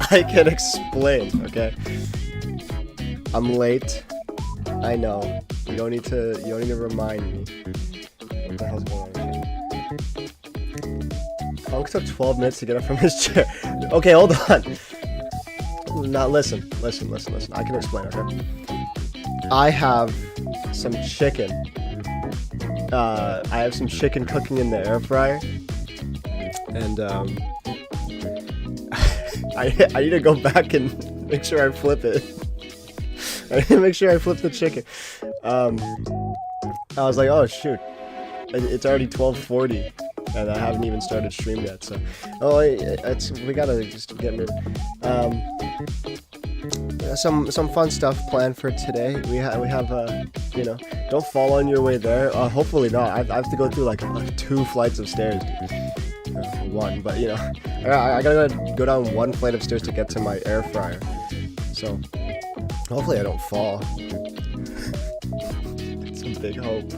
I can explain, okay? I'm late. I know. You don't need to remind me. What the hell's going on here? Kong took 12 minutes to get up from his chair. Okay, hold on. Now listen. I can explain, okay? I have some chicken. I have some chicken cooking in the air fryer. And I need to go back and make sure I flip it. I need to make sure I flip the chicken. I was like, oh shoot, it's already 12:40, and I haven't even started stream yet. So, we gotta just get moving. Some fun stuff planned for today. We have you know, don't fall on your way there. Hopefully not. I have to go through like 2 flights of stairs, dude. One, but you know, I gotta go down 1 flight of stairs to get to my air fryer. So hopefully I don't fall. It's a big hope.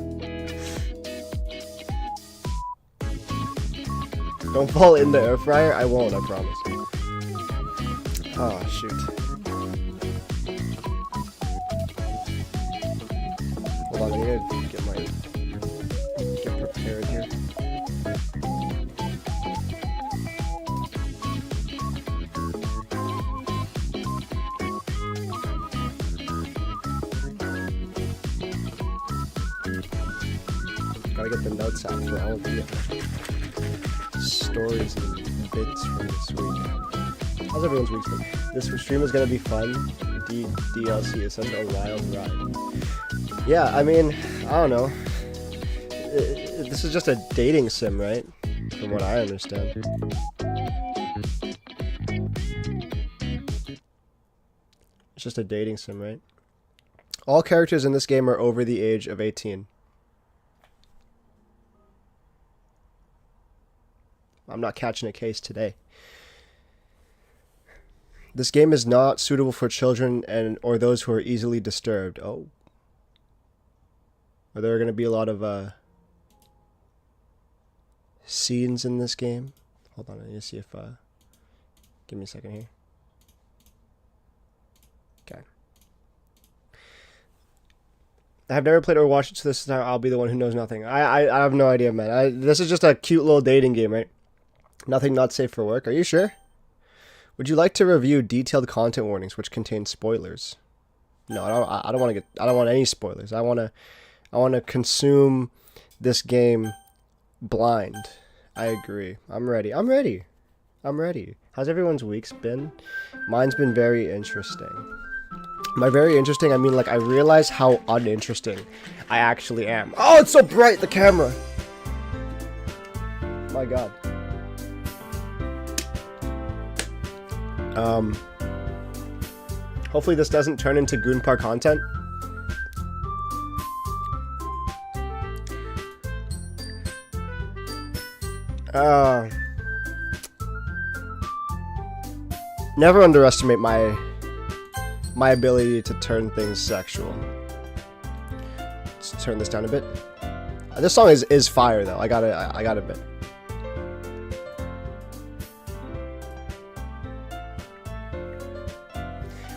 Don't fall in the air fryer. I won't. I promise. Oh shoot. Hold on, I need to get prepared here. Gotta get the notes out for all of the stories and bits from this week. How's everyone's week been? This stream is gonna be fun. DLC is such a wild ride. Yeah, I mean, I don't know. This is just a dating sim, right? From what I understand. It's just a dating sim, right? All characters in this game are over the age of 18. I'm not catching a case today. This game is not suitable for children or those who are easily disturbed. Oh. Are there going to be a lot of scenes in this game? Hold on, I need to see if... give me a second here. Okay. I have never played or watched it, so this time I'll be the one who knows nothing. I have no idea, man. This is just a cute little dating game, right? Nothing not safe for work. Are you sure? Would you like to review detailed content warnings which contain spoilers? No, I don't want to get. I don't want any spoilers. I want to consume this game blind. I agree. I'm ready. I'm ready. I'm ready. How's everyone's weeks been? Mine's been very interesting. By very interesting, I mean like I realize how uninteresting I actually am. Oh, it's so bright, the camera. My God. Hopefully this doesn't turn into Goonpar content. Never underestimate my ability to turn things sexual. Let's turn this down a bit. This song is fire though. I gotta admit.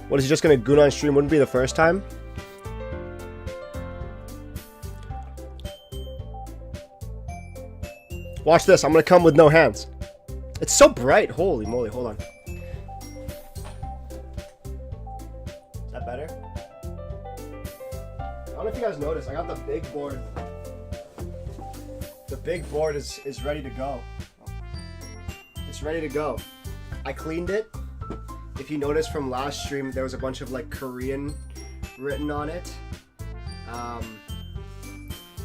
What, is he just gonna goon on stream? Wouldn't be the first time. Watch this. I'm gonna come with no hands. It's so bright. Holy moly. Hold on. Is that better? I don't know if you guys noticed. I got the big board. The big board is ready to go. It's ready to go. I cleaned it. If you notice from last stream, there was a bunch of like Korean written on it.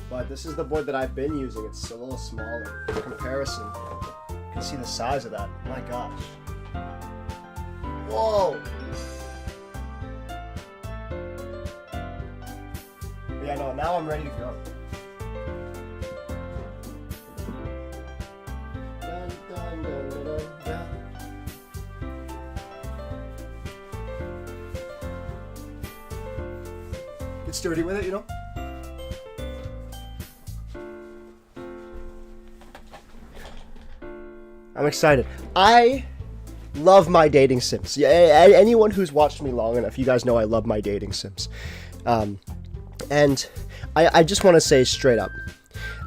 But this is the board that I've been using. It's a little smaller. In comparison, you can see the size of that. My gosh. Whoa! Yeah, no, now I'm ready to go. Dun, dun, dun, dun, dun, dun. Get sturdy with it, you know? I'm excited. I love my dating sims. Yeah, anyone who's watched me long enough, you guys know I love my dating sims. And I just want to say straight up,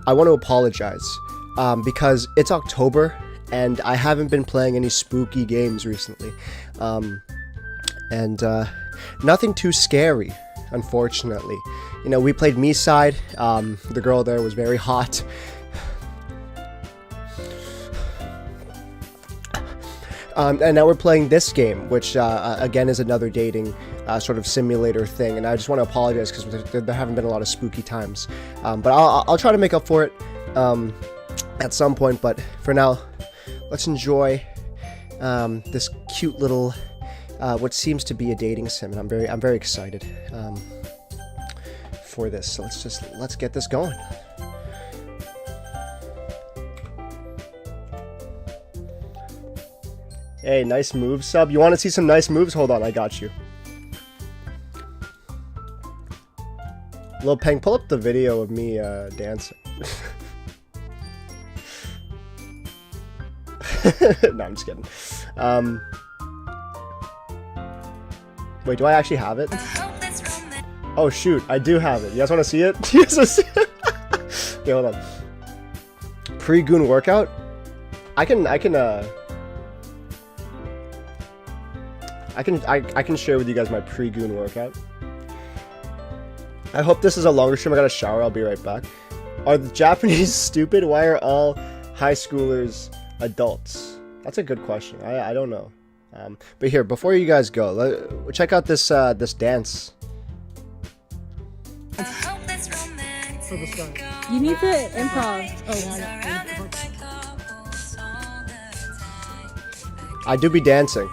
I want to apologize because it's October and I haven't been playing any spooky games recently. And nothing too scary, unfortunately. You know, we played Me Side. The girl there was very hot. And now we're playing this game, which again is another dating sort of simulator thing. And I just want to apologize because there haven't been a lot of spooky times. But I'll try to make up for it at some point. But for now, let's enjoy this cute little what seems to be a dating sim, and I'm very excited for this. So let's get this going. Hey, nice moves, sub. You want to see some nice moves? Hold on, I got you. Lil Peng, pull up the video of me dancing. No, I'm just kidding. Wait, do I actually have it? Oh shoot, I do have it. You guys want to see it? Okay, hold on. Pre-goon workout? I can share with you guys my pre-goon workout. I hope this is a longer stream. I gotta shower. I'll be right back. Are the Japanese stupid? Why are all high schoolers adults? That's a good question. I don't know. But here, before you guys go, check out this this dance. You need to improv. I do be dancing.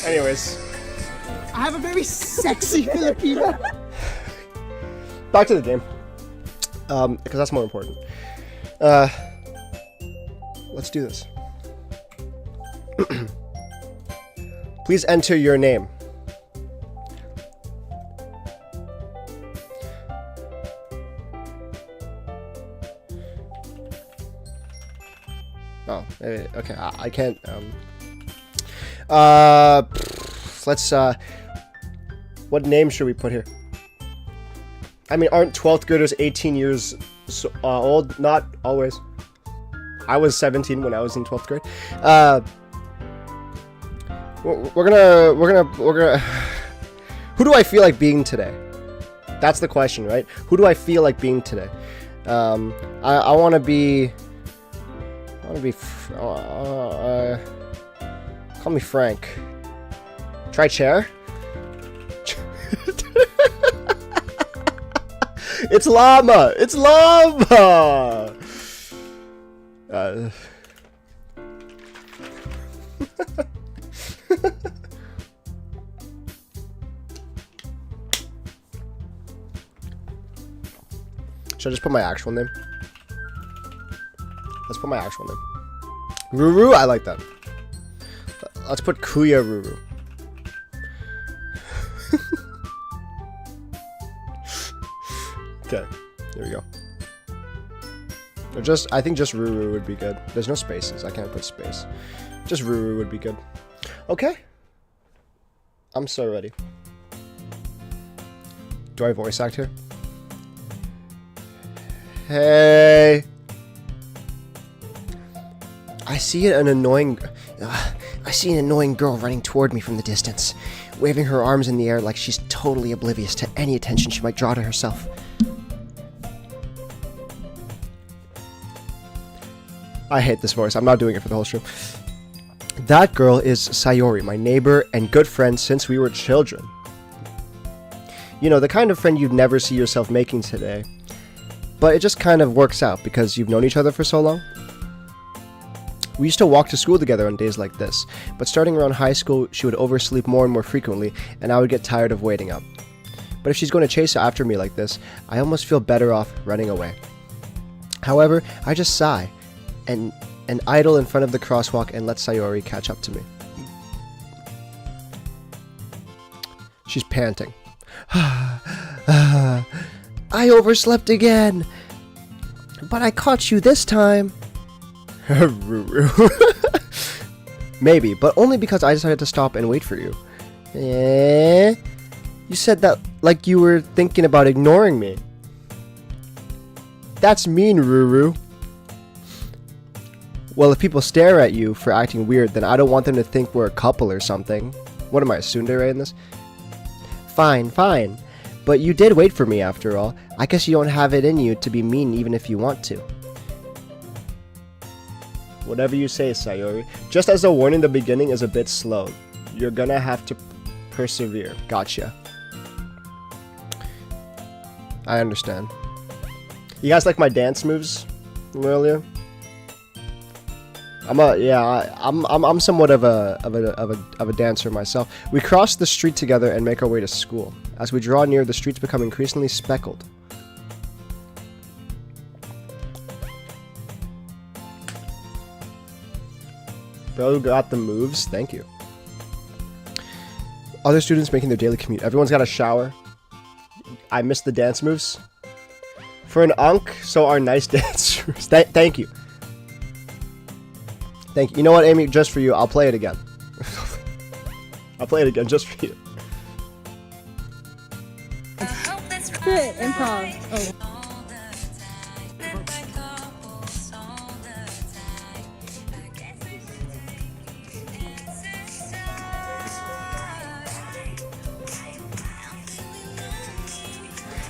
Anyways, I have a very sexy Filipino. Back to the game, because that's more important. Let's do this. Please enter your name. Oh, okay. I can't. Let's What name should we put here? I mean, aren't 12th graders 18 years old? Not always. I was 17 when I was in 12th grade. We're gonna. Who do I feel like being today? That's the question, right? Who do I feel like being today? I want to be. Call me Frank. Try chair. It's llama. It's llama. Should I just put my actual name? Let's put my actual name. Ruru, I like that. Let's put Kuya Ruru. Okay, here we go. Or I think just Ruru would be good. There's no spaces. I can't put space. Just Ruru would be good. Okay. I'm so ready. Do I voice act here? Hey. I see an annoying girl running toward me from the distance, waving her arms in the air like she's totally oblivious to any attention she might draw to herself. I hate this voice. I'm not doing it for the whole stream. That girl is Sayori, my neighbor and good friend since we were children. You know, the kind of friend you'd never see yourself making today. But it just kind of works out because you've known each other for so long. We used to walk to school together on days like this, but starting around high school, she would oversleep more and more frequently, and I would get tired of waiting up. But if she's going to chase after me like this, I almost feel better off running away. However, I just sigh and idle in front of the crosswalk and let Sayori catch up to me. She's panting. I overslept again, but I caught you this time. Maybe, but only because I decided to stop and wait for you. You said that like you were thinking about ignoring me. That's mean, Ruru. Well, if people stare at you for acting weird, then I don't want them to think we're a couple or something. What am I, a tsundere in this? Fine, fine. But you did wait for me after all. I guess you don't have it in you to be mean even if you want to. Whatever you say, Sayori. Just as a warning, the beginning is a bit slow. You're gonna have to persevere. Gotcha. I understand. You guys like my dance moves from earlier? I'm somewhat of a dancer myself. We cross the street together and make our way to school. As we draw near, the streets become increasingly speckled. Bro got the moves. Thank you. Other students making their daily commute. Everyone's got a shower. I missed the dance moves. For an unk, so are nice dancers. Thank you. Thank you. You know what, Amy? Just for you, I'll play it again. I'll play it again just for you. Improv. Oh.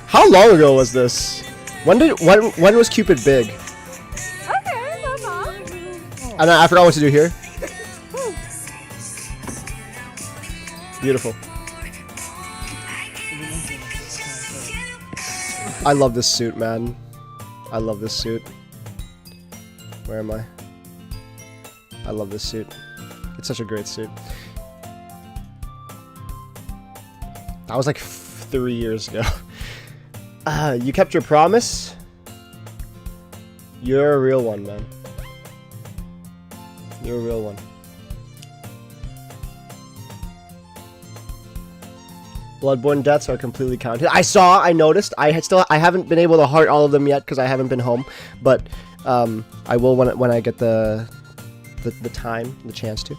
How long ago was this? When was Cupid big? Okay, no problem. And I forgot what to do here. Beautiful. I love this suit, man. I love this suit. Where am I? I love this suit. It's such a great suit. That was like 3 years ago. You kept your promise? You're a real one, man. You're a real one. Bloodborne deaths are completely counted. I noticed. I haven't been able to heart all of them yet because I haven't been home, but I will when I get the the time, the chance to.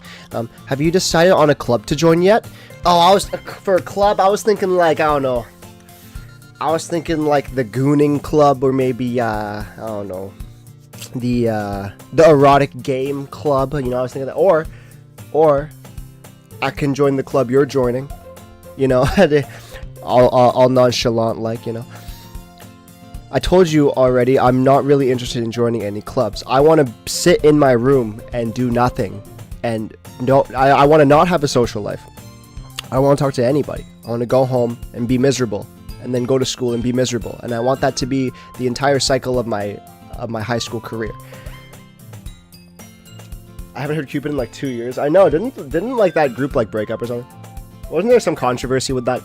Have you decided on a club to join yet? Oh, for a club, I was thinking like, I don't know. I was thinking like the Gooning Club, or maybe, I don't know, the Erotic Game Club, you know, I was thinking that, or I can join the club you're joining, you know, all nonchalant, like, you know. I told you already, I'm not really interested in joining any clubs. I want to sit in my room and do nothing, and I want to not have a social life. I want to talk to anybody. I want to go home and be miserable, and then go to school and be miserable, and I want that to be the entire cycle of my high school career. I haven't heard Cupid in like 2 years. I know, didn't like that group like break up or something? Wasn't there some controversy with that?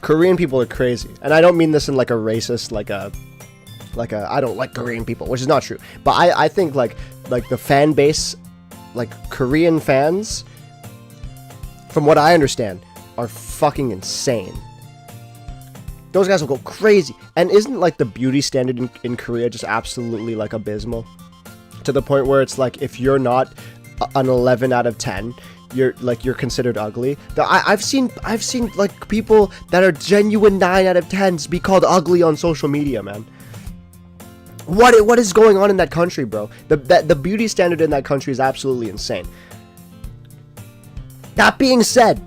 Korean people are crazy, and I don't mean this in like a racist, like a I don't like Korean people, which is not true. But I think like the fan base, like Korean fans, from what I understand, are fucking insane. Those guys will go crazy. And isn't like the beauty standard in Korea just absolutely like abysmal? To the point where it's like, if you're not an 11 out of 10, you're considered ugly. I've seen like people that are genuine 9 out of 10s be called ugly on social media, man. What is going on in that country, bro? The beauty standard in that country is absolutely insane. That being said,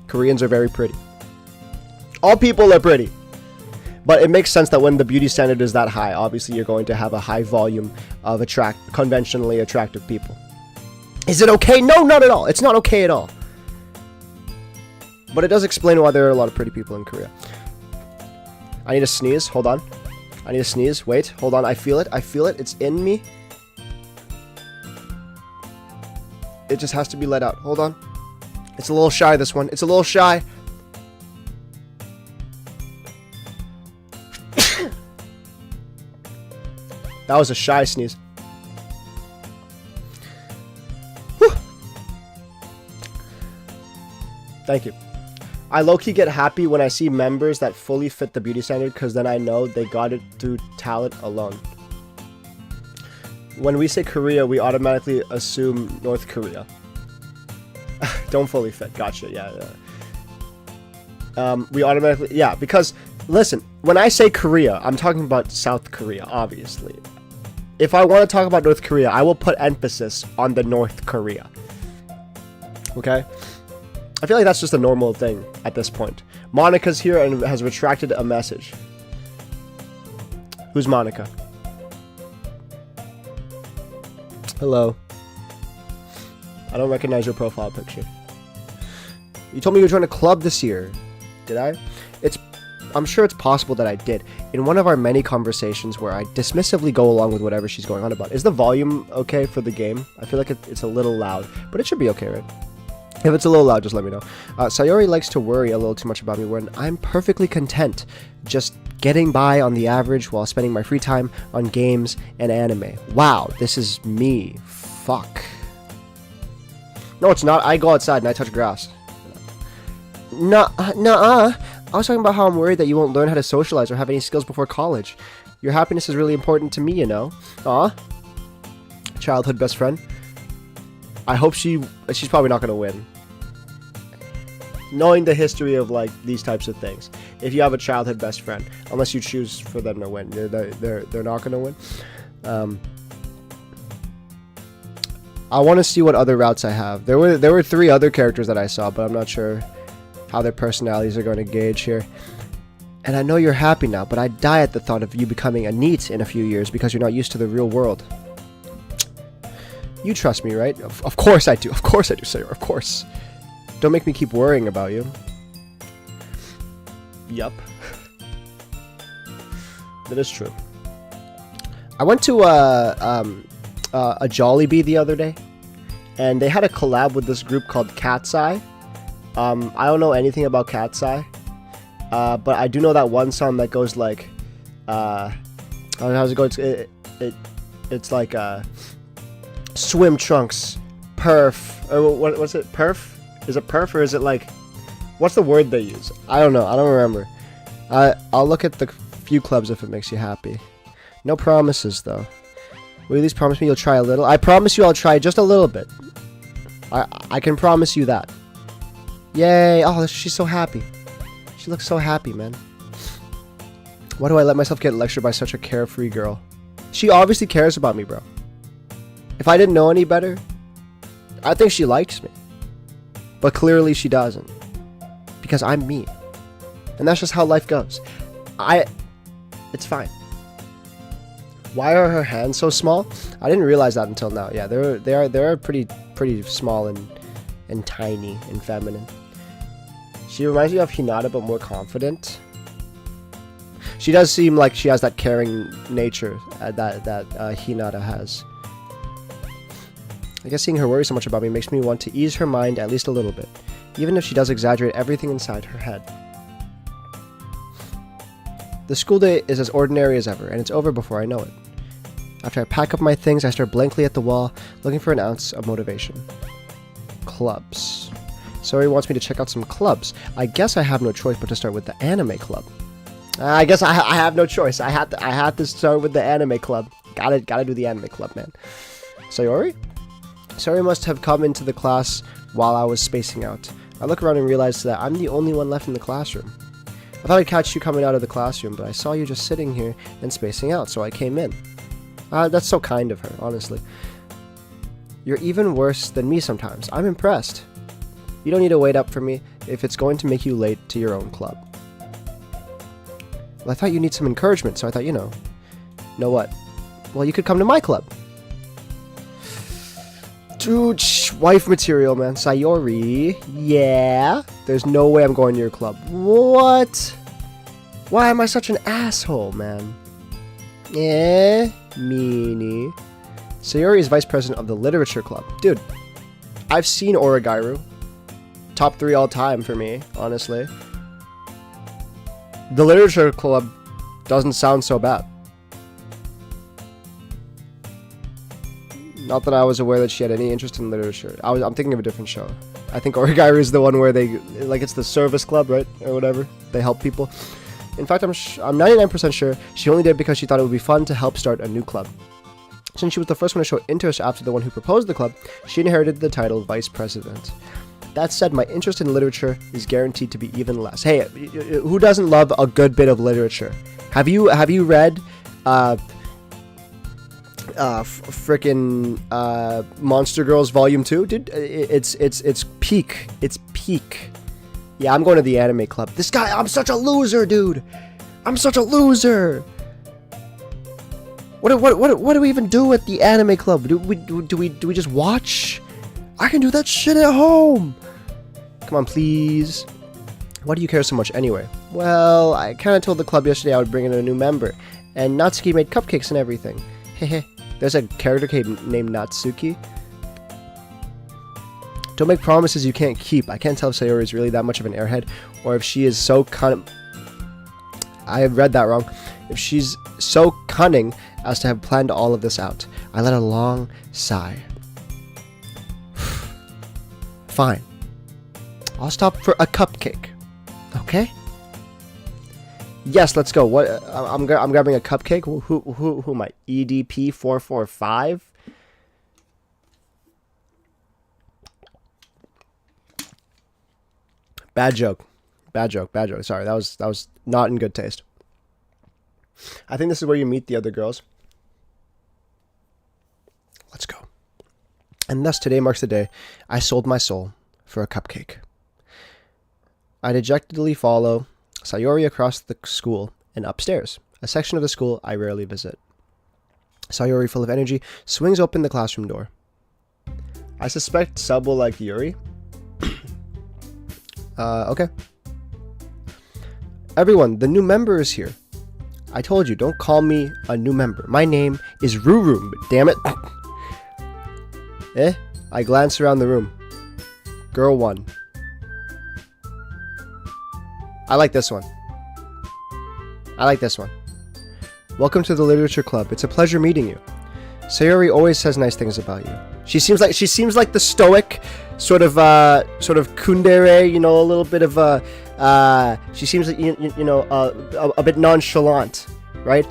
Koreans are very pretty. All people are pretty. But it makes sense that when the beauty standard is that high, obviously you're going to have a high volume of conventionally attractive people. Is it okay? No, not at all. It's not okay at all. But it does explain why there are a lot of pretty people in Korea. I need to sneeze. Hold on. I need to sneeze. Wait. Hold on. I feel it. It's in me. It just has to be let out. Hold on. It's a little shy, this one. It's a little shy. That was a shy sneeze. Whew. Thank you. I low-key get happy when I see members that fully fit the beauty standard, because then I know they got it through talent alone. When we say Korea, we automatically assume North Korea. Don't fully fit. Gotcha. Yeah. We automatically... Yeah, because... Listen, when I say Korea, I'm talking about South Korea, obviously. If I want to talk about North Korea, I will put emphasis on the North Korea. Okay? I feel like that's just a normal thing at this point. Monica's here and has retracted a message. Who's Monica? Hello. I don't recognize your profile picture. You told me you were joining a club this year. Did I? I'm sure it's possible that I did. In one of our many conversations where I dismissively go along with whatever she's going on about. Is the volume okay for the game? I feel like it's a little loud, but it should be okay, right? If it's a little loud, just let me know. Sayori likes to worry a little too much about me when I'm perfectly content just getting by on the average while spending my free time on games and anime. Wow, this is me. Fuck. No, it's not. I go outside and I touch grass. Nuh-uh. I was talking about how I'm worried that you won't learn how to socialize or have any skills before college. Your happiness is really important to me, you know. Aw. Childhood best friend. I hope she's probably not gonna win. Knowing the history of like these types of things, if you have a childhood best friend, unless you choose for them to win, they're not gonna win. I want to see what other routes I have. There were 3 other characters that I saw, but I'm not sure how their personalities are going to gauge here. And I know you're happy now, but I die at the thought of you becoming a NEET in a few years because you're not used to the real world. You trust me, right? Of course I do. Of course I do, Sarah. Of course. Don't make me keep worrying about you. Yup. That is true. I went to a Jollibee the other day, and they had a collab with this group called Cat's Eye. I don't know anything about Cat's Eye, but I do know that one song that goes like, how's it go? It's like, swim trunks, perf, or what's it, perf? Is it perf, or is it like, what's the word they use? I don't know, I don't remember. I'll look at the few clubs if it makes you happy. No promises, though. Will you at least promise me you'll try a little? I promise you I'll try just a little bit. I can promise you that. Yay. Oh, she's so happy. She looks so happy, man. Why do I let myself get lectured by such a carefree girl? She obviously cares about me, bro. If I didn't know any better, I think she likes me. But clearly she doesn't. Because I'm me. And that's just how life goes. It's fine. Why are her hands so small? I didn't realize that until now. Yeah, they're pretty small and tiny and feminine. She reminds me of Hinata, but more confident. She does seem like she has that caring nature that Hinata has. I guess seeing her worry so much about me makes me want to ease her mind at least a little bit, even if she does exaggerate everything inside her head. The school day is as ordinary as ever, and it's over before I know it. After I pack up my things, I stare blankly at the wall, looking for an ounce of motivation. Clubs. Sayori wants me to check out some clubs. I guess I have no choice but to start with the anime club. I guess I have no choice. I had to start with the anime club. Gotta do the anime club, man. Sayori? Sayori must have come into the class while I was spacing out. I look around and realize that I'm the only one left in the classroom. I thought I'd catch you coming out of the classroom, but I saw you just sitting here and spacing out, so I came in. That's so kind of her, honestly. You're even worse than me sometimes. I'm impressed. You don't need to wait up for me if it's going to make you late to your own club. Well, I thought you need some encouragement, so I thought, know what? Well, you could come to my club. Dude, wife material, man. Sayori. Yeah. There's no way I'm going to your club. What? Why am I such an asshole, man? Meanie. Sayori is vice president of the literature club. Dude, I've seen Origairu. Top 3 all time for me, honestly. The literature club doesn't sound so bad. Not that I was aware that she had any interest in literature. I'm thinking of a different show. I think Origairu is the one where they, like, it's the service club, right? Or whatever. They help people. In fact, I'm 99% sure she only did it because she thought it would be fun to help start a new club. Since she was the first one to show interest after the one who proposed the club, she inherited the title vice president. That said, my interest in literature is guaranteed to be even less. Hey, who doesn't love a good bit of literature? Have you read frickin' Monster Girls Volume 2? Dude, it's peak. It's peak. Yeah, I'm going to the anime club. This guy, I'm such a loser, dude. I'm such a loser. What do we even do at the anime club? Do we just watch? I can do that shit at home. Come on, please. Why do you care so much anyway? Well, I kind of told the club yesterday I would bring in a new member, and Natsuki made cupcakes and everything. Hehe. There's a character named Natsuki. Don't make promises you can't keep. I can't tell if Sayori is really that much of an airhead, or if she is so I have read that wrong. If she's so cunning as to have planned all of this out. I let a long sigh. Fine. I'll stop for a cupcake. Okay? Yes, let's go. What? I'm grabbing a cupcake. Who am I? EDP 445. Bad joke. Sorry, that was not in good taste. I think this is where you meet the other girls. Let's go. And thus today marks the day I sold my soul for a cupcake. I dejectedly follow Sayori across the school and upstairs, a section of the school I rarely visit. Sayori, full of energy, swings open the classroom door. I suspect Sub will like Yuri. Okay. Everyone, the new member is here. I told you, don't call me a new member. My name is Ruru, damn it. I glance around the room. Girl 1. I like this one. Welcome to the literature club. It's a pleasure meeting you. Sayori always says nice things about you. She seems like the stoic sort of kundere, a little bit of she seems like a bit nonchalant, right?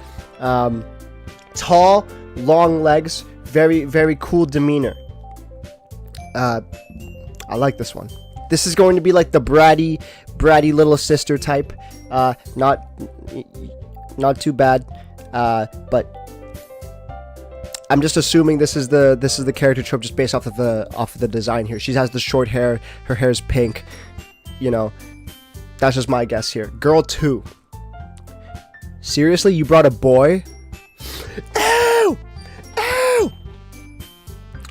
Tall, long legs, very, very cool demeanor. I like this one. This is going to be like the bratty little sister type. Not too bad. But I'm just assuming this is the character trope just based off of the design here. She has the short hair. Her hair's pink. You know, that's just my guess here. Girl 2. Seriously, you brought a boy? Ow! Ow!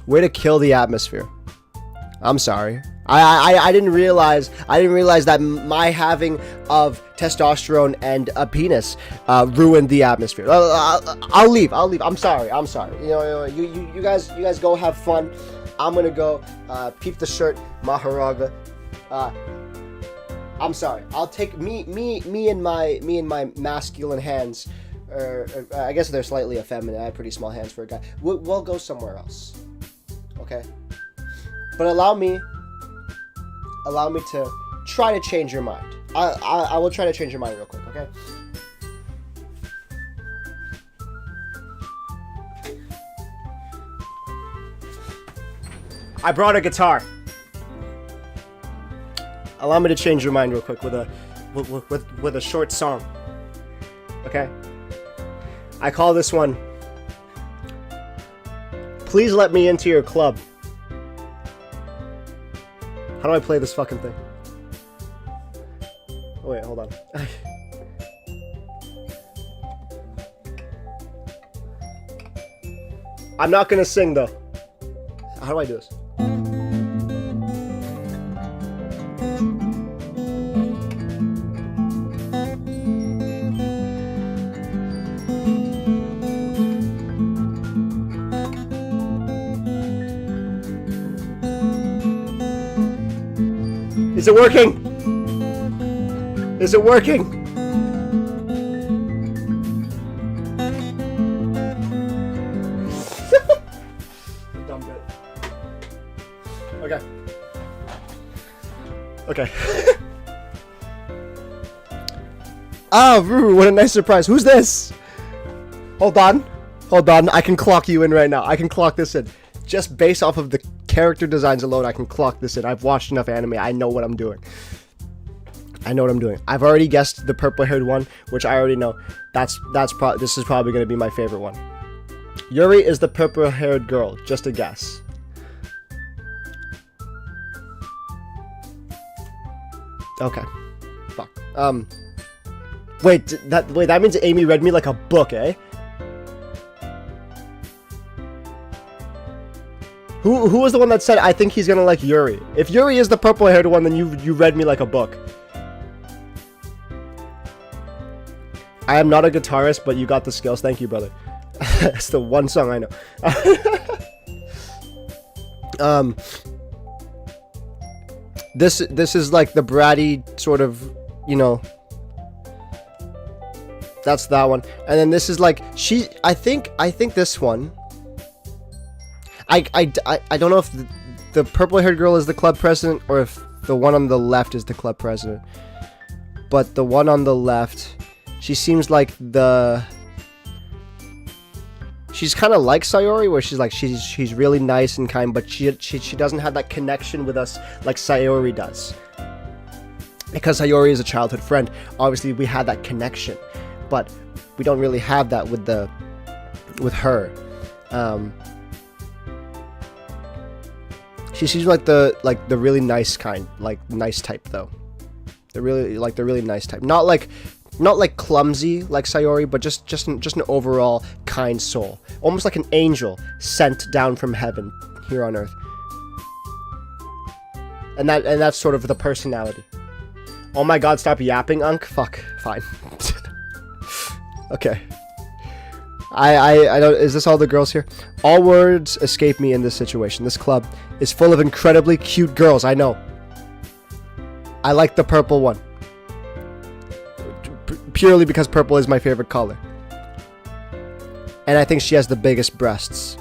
Way to kill the atmosphere. I'm sorry. I didn't realize that my having of testosterone and a penis ruined the atmosphere. I'll leave. I'm sorry. You know, you guys go have fun. I'm gonna go peep the shirt, Maharaga. I'm sorry. I'll take me and my masculine hands. I guess they're slightly effeminate. I have pretty small hands for a guy. We'll go somewhere else. Okay. But allow me to try to change your mind. I will try to change your mind real quick, okay? I brought a guitar. Allow me to change your mind real quick with a short song. Okay? I call this one Please Let Me Into Your Club. How do I play this fucking thing? Oh wait, hold on. I'm not gonna sing though. How do I do this? Is it working? Is it working? Dumb bit. Okay. Okay. Ah, Ruru, what a nice surprise. Who's this? Hold on. I can clock you in right now. I can clock this in. Just based off of the character designs alone, I can clock this in. I've watched enough anime. I know what I'm doing. I've already guessed the purple-haired one, which I already know. This is probably going to be my favorite one. Yuri is the purple-haired girl. Just a guess. Okay. Fuck. Wait, that means Amy read me like a book, eh? Who was the one that said, I think he's gonna like Yuri? If Yuri is the purple-haired one, then you read me like a book. I am not a guitarist, but you got the skills. Thank you, brother. It's the one song I know. This is like the bratty sort of, you know. That's that one. And then this is like I think this one. I don't know if the purple-haired girl is the club president or if the one on the left is the club president. But the one on the left, she seems like she's kind of like Sayori, where she's like she's really nice and kind, but she doesn't have that connection with us like Sayori does. Because Sayori is a childhood friend, obviously we had that connection, but we don't really have that with her. She seems like the really nice kind, like nice type though. The really nice type. Not like clumsy like Sayori, but just an overall kind soul. Almost like an angel sent down from heaven here on earth. And that's sort of the personality. Oh my god, stop yapping, Unk. Fuck. Fine. Okay. I don't. Is this all the girls here? All words escape me in this situation. This club is full of incredibly cute girls. I know. I like the purple one. Purely because purple is my favorite color. And I think she has the biggest breasts.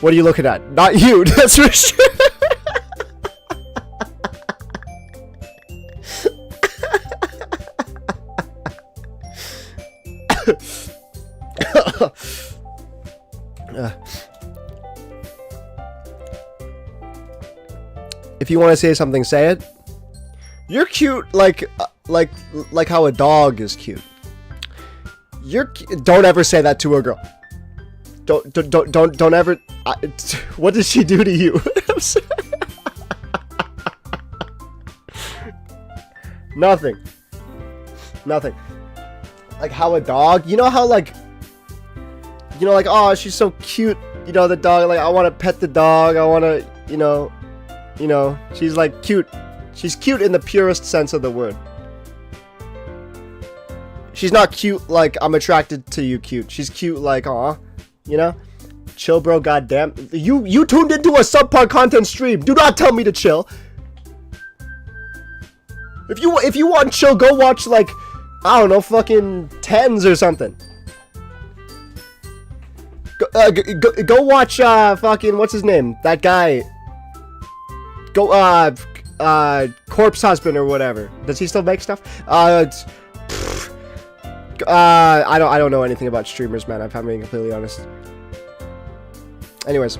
What are you looking at? Not you, that's for sure. if you want to say something, say it. You're cute like how a dog is cute. Don't ever say that to a girl. Don't ever. What did she do to you? Nothing. Like how a dog, you know how like, oh, she's so cute. You know, the dog, like I want to pet the dog. I want to, you know, she's like cute. She's cute in the purest sense of the word. She's not cute like I'm attracted to you cute. She's cute like, aw, you know? Chill, bro, goddamn. You tuned into a subpar content stream. Do not tell me to chill. If you want chill, go watch like, I don't know, fucking Tens or something. Go watch fucking, what's his name? That guy. Go Corpse Husband or whatever. Does he still make stuff? I don't know anything about streamers, man. If I'm being completely honest. Anyways,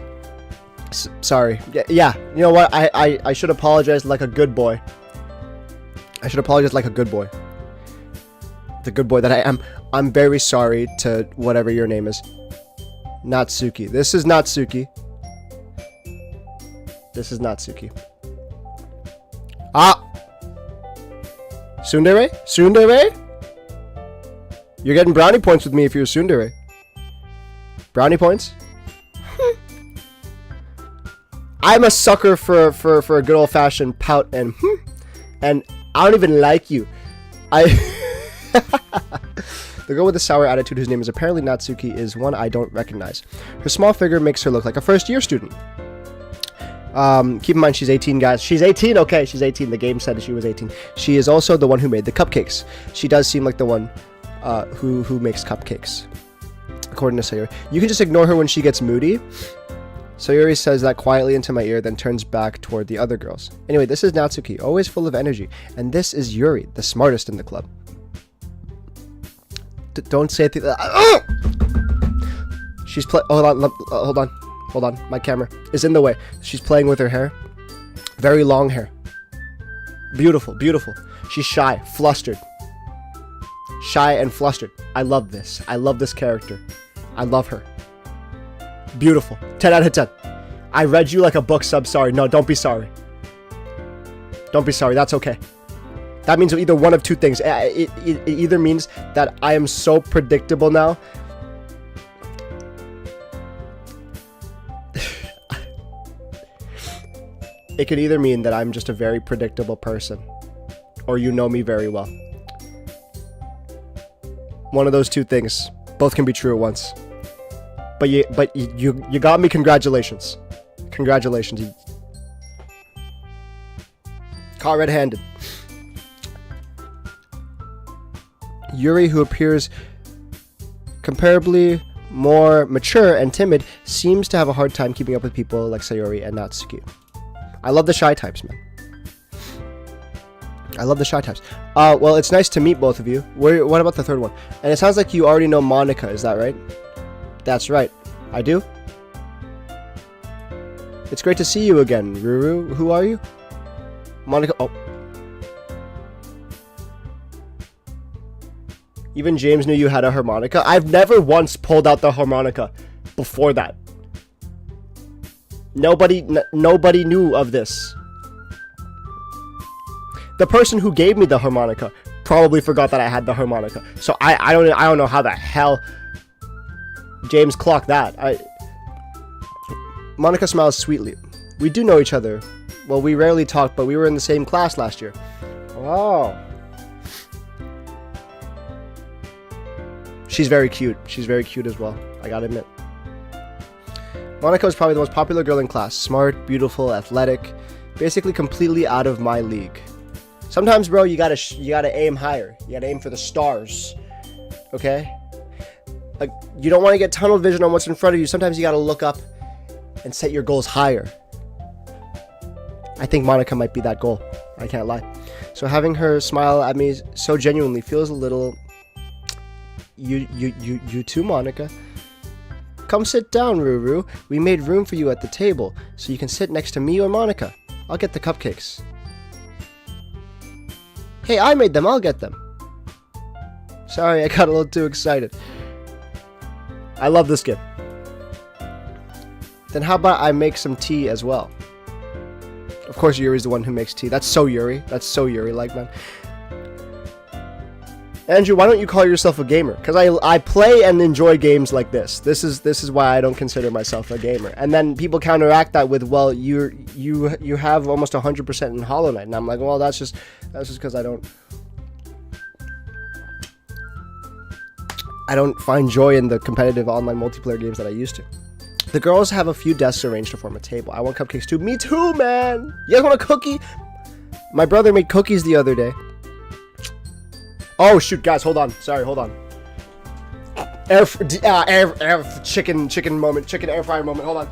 sorry. Yeah. You know what? I should apologize like a good boy. I should apologize like a good boy. The good boy that I am. I'm very sorry to whatever your name is. Natsuki. This is Natsuki. This is Natsuki. Ah! Tsundere? Tsundere? You're getting brownie points with me if you're a tsundere. Brownie points? I'm a sucker for a good old-fashioned pout and I don't even like you. The girl with the sour attitude whose name is apparently Natsuki is one I don't recognize. Her small figure makes her look like a first-year student. Keep in mind she's 18, guys. She's 18? Okay, she's 18. The game said she was 18. She is also the one who made the cupcakes. She does seem like the one who makes cupcakes, according to Sayori. You can just ignore her when she gets moody. Sayori says that quietly into my ear, then turns back toward the other girls. Anyway, this is Natsuki, always full of energy. And this is Yuri, the smartest in the club. Don't say it. She's hold on. My camera is in the way. She's playing with her hair. Very long hair. Beautiful. She's shy, flustered. Shy and flustered. I love this. I love this character. I love her. Beautiful. 10 out of 10. I read you like a book sub. Sorry. No, don't be sorry. Don't be sorry. That's okay. That means either one of two things. It either means that I am so predictable now. It could either mean that I'm just a very predictable person, or you know me very well. One of those two things. Both can be true at once. But you got me. Congratulations. Congratulations. Caught red-handed. Yuri, who appears comparably more mature and timid, seems to have a hard time keeping up with people like Sayori and Natsuki. I love the shy types, man. I love the shy types. Well, it's nice to meet both of you. What about the third one? And it sounds like you already know Monica, is that right? That's right. I do? It's great to see you again, Ruru. Who are you? Monica. Oh. Even James knew you had a harmonica. I've never once pulled out the harmonica before that. Nobody knew of this. The person who gave me the harmonica probably forgot that I had the harmonica. So I don't know how the hell James clocked that. Monica smiles sweetly. We do know each other. Well, we rarely talk, but we were in the same class last year. Oh. She's very cute. She's very cute as well, I gotta admit. Monica is probably the most popular girl in class. Smart, beautiful, athletic. Basically completely out of my league. Sometimes, bro, you gotta aim higher. You gotta aim for the stars. Okay? Like, you don't want to get tunnel vision on what's in front of you. Sometimes you gotta look up and set your goals higher. I think Monica might be that goal. I can't lie. So having her smile at me so genuinely feels a little... You too, Monica. Come sit down, Ruru. We made room for you at the table, so you can sit next to me or Monica. I'll get the cupcakes. Hey, I made them. I'll get them. Sorry, I got a little too excited. I love this game. Then how about I make some tea as well? Of course, Yuri's the one who makes tea. That's so Yuri. That's so Yuri-like, man. Andrew, why don't you call yourself a gamer? Because I play and enjoy games like this. This is why I don't consider myself a gamer. And then people counteract that with, well, you have almost 100% in Hollow Knight, and I'm like, well, that's just because I don't find joy in the competitive online multiplayer games that I used to. The girls have a few desks arranged to form a table. I want cupcakes too. Me too, man. You guys want a cookie? My brother made cookies the other day. Oh shoot, guys, hold on. Sorry, hold on. Chicken moment, chicken air fryer moment. Hold on.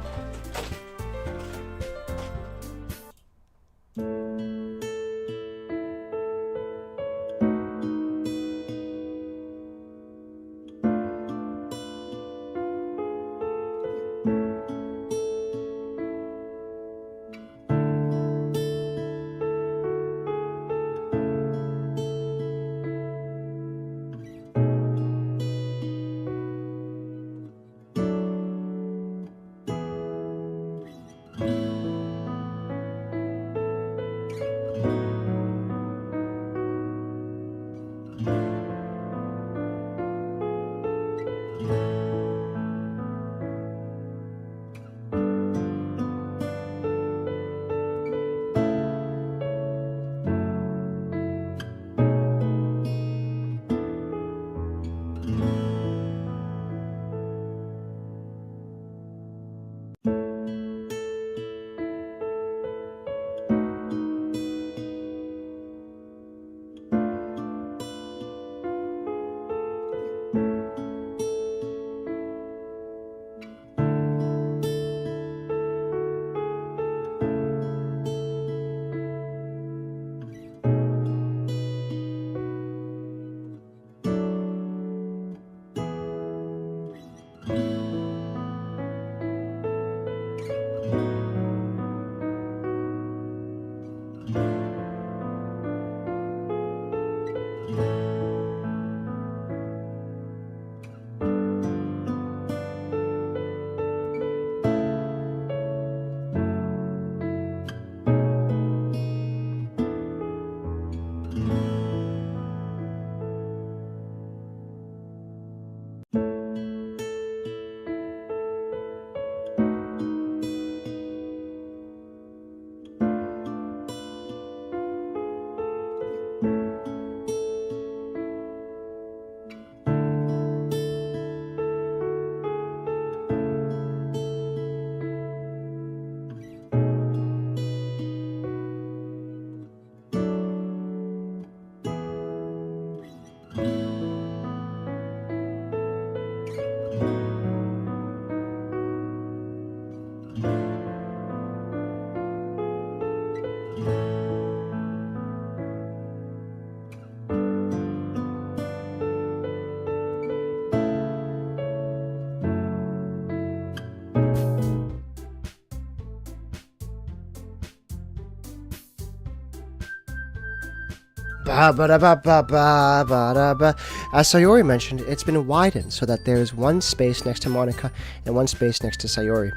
As Sayori mentioned, it's been widened so that there is one space next to Monica and one space next to Sayori.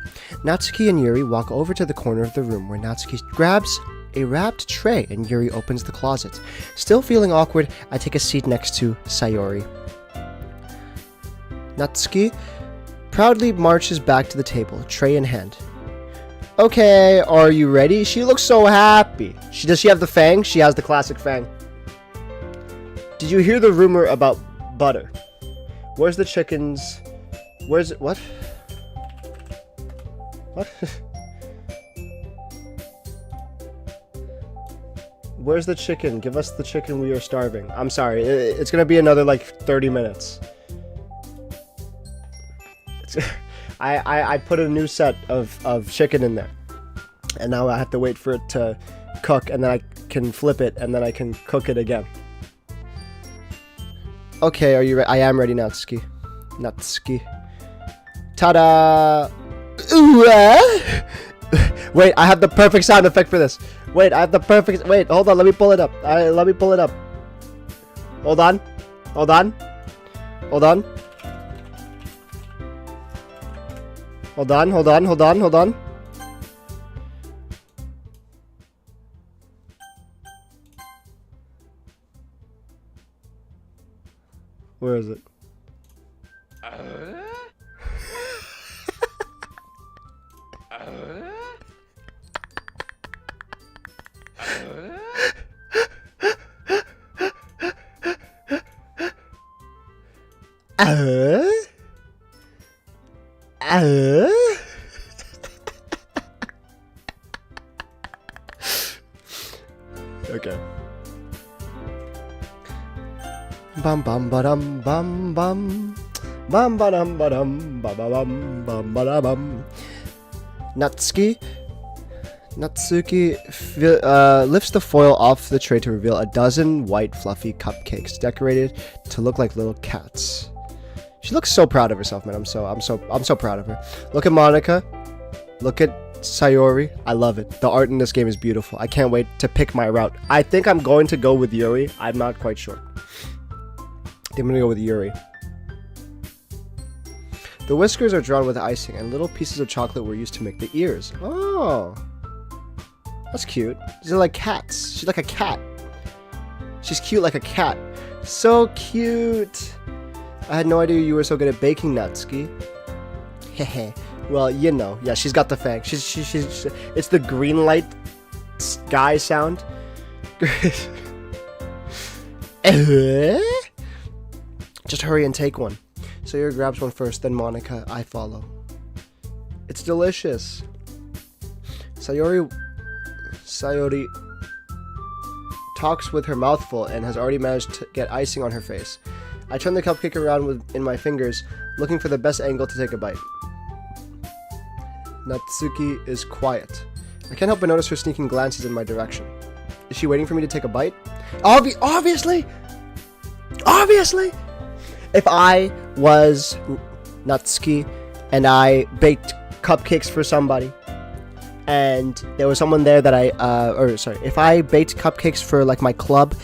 Natsuki and Yuri walk over to the corner of the room where Natsuki grabs a wrapped tray and Yuri opens the closet. Still feeling awkward, I take a seat next to Sayori. Natsuki proudly marches back to the table, tray in hand. Okay, are you ready? She looks so happy. Does she have the fang? She has the classic fang. Did you hear the rumor about butter? Where's the chickens? Where's it? What? What? Where's the chicken? Give us the chicken, we are starving. I'm sorry, it's gonna be another like 30 minutes. I put a new set of chicken in there. And now I have to wait for it to cook, and then I can flip it, and then I can cook it again. Okay, are you ready? I am ready, Natsuki. Natsuki. Ta-da! Wait, I have the perfect sound effect for this. Wait, I have the perfect. Wait, hold on. Let me pull it up. Let me pull it up. Hold on. Hold on. Hold on. Hold on. Hold on. Hold on. Hold on. Where is it? Okay. Bum bum ba-dum bum bum. Bum ba-dum ba-dum ba-ba-bum bum ba-da-bum. Natsuki lifts the foil off the tray to reveal a dozen white fluffy cupcakes decorated to look like little cats. She looks so proud of herself, man. I'm so proud of her. Look at Monica. Look at Sayori. I love it. The art in this game is beautiful. I can't wait to pick my route. I think I'm going to go with Yuri. I'm not quite sure. I think I'm going to go with Yuri. The whiskers are drawn with icing, and little pieces of chocolate were used to make the ears. Oh. That's cute. These are like cats. She's like a cat. She's cute like a cat. So cute. I had no idea you were so good at baking, Natsuki. Hehe. Well, you know. Yeah, she's got the fang. She's it's the green light sky sound. Just hurry and take one. Sayori grabs one first, then Monica. I follow. It's delicious. Sayori talks with her mouth full and has already managed to get icing on her face. I turn the cupcake around in my fingers, looking for the best angle to take a bite. Natsuki is quiet. I can't help but notice her sneaking glances in my direction. Is she waiting for me to take a bite? Obviously! Obviously! If I was Natsuki and I baked cupcakes for somebody, and there was someone there that if I baked cupcakes for like my club,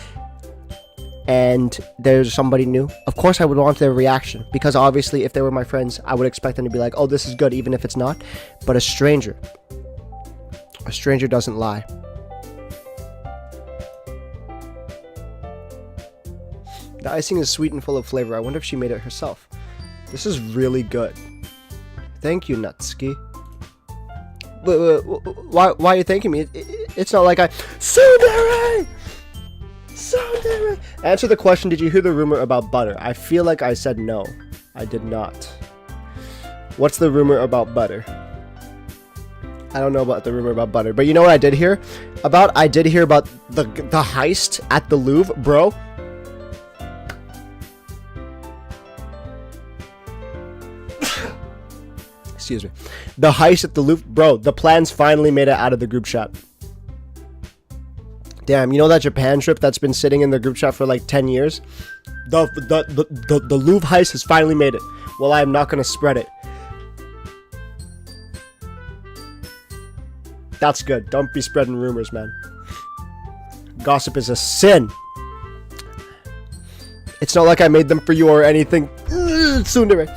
and there's somebody new, of course I would want their reaction, because obviously if they were my friends, I would expect them to be like, oh, this is good, even if it's not. But a stranger doesn't lie. The icing is sweet and full of flavor. I wonder if she made it herself. This is really good. Thank you, Natsuki. Why are you thanking me? It's not like I... Tsundere! Answer the question, did you hear the rumor about butter? I feel like I said no. I did not. What's the rumor about butter? I don't know about the rumor about butter. But you know what I did hear about? I did hear about the heist at the Louvre, bro. Excuse me. The heist at the Louvre, bro. The plans finally made it out of the group chat. Damn, you know that Japan trip that's been sitting in the group chat for like 10 years? The Louvre heist has finally made it. Well, I am not going to spread it. That's good. Don't be spreading rumors, man. Gossip is a sin. It's not like I made them for you or anything. Tsundere.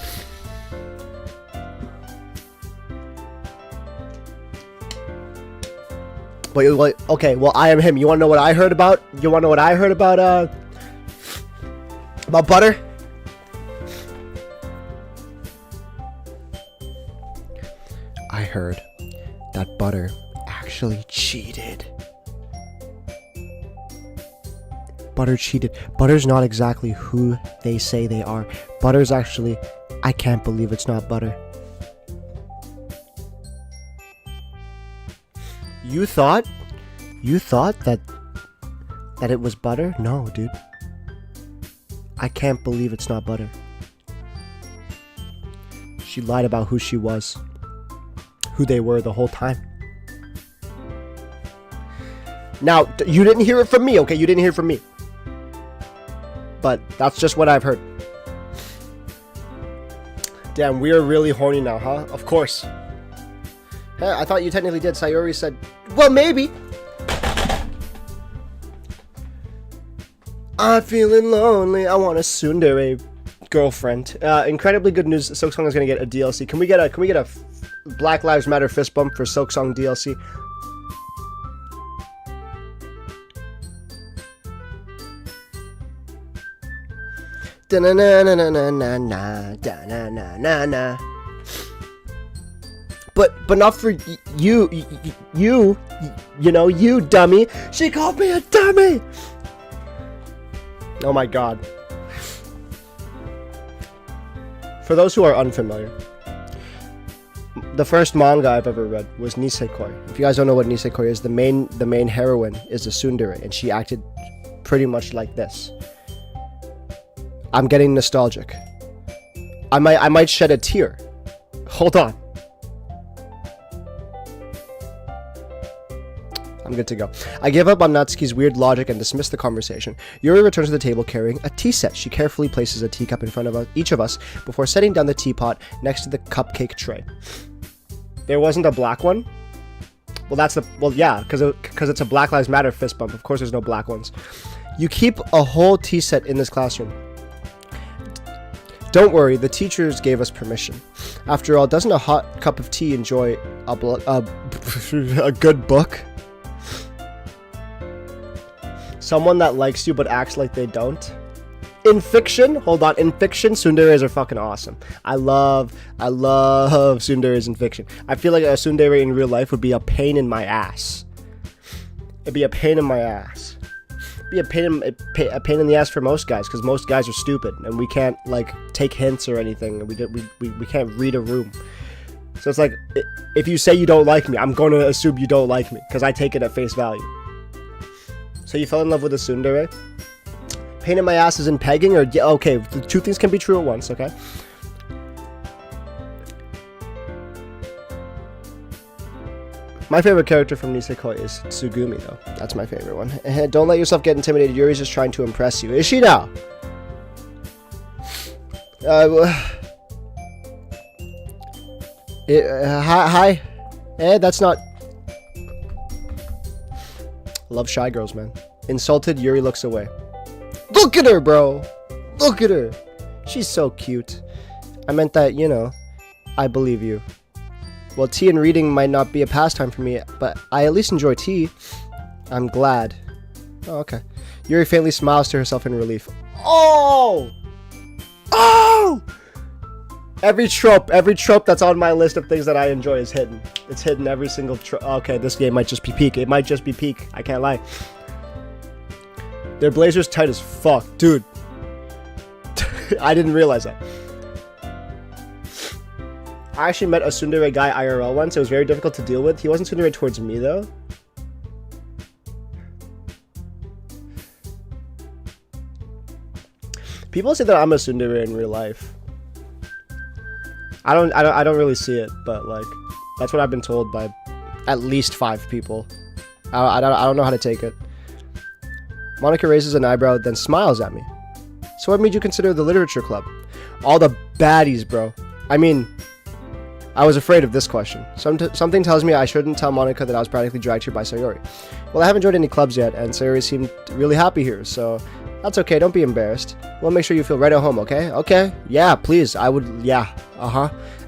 Wait, okay, well, I am him. You wanna know what I heard about? You wanna know what I heard about butter? I heard that butter actually cheated. Butter cheated. Butter's not exactly who they say they are. Butter's actually... I can't believe it's not butter. You thought that it was butter? No, dude. I can't believe it's not butter. She lied about who she was. Who they were the whole time. Now, you didn't hear it from me, okay? You didn't hear it from me. But that's just what I've heard. Damn, we are really horny now, huh? Of course. Hey, I thought you technically did. Sayori said, well, maybe. I'm feeling lonely. I want a tsundere girlfriend. Incredibly good news. Silksong is gonna get a DLC. Can we get a Black Lives Matter fist bump for Silksong DLC? But not for you know, you dummy. She called me a dummy. Oh my god. For those who are unfamiliar, the first manga I've ever read was Nisekoi. If you guys don't know what Nisekoi is, the main heroine is a tsundere, and she acted pretty much like this. I'm getting nostalgic. I might shed a tear. Hold on. I'm good to go. I give up on Natsuki's weird logic and dismiss the conversation. Yuri returns to the table carrying a tea set. She carefully places a teacup in front of each of us before setting down the teapot next to the cupcake tray. There wasn't a black one? Well, yeah, because it's a Black Lives Matter fist bump. Of course there's no black ones. You keep a whole tea set in this classroom. Don't worry, the teachers gave us permission. After all, doesn't a hot cup of tea enjoy a good book? Someone that likes you but acts like they don't? In fiction? Hold on. In fiction, tsunderes are fucking awesome. I love tsunderes in fiction. I feel like a tsundere in real life would be a pain in my ass. It'd be a pain in my ass. It'd be a pain in the ass for most guys, because most guys are stupid and we can't like take hints or anything. We can't read a room. So it's like, if you say you don't like me, I'm going to assume you don't like me because I take it at face value. So you fell in love with a tsundere? Pain in my ass is in pegging, or yeah, okay, the two things can be true at once, okay? My favorite character from Nisekoi is Tsugumi, though. That's my favorite one. Don't let yourself get intimidated. Yuri's just trying to impress you. Is she now? Hi. That's not... Love shy girls, man. Insulted, Yuri looks away. Look at her, bro! Look at her! She's so cute. I meant that, you know, I believe you. Well, tea and reading might not be a pastime for me, but I at least enjoy tea. I'm glad. Oh, okay. Yuri faintly smiles to herself in relief. Oh! Oh! Every trope that's on my list of things that I enjoy is hidden. It's hidden, every single trope. Okay, this game might just be peak. It might just be peak. I can't lie. Their blazer's tight as fuck. Dude. I didn't realize that. I actually met a tsundere guy IRL once. It was very difficult to deal with. He wasn't tsundere towards me, though. People say that I'm a tsundere in real life. I don't really see it, but like, that's what I've been told by at least 5 people. I don't know how to take it. Monica raises an eyebrow, then smiles at me. So what made you consider the literature club? All the baddies, bro. I mean, I was afraid of this question. Something tells me I shouldn't tell Monica that I was practically dragged here by Sayori. Well, I haven't joined any clubs yet, and Sayori seemed really happy here, so that's okay, don't be embarrassed. We'll make sure you feel right at home, okay? Okay, yeah, please, I would, yeah,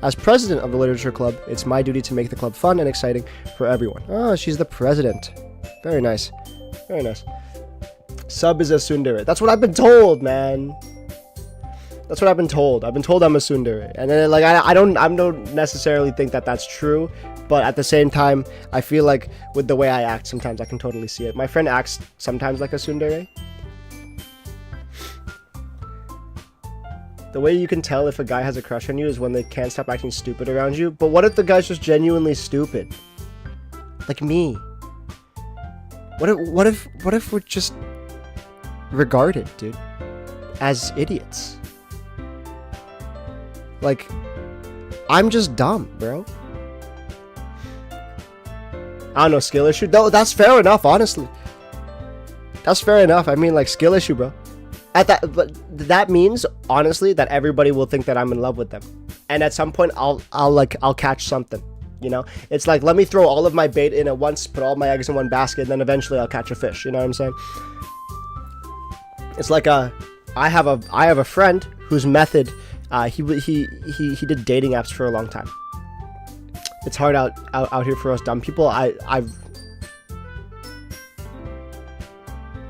As president of the literature club, it's my duty to make the club fun and exciting for everyone. Oh, she's the president. Very nice. Very nice. Sub is a tsundere. That's what I've been told, man. That's what I've been told. I've been told I'm a tsundere. And then, like, I don't necessarily think that that's true, but at the same time, I feel like with the way I act, sometimes I can totally see it. My friend acts sometimes like a tsundere. The way you can tell if a guy has a crush on you is when they can't stop acting stupid around you. But what if the guy's just genuinely stupid? Like me. What if we're just regarded, dude, as idiots? Like, I'm just dumb, bro. I don't know, skill issue? No, that's fair enough, honestly. That's fair enough. I mean, like, skill issue, bro. But that means, honestly, that everybody will think that I'm in love with them. And at some point, I'll catch something. You know, it's like, let me throw all of my bait in at once, put all my eggs in one basket, and then eventually I'll catch a fish. You know what I'm saying? It's like I have a friend whose method, he did dating apps for a long time. It's hard out here for us dumb people. I've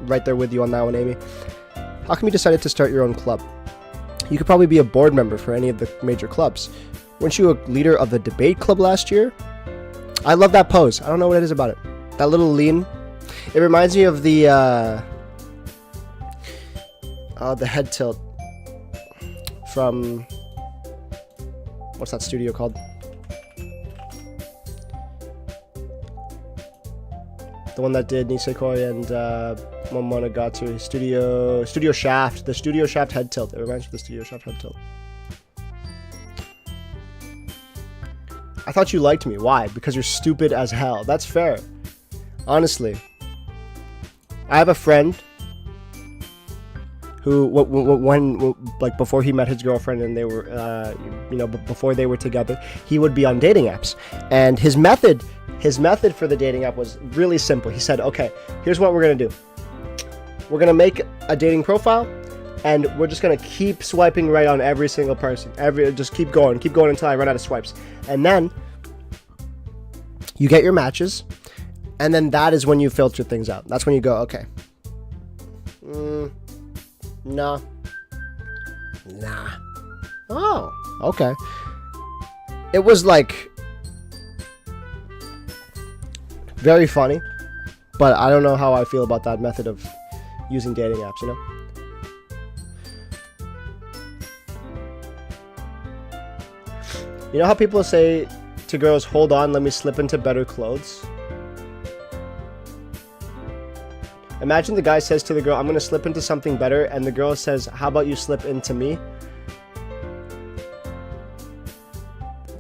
right there with you on that one, Amy. How come you decided to start your own club? You could probably be a board member for any of the major clubs. Weren't you a leader of the debate club last year? I love that pose. I don't know what it is about it. That little lean. It reminds me of the head tilt from, what's that studio called? The one that did Nisekoi and Momonogatari. Studio Shaft. The Studio Shaft head tilt. It reminds me of the Studio Shaft head tilt. I thought you liked me. Why? Because you're stupid as hell. That's fair. Honestly. I have a friend who, when like before he met his girlfriend and they were, before they were together, he would be on dating apps. And his method for the dating app was really simple. He said, okay, here's what we're going to do. We're going to make a dating profile, and we're just going to keep swiping right on every single person. Just keep going until I run out of swipes. And then you get your matches, and then that is when you filter things out. That's when you go, okay. Nah. Oh, okay. It was like very funny, but I don't know how I feel about that method of using dating apps, you know? You know how people say to girls, hold on, let me slip into better clothes? Imagine the guy says to the girl, I'm going to slip into something better, and the girl says, how about you slip into me?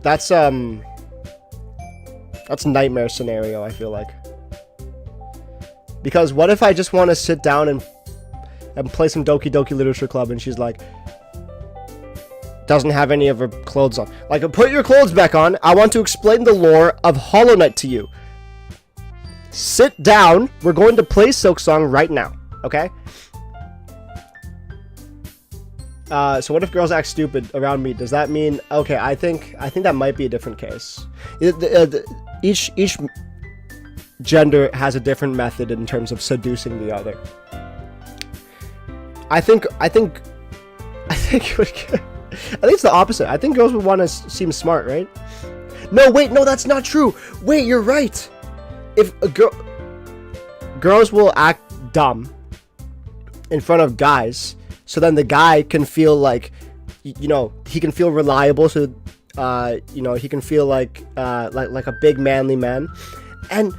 That's nightmare scenario, I feel like. Because what if I just want to sit down and play some Doki Doki Literature Club, and she's like, doesn't have any of her clothes on. Like, put your clothes back on. I want to explain the lore of Hollow Knight to you. Sit down. We're going to play Silk Song right now. Okay? So what if girls act stupid around me? Does that mean... Okay, I think that might be a different case. Each gender has a different method in terms of seducing the other. I think it's the opposite. I think girls would want to seem smart, right? No, wait, no, that's not true. Wait, you're right. If a girls will act dumb in front of guys, so then the guy can feel like, he can feel reliable. So, he can feel like a big manly man, and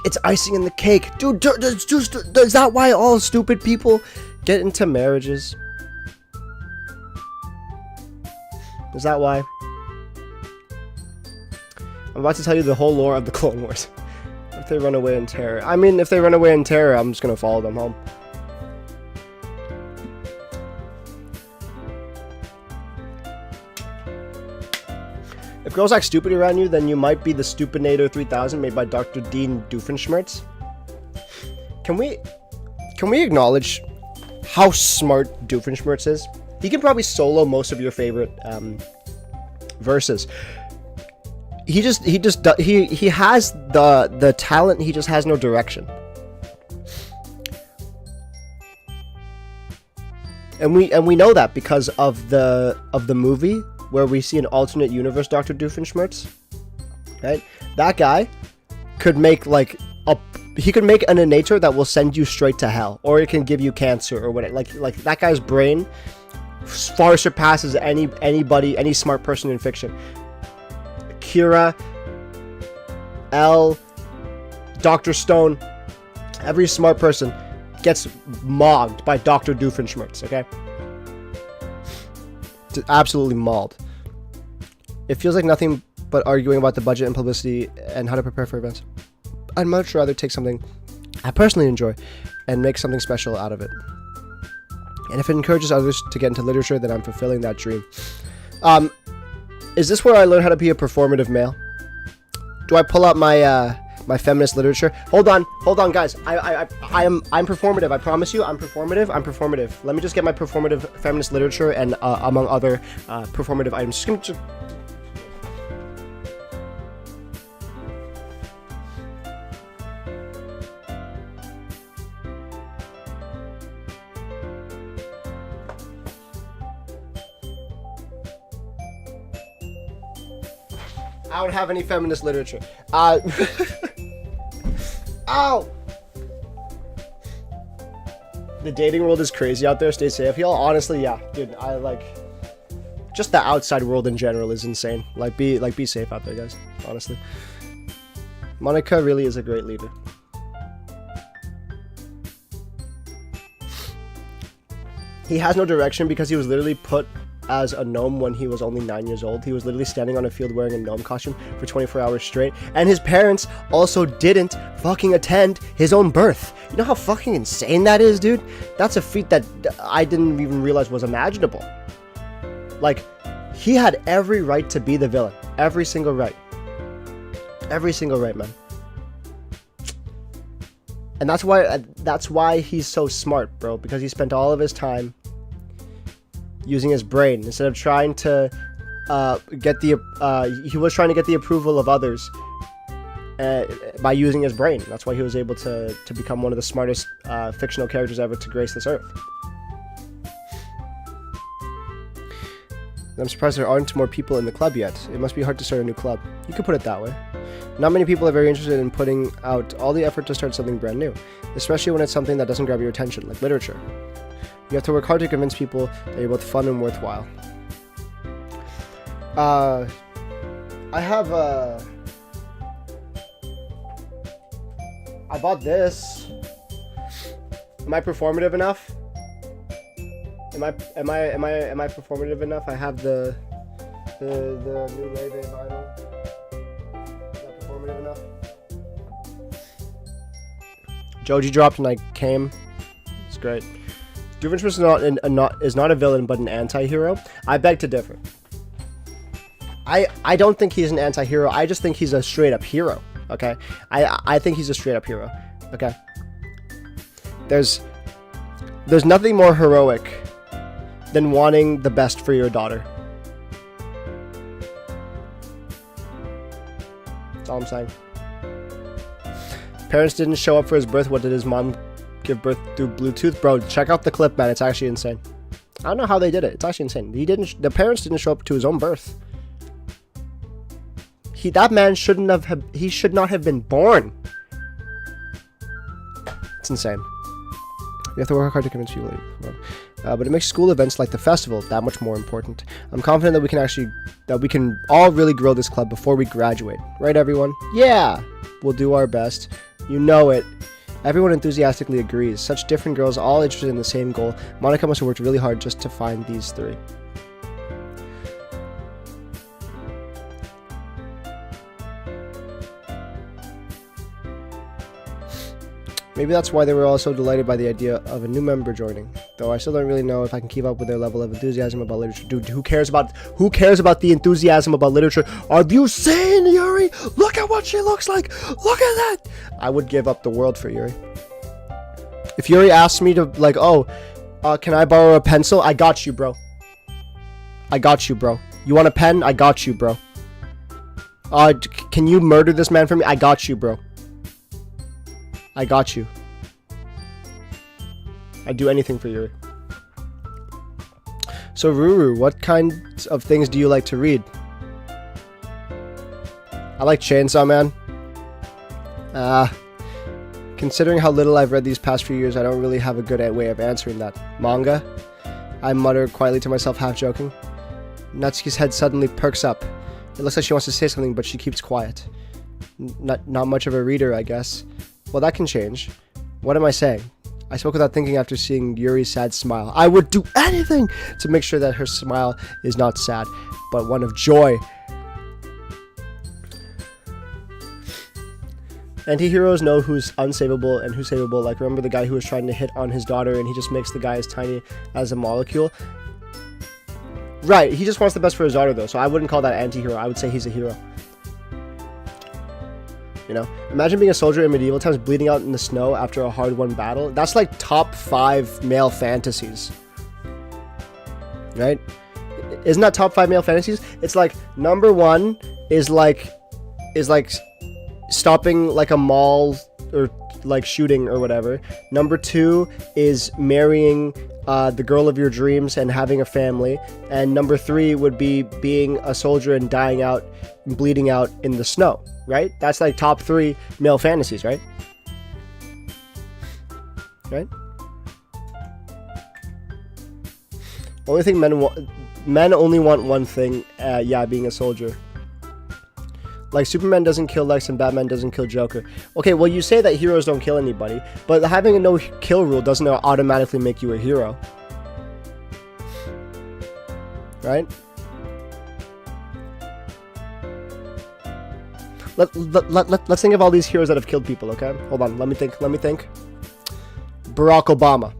it's icing in the cake, dude. Is that why all stupid people get into marriages? Is that why? I'm about to tell you the whole lore of the Clone Wars. If they run away in terror. I mean, if they run away in terror, I'm just gonna follow them home. If girls act stupid around you, then you might be the Stupinator 3000 made by Dr. Dean Doofenshmirtz. Can we acknowledge how smart Doofenshmirtz is? He can probably solo most of your favorite verses. He has the talent. He just has no direction. And we know that because of the movie where we see an alternate universe Dr. Doofenshmirtz, right? That guy could make he could make an innator that will send you straight to hell, or it can give you cancer or whatever. Like that guy's brain far surpasses any smart person in fiction. Kira, L, Dr. Stone, every smart person gets mogged by Dr. Doofenshmirtz, okay? Absolutely mauled. It feels like nothing but arguing about the budget and publicity and how to prepare for events. I'd much rather take something I personally enjoy and make something special out of it. And if it encourages others to get into literature, then I'm fulfilling that dream. Is this where I learn how to be a performative male? Do I pull out my my feminist literature? Hold on, guys. I'm performative. I promise you, I'm performative. Let me just get my performative feminist literature and among other performative items. I don't have any feminist literature. Ow! The dating world is crazy out there. Stay safe, y'all. Honestly, yeah, dude. I like just the outside world in general is insane. Be safe out there, guys. Honestly, Monica really is a great leader. He has no direction because he was literally put as a gnome when he was only 9 years old. He was literally standing on a field wearing a gnome costume for 24 hours straight, and his parents also didn't fucking attend his own birth. You know how fucking insane that is, dude? That's a feat that I didn't even realize was imaginable. Like, he had every right to be the villain. Every single right. Every single right, man. And that's why he's so smart, bro, because he spent all of his time using his brain instead of trying to he was trying to get the approval of others by using his brain. That's why he was able to become one of the smartest fictional characters ever to grace this earth. I'm surprised there aren't more people in the club yet. It must be hard to start a new club. You could put it that way. Not many people are very interested in putting out all the effort to start something brand new, especially when it's something that doesn't grab your attention, like literature. You have to work hard to convince people that you're both fun and worthwhile. I bought this. Am I performative enough? Am I performative enough? I have the new Leve vinyl. Is that performative enough? Joji dropped and I came. It's great. Doofenshmirtz is not a villain, but an anti-hero. I beg to differ. I don't think he's an anti-hero. I just think he's a straight-up hero. Okay, I think he's a straight-up hero. Okay. There's nothing more heroic than wanting the best for your daughter. That's all I'm saying. Parents didn't show up for his birth. What did his mom give birth through Bluetooth? Bro, check out the clip, man. It's actually insane. I don't know how they did it. It's actually insane. The parents didn't show up to his own birth. That man should not have been born. It's insane. We have to work hard to convince people. But it makes school events like the festival that much more important. I'm confident that we can all really grow this club before we graduate. Right, everyone? Yeah! We'll do our best. You know it. Everyone enthusiastically agrees. Such different girls, all interested in the same goal. Monica must have worked really hard just to find these three. Maybe that's why they were all so delighted by the idea of a new member joining. Though I still don't really know if I can keep up with their level of enthusiasm about literature. Dude, who cares about the enthusiasm about literature? Are you sane, Yuri? Look at what she looks like. Look at that. I would give up the world for Yuri. If Yuri asked me to, like, can I borrow a pencil? I got you, bro. I got you, bro. You want a pen? I got you, bro. Can you murder this man for me? I got you, bro. I got you. I'd do anything for you. So, Ruru, what kinds of things do you like to read? I like Chainsaw Man. Considering how little I've read these past few years, I don't really have a good way of answering that. Manga? I mutter quietly to myself, half joking. Natsuki's head suddenly perks up. It looks like she wants to say something, but she keeps quiet. Not much of a reader, I guess. Well, that can change. What am I saying? I spoke without thinking after seeing Yuri's sad smile. I would do anything to make sure that her smile is not sad, but one of joy. Anti-heroes know who's unsavable and who's savable. Like, remember the guy who was trying to hit on his daughter and he just makes the guy as tiny as a molecule? Right, he just wants the best for his daughter, though, so I wouldn't call that anti-hero. I would say he's a hero. You know, imagine being a soldier in medieval times, bleeding out in the snow after a hard-won battle. That's like top 5 male fantasies, right? Isn't that top 5 male fantasies? It's like number 1 is like stopping like a mall or like shooting or whatever. Number 2 is marrying the girl of your dreams and having a family. And number 3 would be being a soldier and dying out and bleeding out in the snow, right? That's like top 3 male fantasies, right? Right? Only thing men only want one thing, yeah, being a soldier. Like, Superman doesn't kill Lex and Batman doesn't kill Joker. Okay, well, you say that heroes don't kill anybody, but having a no-kill rule doesn't automatically make you a hero. Right? Let's think of all these heroes that have killed people, okay? Hold on, let me think. Barack Obama.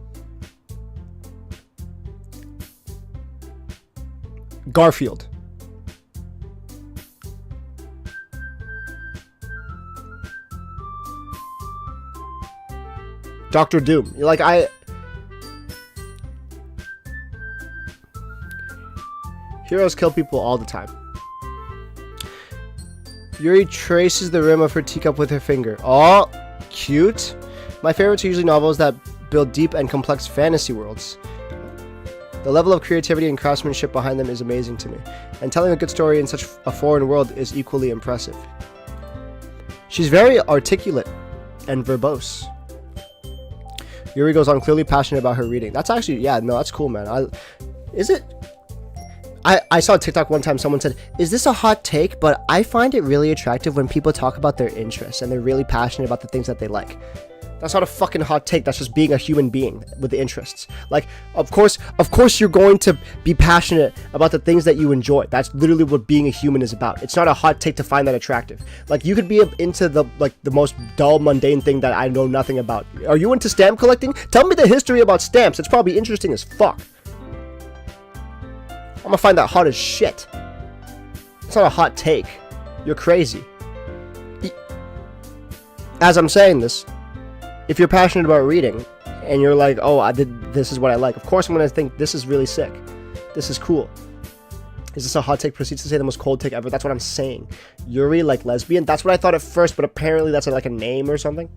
Garfield. Dr. Doom. Like, heroes kill people all the time. Yuri traces the rim of her teacup with her finger. Oh, cute. My favorites are usually novels that build deep and complex fantasy worlds. The level of creativity and craftsmanship behind them is amazing to me, and telling a good story in such a foreign world is equally impressive. She's very articulate and verbose. Yuri goes on, clearly passionate about her reading. That's actually, yeah, no, that's cool, man. I saw a TikTok one time, someone said, is this a hot take? But I find it really attractive when people talk about their interests and they're really passionate about the things that they like. That's not a fucking hot take. That's just being a human being with the interests. Like, of course you're going to be passionate about the things that you enjoy. That's literally what being a human is about. It's not a hot take to find that attractive. Like, you could be into the most dull, mundane thing that I know nothing about. Are you into stamp collecting? Tell me the history about stamps. It's probably interesting as fuck. I'm gonna find that hot as shit. It's not a hot take. You're crazy. As I'm saying this, if you're passionate about reading and you're like, oh, this is what I like, of course I'm going to think this is really sick. This is cool. Is this a hot take? Proceeds to say the most cold take ever. That's what I'm saying. Yuri, like lesbian. That's what I thought at first, but apparently that's like a name or something.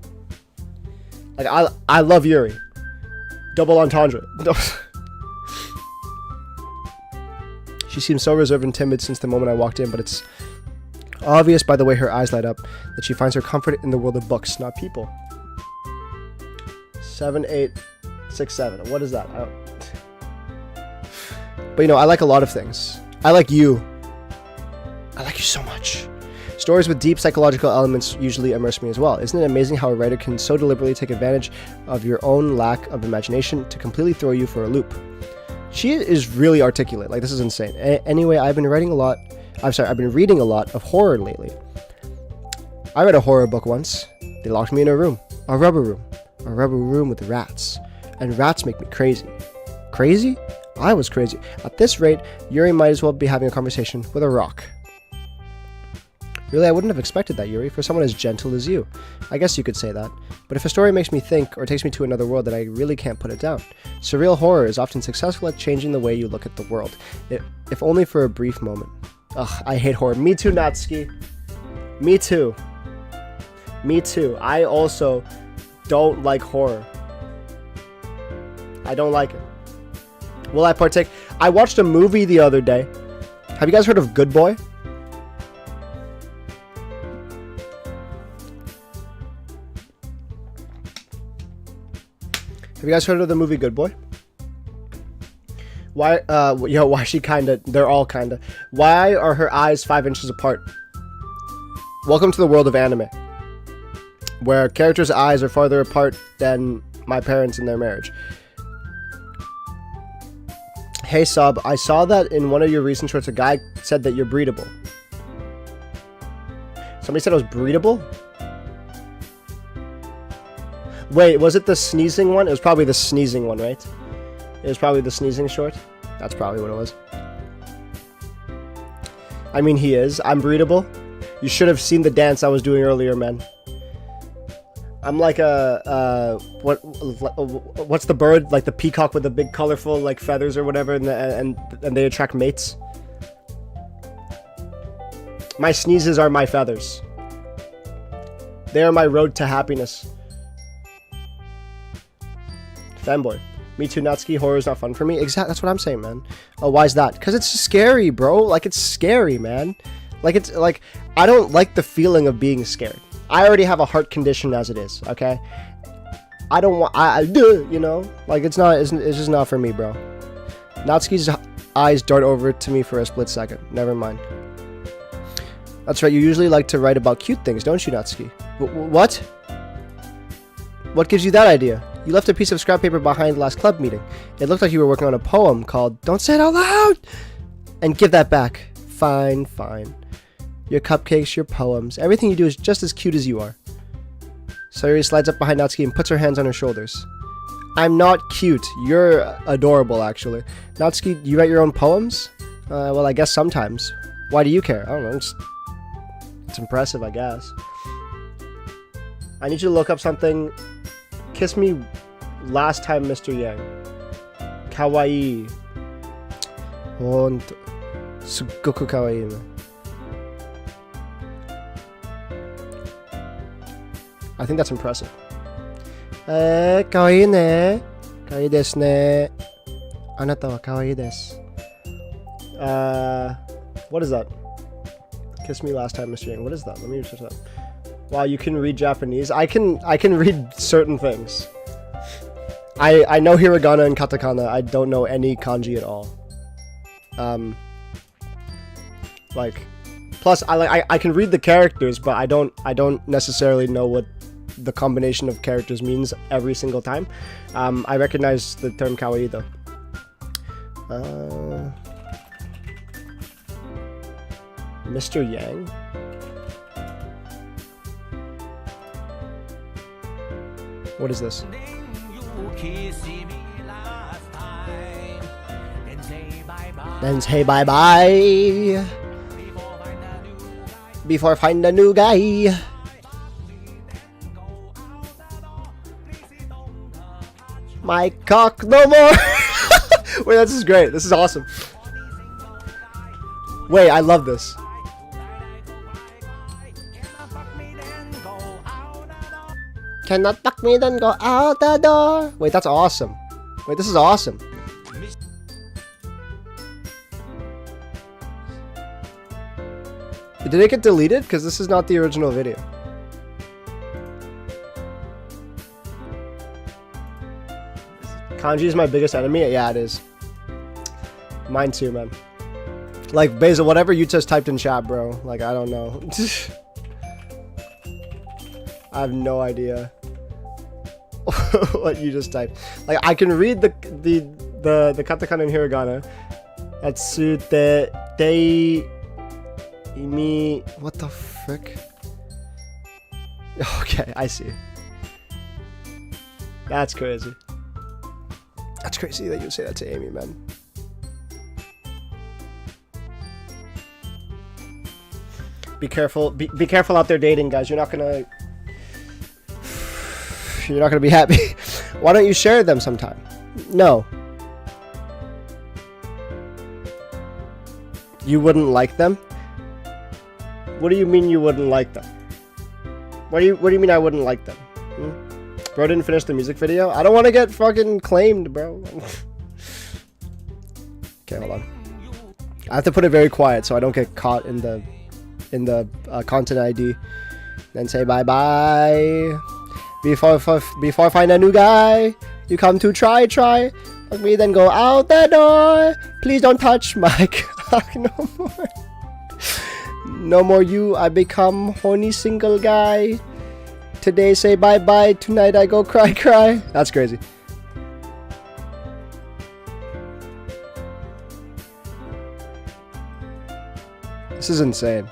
Like, I love Yuri. Double entendre. She seems so reserved and timid since the moment I walked in, but it's obvious by the way her eyes light up that she finds her comfort in the world of books, not people. 7867. What is that? I don't... But you know, I like a lot of things. I like you. I like you so much. Stories with deep psychological elements usually immerse me as well. Isn't it amazing how a writer can so deliberately take advantage of your own lack of imagination to completely throw you for a loop? She is really articulate. Like, this is insane. Anyway, I've been reading a lot of horror lately. I read a horror book once. They locked me in a room. A rubber room with rats. And rats make me crazy. Crazy? I was crazy. At this rate, Yuri might as well be having a conversation with a rock. Really, I wouldn't have expected that, Yuri, for someone as gentle as you. I guess you could say that. But if a story makes me think or takes me to another world, then I really can't put it down. Surreal horror is often successful at changing the way you look at the world, if only for a brief moment. Ugh, I hate horror. Me too, Natsuki. Me too. Me too. I also don't like horror. I don't like it. Will I partake? I watched a movie the other day. Have you guys heard of Good Boy? Have you guys heard of the movie Good Boy? Why, why she kinda, they're all kinda. Why are her eyes 5 inches apart? Welcome to the world of anime, where characters' eyes are farther apart than my parents in their marriage. Hey Sub, I saw that in one of your recent shorts, a guy said that you're breedable. Somebody said I was breedable? Wait, was it the sneezing one? It was probably the sneezing one, right? It was probably the sneezing short. That's probably what it was. I mean, he is. I'm breedable. You should have seen the dance I was doing earlier, man. I'm like a what's the bird? Like the peacock with the big colorful like feathers or whatever, and they attract mates. My sneezes are my feathers. They are my road to happiness. Fanboy. Me too, Natsuki. Horror is not fun for me. Exactly. That's what I'm saying, man. Oh, why is that? Because it's scary, bro. Like, it's scary, man. Like, it's like, I don't like the feeling of being scared. I already have a heart condition as it is, okay? I don't want, you know? Like, it's just not for me, bro. Natsuki's eyes dart over to me for a split second. Never mind. That's right, you usually like to write about cute things, don't you, Natsuki? What? What gives you that idea? You left a piece of scrap paper behind last club meeting. It looked like you were working on a poem called Don't Say It Out Loud! And give that back. Fine, fine. Your cupcakes, your poems, everything you do is just as cute as you are. Sayuri slides up behind Natsuki and puts her hands on her shoulders. I'm not cute. You're adorable, actually. Natsuki, you write your own poems? Well, I guess sometimes. Why do you care? I don't know. It's impressive, I guess. I need you to look up something. Kiss me last time, Mr. Yang. Kawaii. Sugoku kawaii. I think that's impressive. Kawaii ne. Kawaii desu ne. Anata wa kawaii desu. What is that? Kiss me last time, Mr. Yang. What is that? Let me search that. Wow, you can read Japanese. I can read certain things. I know hiragana and katakana. I don't know any kanji at all. Like, plus I can read the characters, but I don't necessarily know what the combination of characters means every single time. I recognize the term kawaii though. Mr. Yang? What is this? Then say bye bye. Before I find a new guy. My cock no more. Wait, this is great. This is awesome. Wait, I love this. Cannot fuck me, then go out the door. Wait, that's awesome. Wait, this is awesome. Did it get deleted? Because this is not the original video. Kanji is my biggest enemy? Yeah, it is. Mine too, man. Like, Basil, whatever you just typed in chat, bro. Like, I don't know. I have no idea what you just typed. Like, I can read the katakana and hiragana. Atsute dei imi. What the frick? Okay, I see. That's crazy. That's crazy that you would say that to Amy, man. Be careful. Be careful out there dating, guys. You're not gonna be happy. Why don't you share them sometime? No. You wouldn't like them? What do you mean you wouldn't like them? What do you mean I wouldn't like them? Bro didn't finish the music video? I don't want to get fucking claimed, bro. Okay, hold on. I have to put it very quiet so I don't get caught in the content ID. Then say bye bye. Before I find a new guy, you come to try. Fuck me, then go out the door. Please don't touch my cock no more. No more you. I become horny single guy. Today say bye bye. Tonight I go cry. That's crazy. This is insane.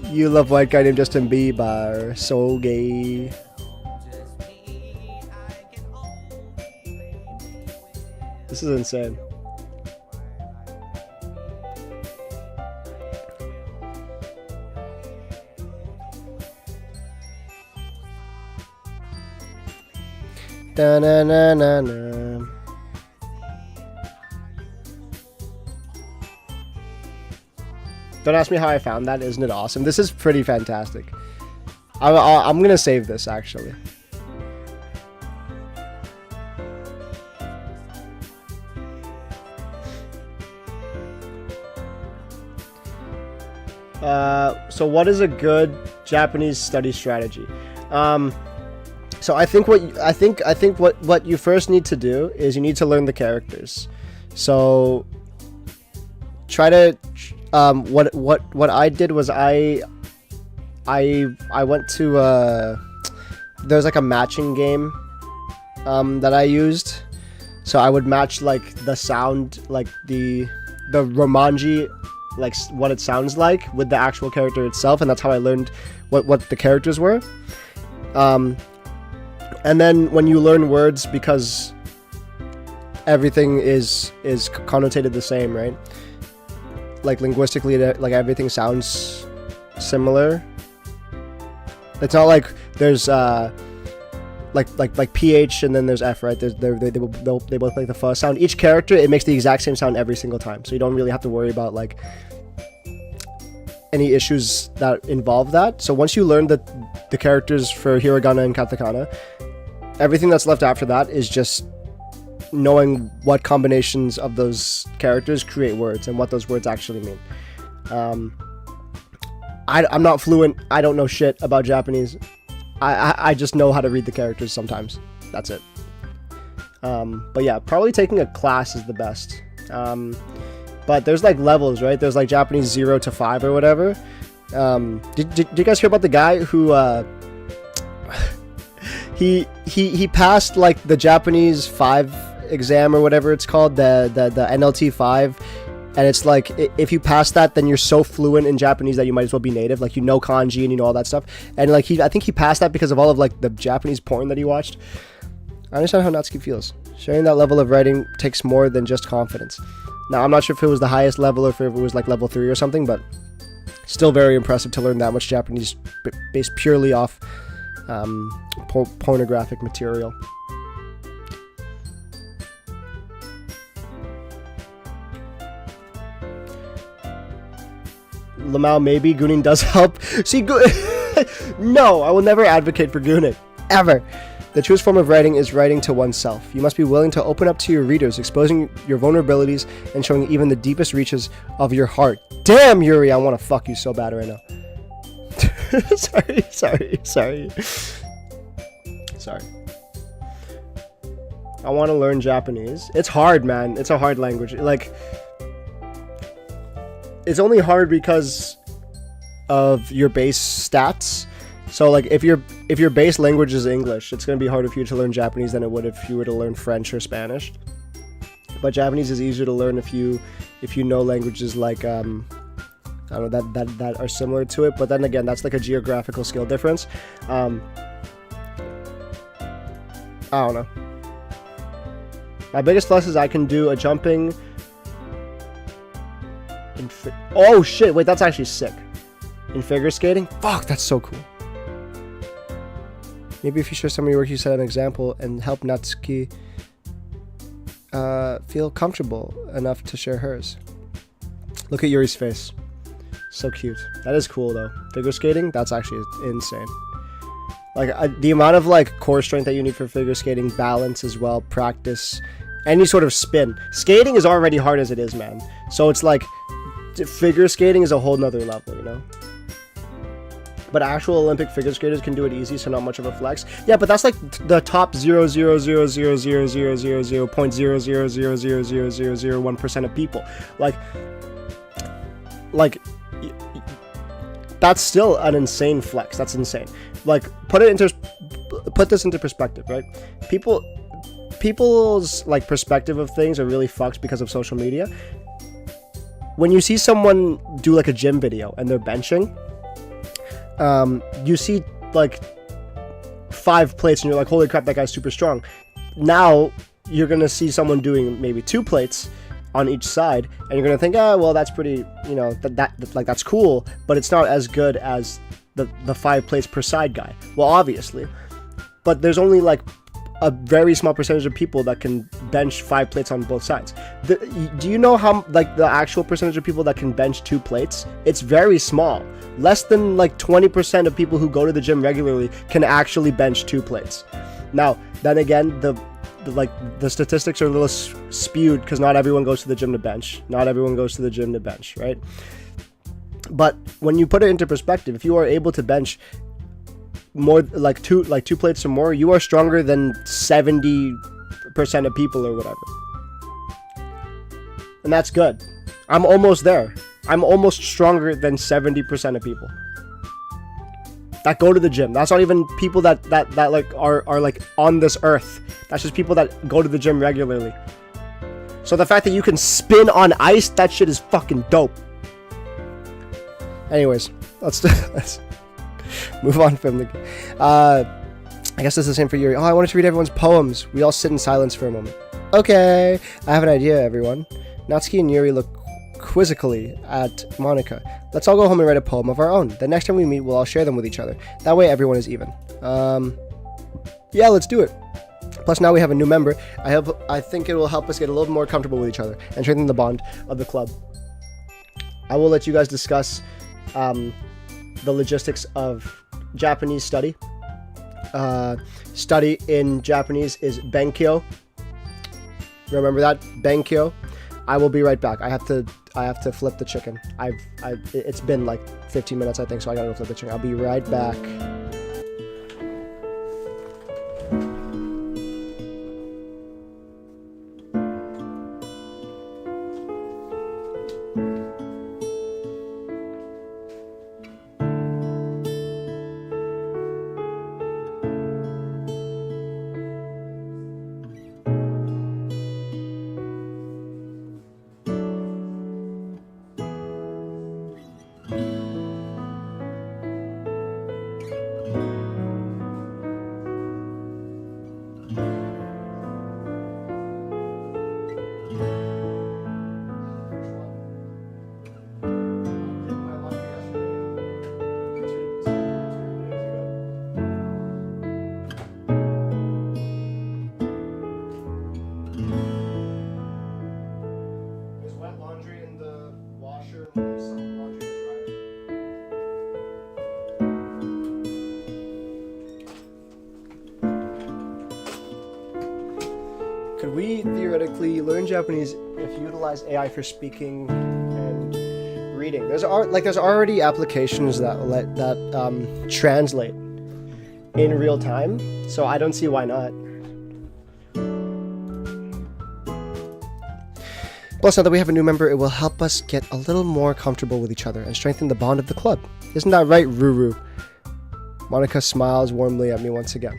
You love white guy named Justin Bieber. So gay. This is insane. Da-na-na-na-na. Don't ask me how I found that. Isn't it awesome? This is pretty fantastic. I'm gonna save this actually. So what is a good Japanese study strategy? So I think what you first need to do is you need to learn the characters. So try to what I did was I went to there's like a matching game that I used. So I would match like the sound, like the Romanji, like what it sounds like with the actual character itself, and that's how I learned what the characters were. And then when you learn words, because everything is connotated the same, right? Like linguistically, like everything sounds similar. It's not like there's like ph and then there's f, right? They both make the f sound. Each character, it makes the exact same sound every single time, so you don't really have to worry about like any issues that involve that. So once you learn the characters for hiragana and katakana, everything that's left after that is just knowing what combinations of those characters create words and what those words actually mean. I'm not fluent. I don't know shit about Japanese. I just know how to read the characters sometimes. That's it. But yeah, probably taking a class is the best. But there's like levels, right? There's like Japanese 0 to 5 or whatever. Did you guys hear about the guy who he passed like the Japanese 5 exam or whatever it's called, the NLT 5, and it's like if you pass that, then you're so fluent in Japanese that you might as well be native, like you know kanji and you know all that stuff. And like I think he passed that because of all of like the Japanese porn that he watched. I understand how Natsuki feels. Sharing that level of writing takes more than just confidence. Now I'm not sure if it was the highest level or if it was like level 3 or something, but still very impressive to learn that much Japanese based purely off pornographic material. Lamau, maybe gooning does help. See, no, I will never advocate for gooning, ever. The truest form of writing is writing to oneself. You must be willing to open up to your readers, exposing your vulnerabilities and showing even the deepest reaches of your heart. Damn, Yuri, I want to fuck you so bad right now. Sorry. I want to learn Japanese. It's hard, man. It's a hard language. Like, it's only hard because of your base stats. So like if your base language is English, it's going to be harder for you to learn Japanese than it would if you were to learn French or Spanish. But Japanese is easier to learn if you know languages like I don't know, that are similar to it. But then again, that's like a geographical skill difference. I don't know. My biggest plus is I can do a jumping. Oh shit! Wait, that's actually sick. In figure skating, fuck, that's so cool. Maybe if you share some of your work, you set an example and help Natsuki feel comfortable enough to share hers. Look at Yuri's face. So cute. That is cool though. Figure skating, that's actually insane. Like the amount of like core strength that you need for figure skating, balance as well, practice, any sort of spin. Skating is already hard as it is, man. So it's like figure skating is a whole nother level, you know? But actual Olympic figure skaters can do it easy, so not much of a flex. Yeah, but that's like the top 0.0000000000001% of people. Like that's still an insane flex. That's insane. Like put this into perspective, right? People's like perspective of things are really fucked because of social media. When you see someone do like a gym video and they're benching, you see like 5 plates and you're like, holy crap, that guy's super strong. Now you're gonna see someone doing maybe 2 plates on each side and you're gonna think, oh well, that's pretty, you know, that's cool, but it's not as good as the 5 plates per side guy. Well, obviously, but there's only like a very small percentage of people that can bench 5 plates on both sides. Do you know how, like, the actual percentage of people that can bench 2 plates? It's very small. Less than like 20% of people who go to the gym regularly can actually bench 2 plates. Now, then again, the statistics are a little skewed because not everyone goes to the gym to bench. Not everyone goes to the gym to bench, right? But when you put it into perspective, if you are able to bench more like two plates or more, you are stronger than 70% of people or whatever. And that's good. I'm almost there. I'm almost stronger than 70% of people that go to the gym. That's not even people that like are like on this earth. That's just people that go to the gym regularly. So the fact that you can spin on ice, that shit is fucking dope. Anyways, let's move on from the... I guess this is the same for Yuri. Oh, I wanted to read everyone's poems. We all sit in silence for a moment. Okay, I have an idea, everyone. Natsuki and Yuri look quizzically at Monica. Let's all go home and write a poem of our own. The next time we meet, we'll all share them with each other. That way everyone is even. Yeah, let's do it. Plus now we have a new member. I think it will help us get a little more comfortable with each other and strengthen the bond of the club. I will let you guys discuss the logistics of Japanese study. Study in Japanese is benkyo. Remember that? Benkyo. I will be right back. I have to flip the chicken. It's been like 15 minutes, I think, so I gotta go flip the chicken. I'll be right back. Could we theoretically learn Japanese if you utilize AI for speaking and reading? There's already applications that translate in real time, so I don't see why not. Plus, now that we have a new member, it will help us get a little more comfortable with each other and strengthen the bond of the club. Isn't that right, Ruru? Monica smiles warmly at me once again.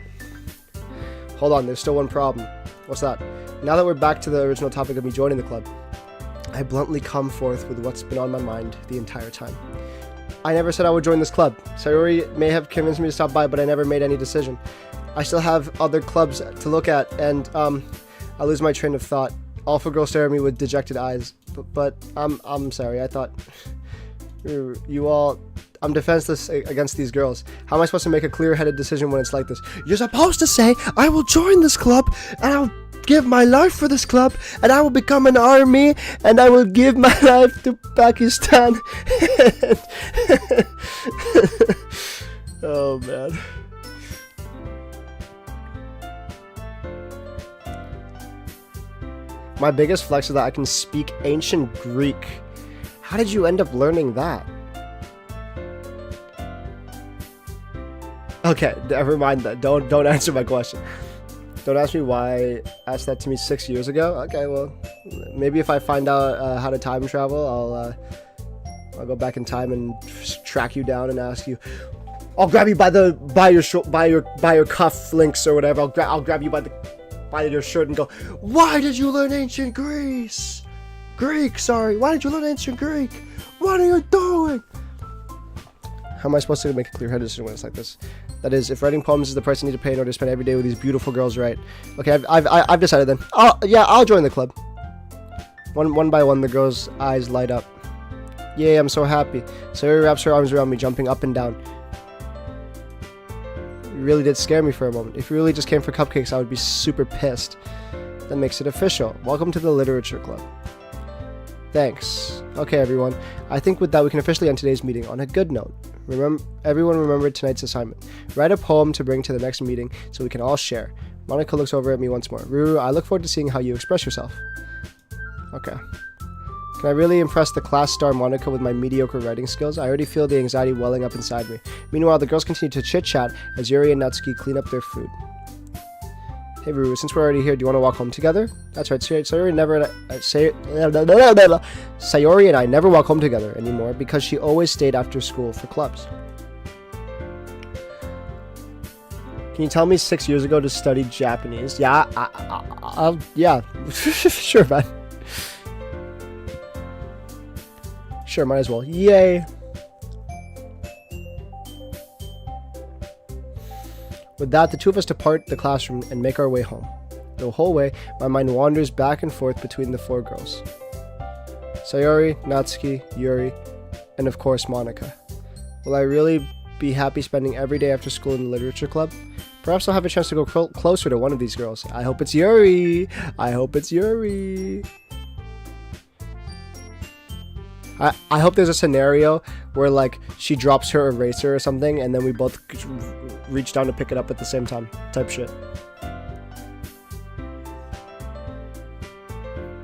Hold on, there's still one problem. What's that? Now that we're back to the original topic of me joining the club, I bluntly come forth with what's been on my mind the entire time. I never said I would join this club. Sayori may have convinced me to stop by, but I never made any decision. I still have other clubs to look at, and I lose my train of thought. Alpha girl stare at me with dejected eyes. But I'm sorry. I thought you all... I'm defenseless against these girls. How am I supposed to make a clear-headed decision when it's like this? You're supposed to say, I will join this club, and I'll give my life for this club, and I will become an army, and I will give my life to Pakistan. Oh, man. My biggest flex is that I can speak ancient Greek. How did you end up learning that? Okay, never mind that. Don't answer my question. Don't ask me why I asked that to me 6 years ago. Okay, well, maybe if I find out how to time travel, I'll go back in time and track you down and ask you. I'll grab you by your cuff links or whatever. I'll grab you by your shirt and go, why did you learn ancient Greek, sorry. Why did you learn ancient Greek? What are you doing? How am I supposed to make a clear-headed decision when it's like this? That is, if writing poems is the price I need to pay in order to spend every day with these beautiful girls, right? Okay, I've decided then. I'll join the club. One by one, the girls' eyes light up. Yay, I'm so happy. Sayori wraps her arms around me, jumping up and down. You really did scare me for a moment. If you really just came for cupcakes, I would be super pissed. That makes it official. Welcome to the Literature Club. Thanks. Okay, everyone. I think with that, we can officially end today's meeting on a good note. Everyone remember tonight's assignment. Write a poem to bring to the next meeting so we can all share. Monica looks over at me once more. Ruru, I look forward to seeing how you express yourself. Okay. Can I really impress the class star Monica with my mediocre writing skills? I already feel the anxiety welling up inside me. Meanwhile, the girls continue to chit-chat as Yuri and Natsuki clean up their food. Hey Ruru, since we're already here, do you want to walk home together? That's right, Sayori and I never walk home together anymore because she always stayed after school for clubs. Can you tell me 6 years ago to study Japanese? Yeah, yeah, sure, man. Sure, might as well. Yay! With that, the two of us depart the classroom and make our way home. The whole way, my mind wanders back and forth between the four girls. Sayori, Natsuki, Yuri, and of course Monica. Will I really be happy spending every day after school in the literature club? Perhaps I'll have a chance to go closer to one of these girls. I hope it's Yuri! I hope it's Yuri! I hope there's a scenario where, like, she drops her eraser or something, and then we both reach down to pick it up at the same time. Type shit.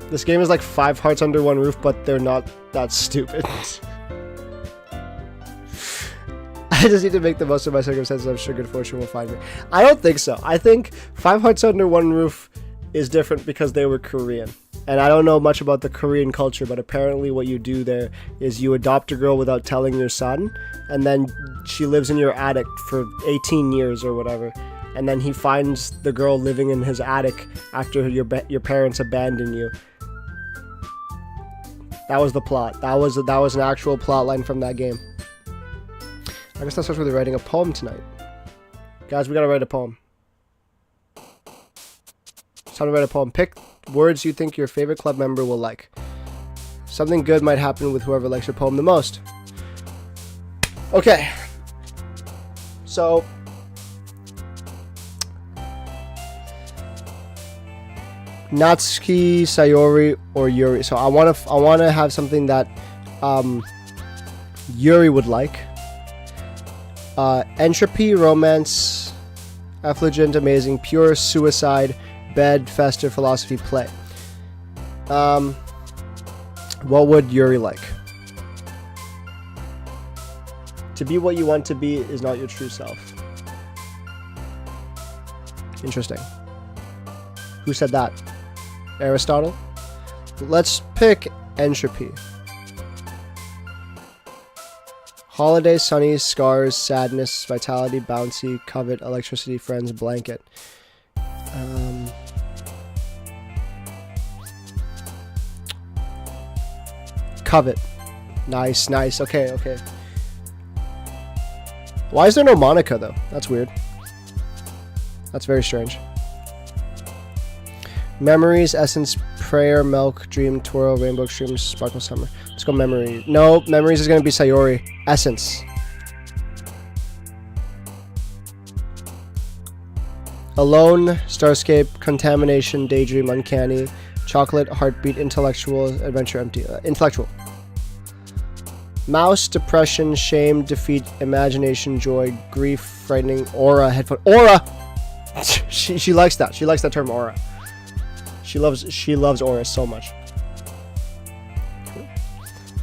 This game is like 5 hearts under one roof, but they're not that stupid. I just need to make the most of my circumstances. I'm sure good fortune will find me. I don't think so. I think 5 hearts under one roof is different because they were Korean. And I don't know much about the Korean culture, but apparently what you do there is you adopt a girl without telling your son, and then she lives in your attic for 18 years or whatever. And then he finds the girl living in his attic after your parents abandon you. That was the plot. That was an actual plot line from that game. I guess that starts with writing a poem tonight. Guys, we gotta write a poem. It's time to write a poem. Pick words you think your favorite club member will like. Something good might happen with whoever likes your poem the most. Okay. So Natsuki, Sayori, or Yuri. So I want to have something that Yuri would like. Entropy, romance, effulgent, amazing, pure, suicide, bed, festive, philosophy, play. What would Yuri like? To be what you want to be is not your true self. Interesting. Who said that? Aristotle? Let's pick entropy. Holiday, sunny, scars, sadness, vitality, bouncy, covet, electricity, friends, blanket. Covet. Nice, nice. Okay, okay. Why is there no Monica, though? That's weird. That's very strange. Memories, essence, prayer, milk, dream, twirl, rainbow, extreme, sparkle, summer. Let's go memory. No, memories is going to be Sayori. Essence. Alone, starscape, contamination, daydream, uncanny, chocolate, heartbeat, intellectual, adventure, empty. Intellectual. Mouse, depression, shame, defeat, imagination, joy, grief, frightening, aura, headphone. Aura! She likes that. She likes that term, aura. She loves aura so much.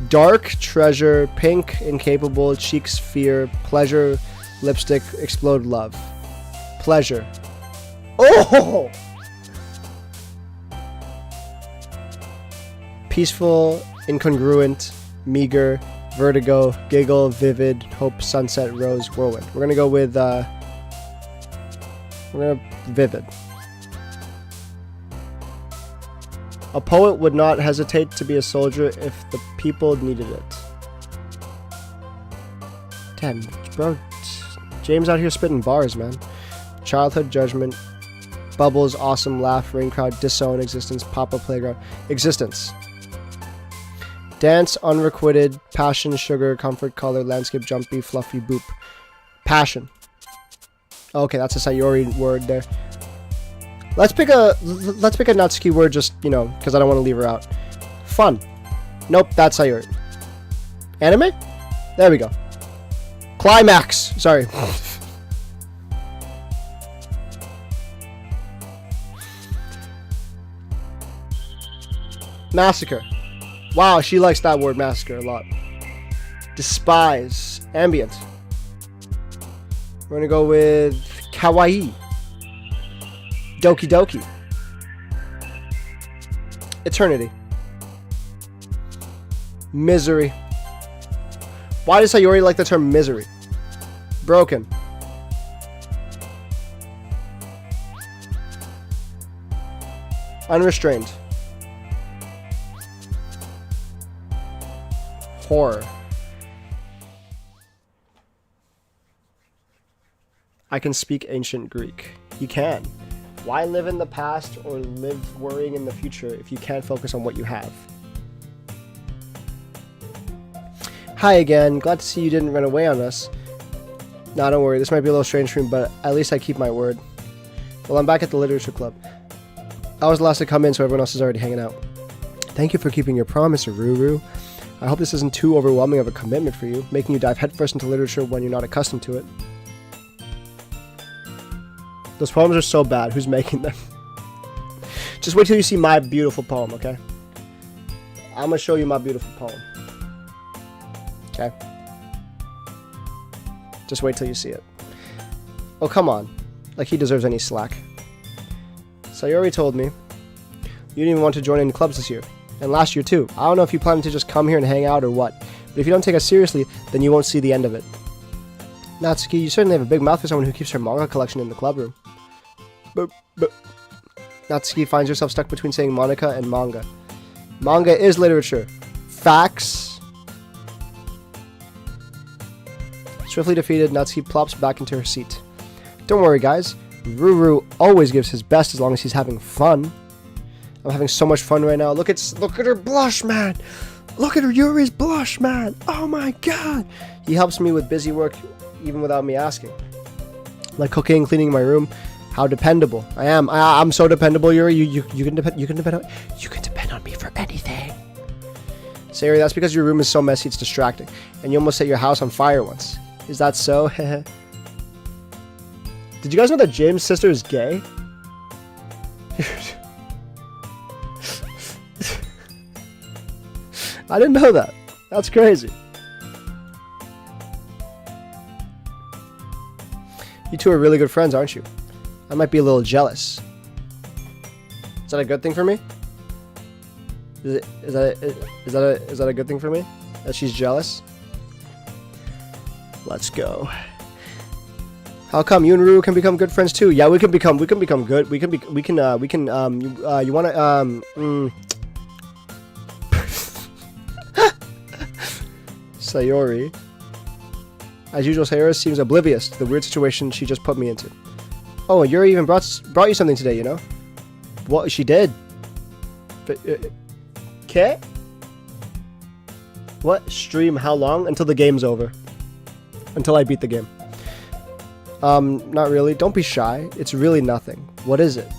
Dark, treasure, pink, incapable, cheeks, fear, pleasure, lipstick, explode, love. Pleasure. Oh! Peaceful, incongruent, meager, vertigo, giggle, vivid, hope, sunset, rose, whirlwind. We're gonna go with vivid. A poet would not hesitate to be a soldier if the people needed it. Damn, bro. James out here spitting bars, man. Childhood, judgment, bubbles, awesome, laugh, rain crowd, disown, existence, pop-up playground, existence. Dance, unrequited, passion, sugar, comfort, color, landscape, jumpy, fluffy, boop. Passion. Okay, that's a Sayori word there. Let's pick a Natsuki word just, you know, because I don't want to leave her out. Fun. Nope, that's Sayori. Anime? There we go. Climax. Sorry. Massacre. Wow, she likes that word massacre a lot. Despise. Ambient. We're gonna go with kawaii. Doki Doki. Eternity. Misery. Why does Sayori like the term misery? Broken. Unrestrained. Horror. I can speak ancient Greek. You can. Why live in the past or live worrying in the future if you can't focus on what you have? Hi again. Glad to see you didn't run away on us. Nah, don't worry. This might be a little strange for me, but at least I keep my word. Well, I'm back at the literature club. I was the last to come in, so everyone else is already hanging out. Thank you for keeping your promise, Ruru. I hope this isn't too overwhelming of a commitment for you, making you dive headfirst into literature when you're not accustomed to it. Those poems are so bad. Who's making them? Just wait till you see my beautiful poem, okay? I'm gonna show you my beautiful poem. Okay? Just wait till you see it. Oh, come on. Like he deserves any slack. Sayori told me you didn't even want to join any clubs this year. And last year too. I don't know if you plan to just come here and hang out or what. But if you don't take us seriously, then you won't see the end of it. Natsuki, you certainly have a big mouth for someone who keeps her manga collection in the club room. But Natsuki finds herself stuck between saying Monica and manga. Manga is literature. Facts. Swiftly defeated, Natsuki plops back into her seat. Don't worry, guys. Ruru always gives his best as long as he's having fun. I'm having so much fun right now. Look at her blush, man. Look at her Yuri's blush, man. Oh my god. He helps me with busy work even without me asking. Like cooking, cleaning my room. How dependable I am. I'm so dependable, Yuri. You can depend on me for anything. Sayori, that's because your room is so messy it's distracting. And you almost set your house on fire once. Is that so? Did you guys know that James' sister is gay? I didn't know that. That's crazy. You two are really good friends, aren't you? I might be a little jealous. Is that a good thing for me? Is that a good thing for me? That she's jealous? Let's go. How come you and Ruru can become good friends too? Yeah, we can become good. You wanna Sayori. As usual, Sayori seems oblivious to the weird situation she just put me into. Oh, and Yuri even brought you something today, you know? What? She did? Okay? What? Stream how long? Until the game's over. Until I beat the game. Not really. Don't be shy. It's really nothing. What is it?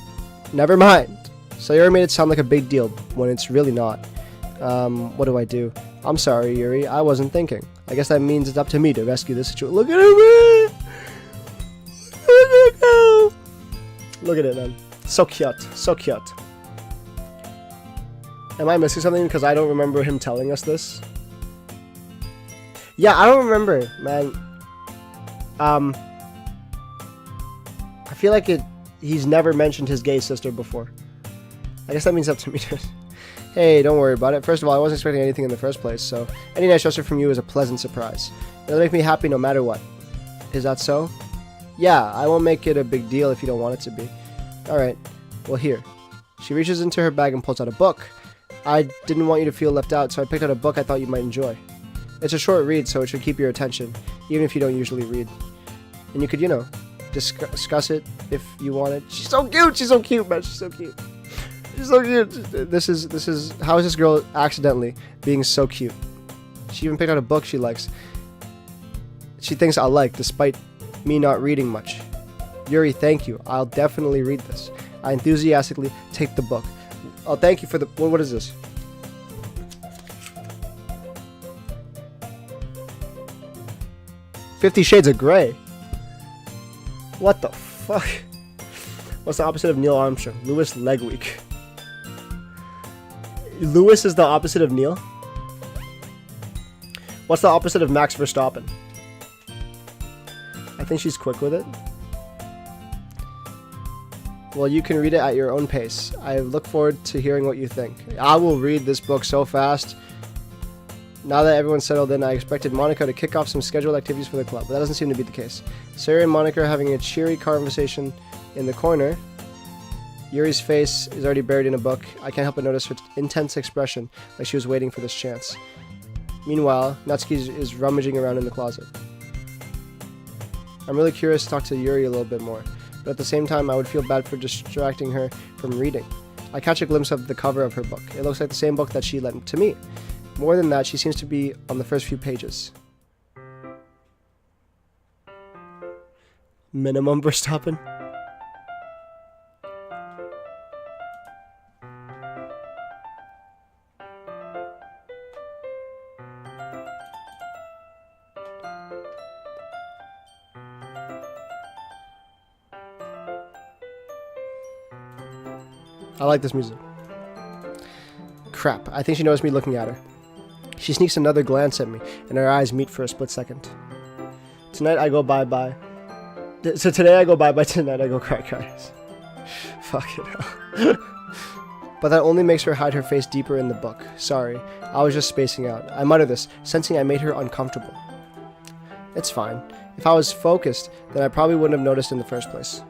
Never mind. Sayori made it sound like a big deal when it's really not. What do I do? I'm sorry, Yuri. I wasn't thinking. I guess that means it's up to me to rescue this situation. Look at it, man! Look at it, look at it, man. So cute. So cute. Am I missing something? Because I don't remember him telling us this. Yeah, I don't remember, man. I feel like he's never mentioned his gay sister before. I guess that means up to me to... Hey, don't worry about it. First of all, I wasn't expecting anything in the first place, so any nice gesture from you is a pleasant surprise. It'll make me happy no matter what. Is that so? Yeah, I won't make it a big deal if you don't want it to be. Alright, well here. She reaches into her bag and pulls out a book. I didn't want you to feel left out, so I picked out a book I thought you might enjoy. It's a short read, so it should keep your attention, even if you don't usually read. And you could, you know, discuss it if you wanted. She's so cute! She's so cute, man! She's so cute! She's so cute. This is how is this girl accidentally being so cute? She even picked out a book she likes. She thinks I'll like, despite me not reading much. Yuri, thank you. I'll definitely read this. I enthusiastically take the book. Oh, thank you for the... What is this? "50 Shades of Grey." What the fuck? What's the opposite of Neil Armstrong? Louis Legweek. Louis is the opposite of Neil? What's the opposite of Max Verstappen? I think she's quick with it. Well, you can read it at your own pace. I look forward to hearing what you think. I will read this book so fast. Now that everyone's settled in, I expected Monica to kick off some scheduled activities for the club, but that doesn't seem to be the case. Sarah and Monica are having a cheery conversation in the corner. Yuri's face is already buried in a book. I can't help but notice her intense expression, like she was waiting for this chance. Meanwhile, Natsuki is rummaging around in the closet. I'm really curious to talk to Yuri a little bit more, but at the same time, I would feel bad for distracting her from reading. I catch a glimpse of the cover of her book. It looks like the same book that she lent to me. More than that, she seems to be on the first few pages. Minimum Verstappen? I like this music. Crap, I think she noticed me looking at her. She sneaks another glance at me, and our eyes meet for a split second. Tonight I go bye-bye. So today I go bye-bye, tonight I go cry. Fucking hell. But that only makes her hide her face deeper in the book. Sorry, I was just spacing out. I mutter this, sensing I made her uncomfortable. It's fine. If I was focused, then I probably wouldn't have noticed in the first place.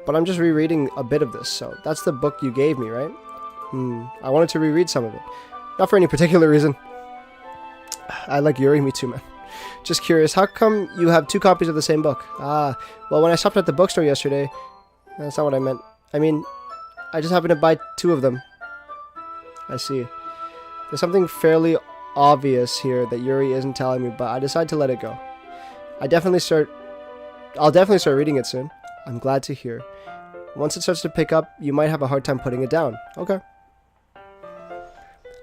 But I'm just rereading a bit of this, so that's the book you gave me, right? I wanted to reread some of it. Not for any particular reason. I like Yuri, me too, man. Just curious, how come you have 2 copies of the same book? Well, when I stopped at the bookstore yesterday... That's not what I meant. I mean, I just happened to buy 2 of them. I see. There's something fairly obvious here that Yuri isn't telling me, but I decide to let it go. I'll definitely start reading it soon. I'm glad to hear. Once it starts to pick up, you might have a hard time putting it down. Okay.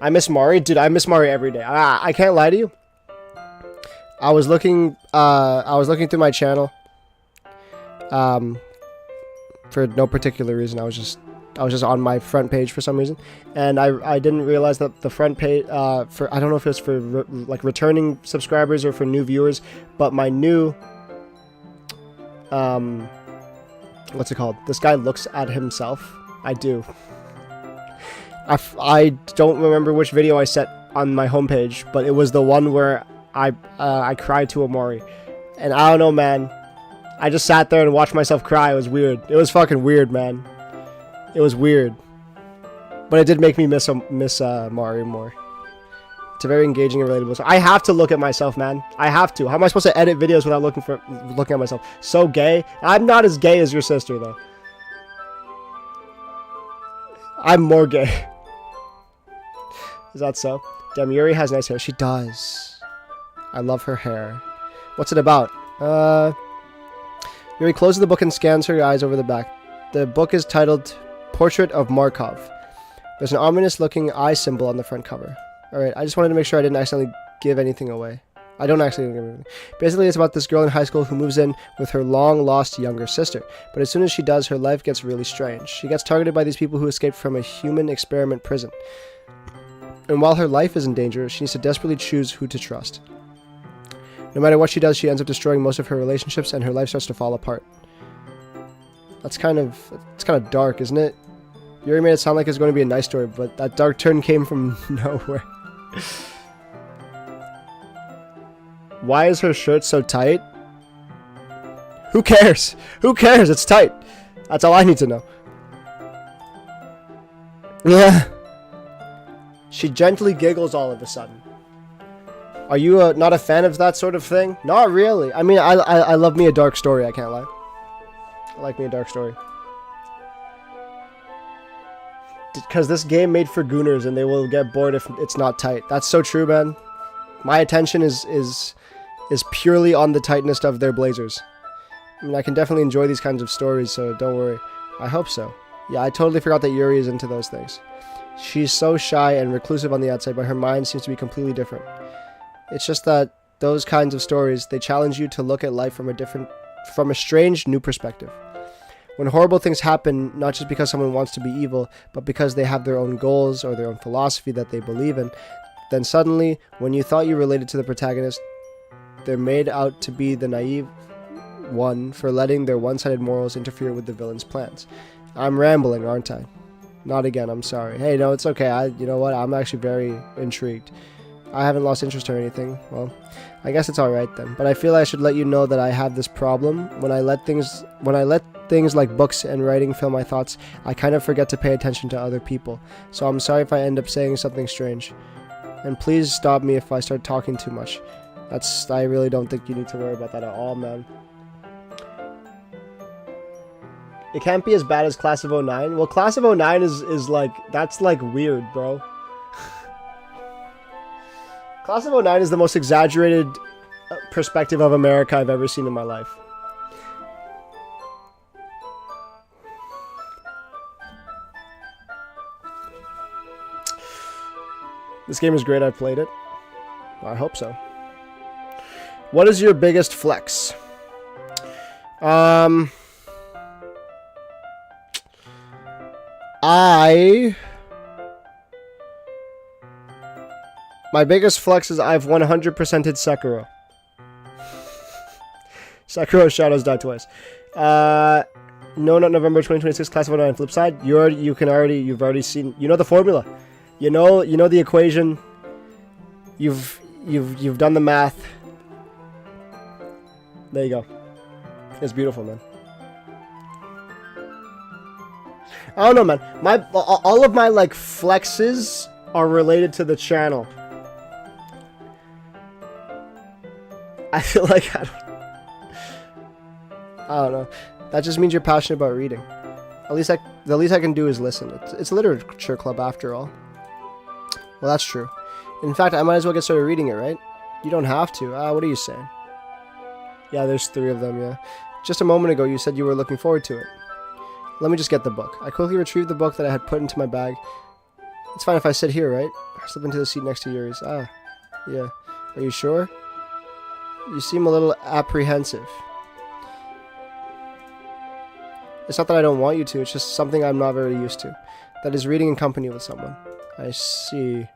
I miss Mari. Dude, I miss Mari every day. I can't lie to you. I was looking through my channel. For no particular reason. I was just on my front page for some reason. And I didn't realize that the front page, I don't know if it was for like returning subscribers or for new viewers, but my new, what's it called? This guy looks at himself. I do. I don't remember which video I set on my homepage, but it was the one where I cried to Amori. And I don't know, man. I just sat there and watched myself cry. It was weird. It was fucking weird, man. It was weird. But it did make me miss Mari more. It's a very engaging and relatable story. I have to look at myself, man. I have to. How am I supposed to edit videos without looking at myself? So gay. I'm not as gay as your sister, though. I'm more gay. Is that so? Damn, Yuri has nice hair. She does. I love her hair. What's it about? Yuri closes the book and scans her eyes over the back. The book is titled Portrait of Markov. There's an ominous-looking eye symbol on the front cover. Alright, I just wanted to make sure I didn't accidentally give anything away. I don't accidentally give anything. Basically, it's about this girl in high school who moves in with her long-lost younger sister. But as soon as she does, her life gets really strange. She gets targeted by these people who escaped from a human experiment prison. And while her life is in danger, she needs to desperately choose who to trust. No matter what she does, she ends up destroying most of her relationships, and her life starts to fall apart. It's kind of dark, isn't it? Yuri made it sound like it's going to be a nice story, but that dark turn came from nowhere. Why is her shirt so tight? Who cares? Who cares? It's tight. That's all I need to know. Yeah. She gently giggles all of a sudden. Are you not a fan of that sort of thing? Not really. I mean, I love me a dark story, I can't lie. I like me a dark story. Because this game made for gooners and they will get bored if it's not tight. That's so true, man. My attention is purely on the tightness of their blazers. I mean, I can definitely enjoy these kinds of stories, so don't worry. I hope so. Yeah, I totally forgot that Yuri is into those things. She's so shy and reclusive on the outside, but her mind seems to be completely different. It's just that those kinds of stories, they challenge you to look at life from a strange new perspective. When horrible things happen, not just because someone wants to be evil, but because they have their own goals or their own philosophy that they believe in, then suddenly, when you thought you related to the protagonist, they're made out to be the naive one for letting their one-sided morals interfere with the villain's plans. I'm rambling, aren't I? Not again, I'm sorry. Hey, no, it's okay. You know what? I'm actually very intrigued. I haven't lost interest or anything. Well, I guess it's alright then. But I feel I should let you know that I have this problem. When I let things like books and writing fill my thoughts, I kind of forget to pay attention to other people. So I'm sorry if I end up saying something strange. And please stop me if I start talking too much. I really don't think you need to worry about that at all, man. It can't be as bad as Class of 09. Well, Class of 09 is like, that's like weird, bro. Class of 09 is the most exaggerated perspective of America I've ever seen in my life. This game is great. I played it. I hope so. What is your biggest flex? My biggest flex is I've 100%ed Sekiro. Sekiro Shadows Die Twice. No, not November 2026, Class of 09. Flip side, you've already seen, you know the formula. You know the equation. You've done the math. There you go. It's beautiful, man. I don't know, man. All of my like flexes are related to the channel. I feel like I don't know. That just means you're passionate about reading. The least I can do is listen. It's a literature club after all. Well, that's true. In fact, I might as well get started reading it, right? You don't have to. What are you saying? Yeah, there's 3 of them, yeah. Just a moment ago, you said you were looking forward to it. Let me just get the book. I quickly retrieved the book that I had put into my bag. It's fine if I sit here, right? I slip into the seat next to Yuri's. Yeah. Are you sure? You seem a little apprehensive. It's not that I don't want you to, it's just something I'm not very used to. That is reading in company with someone. I see.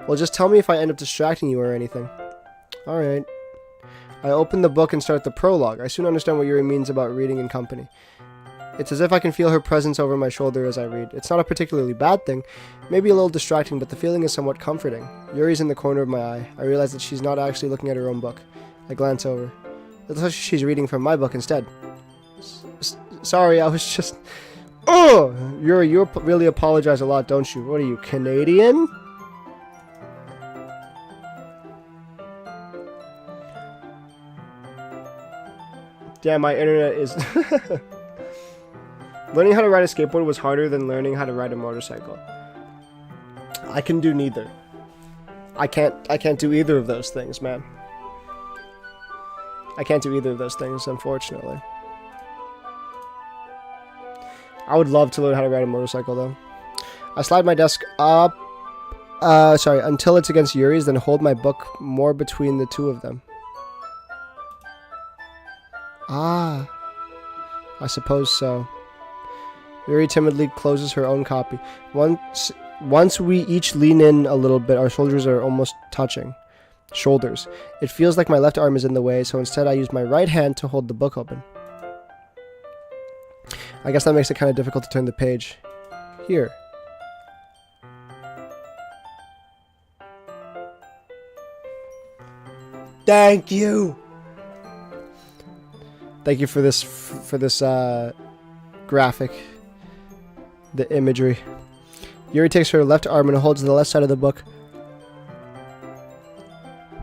Well, just tell me if I end up distracting you or anything. Alright. I open the book and start the prologue. I soon understand what Yuri means about reading in company. It's as if I can feel her presence over my shoulder as I read. It's not a particularly bad thing, maybe a little distracting, but the feeling is somewhat comforting. Yuri's in the corner of my eye. I realize that she's not actually looking at her own book. I glance over. It looks like she's reading from my book instead. Sorry, I was just... Oh! Yuri, you really apologize a lot, don't you? What are you, Canadian? Damn, my internet is... Learning how to ride a skateboard was harder than learning how to ride a motorcycle. I can do neither. I can't do either of those things, man. I can't do either of those things, unfortunately. I would love to learn how to ride a motorcycle, though. I slide my desk up, until it's against Yuri's, then hold my book more between the two of them. I suppose so. Yuri timidly closes her own copy. Once we each lean in a little bit, our shoulders are almost touching. Shoulders. It feels like my left arm is in the way, so instead I use my right hand to hold the book open. I guess that makes it kind of difficult to turn the page. Here. Thank you! Thank you for this graphic. The imagery. Yuri takes her left arm and holds the left side of the book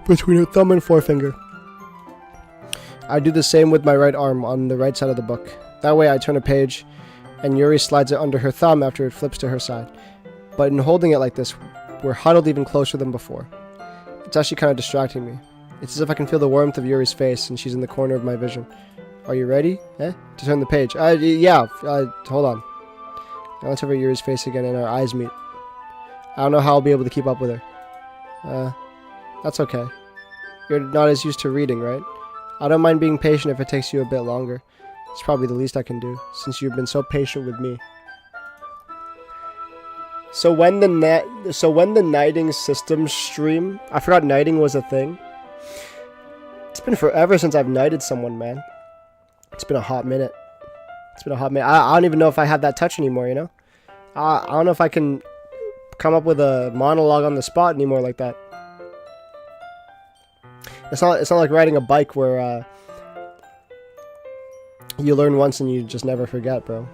between her thumb and forefinger. I do the same with my right arm on the right side of the book. That way I turn a page and Yuri slides it under her thumb after it flips to her side. But in holding it like this, we're huddled even closer than before. It's actually kind of distracting me. It's as if I can feel the warmth of Yuri's face and she's in the corner of my vision. Are you ready? To turn the page. Yeah. Hold on. I glance over Yuri's face again and our eyes meet. I don't know how I'll be able to keep up with her. That's okay. You're not as used to reading, right? I don't mind being patient if it takes you a bit longer. It's probably the least I can do, since you've been so patient with me. So when the knighting system stream, I forgot knighting was a thing. It's been forever since I've knighted someone, man. It's been a hot minute. I don't even know if I have that touch anymore, you know? I don't know if I can come up with a monologue on the spot anymore like that. It's not like riding a bike where you learn once and you just never forget, bro.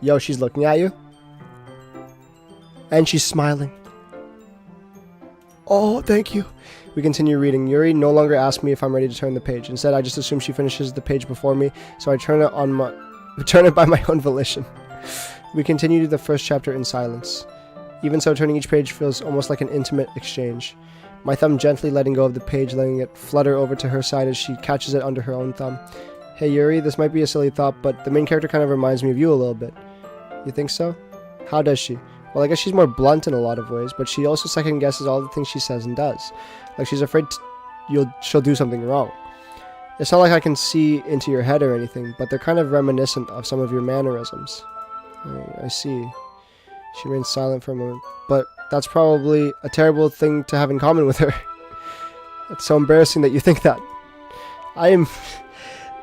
Yo, she's looking at you. And she's smiling. Oh, thank you. We continue reading. Yuri no longer asks me if I'm ready to turn the page. Instead, I just assume she finishes the page before me, so I turn it by my own volition. We continue to the first chapter in silence. Even so, turning each page feels almost like an intimate exchange. My thumb gently letting go of the page, letting it flutter over to her side as she catches it under her own thumb. Hey Yuri, this might be a silly thought, but the main character kind of reminds me of you a little bit. You think so? How does she? Well, I guess she's more blunt in a lot of ways, but she also second guesses all the things she says and does. Like she's afraid she'll do something wrong. It's not like I can see into your head or anything, but they're kind of reminiscent of some of your mannerisms. I see. She remains silent for a moment, but that's probably a terrible thing to have in common with her. It's so embarrassing that you think that.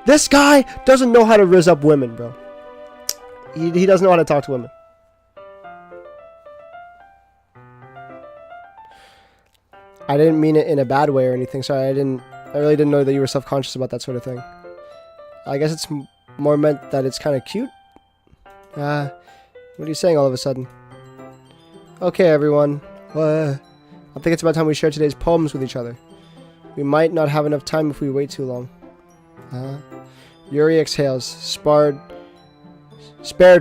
This guy doesn't know how to rizz up women, bro. He doesn't know how to talk to women. I didn't mean it in a bad way or anything. Sorry, I really didn't know that you were self-conscious about that sort of thing. I guess it's more meant that it's kind of cute. What are you saying all of a sudden? Okay, everyone. I think it's about time we share today's poems with each other. We might not have enough time if we wait too long. Yuri exhales, spared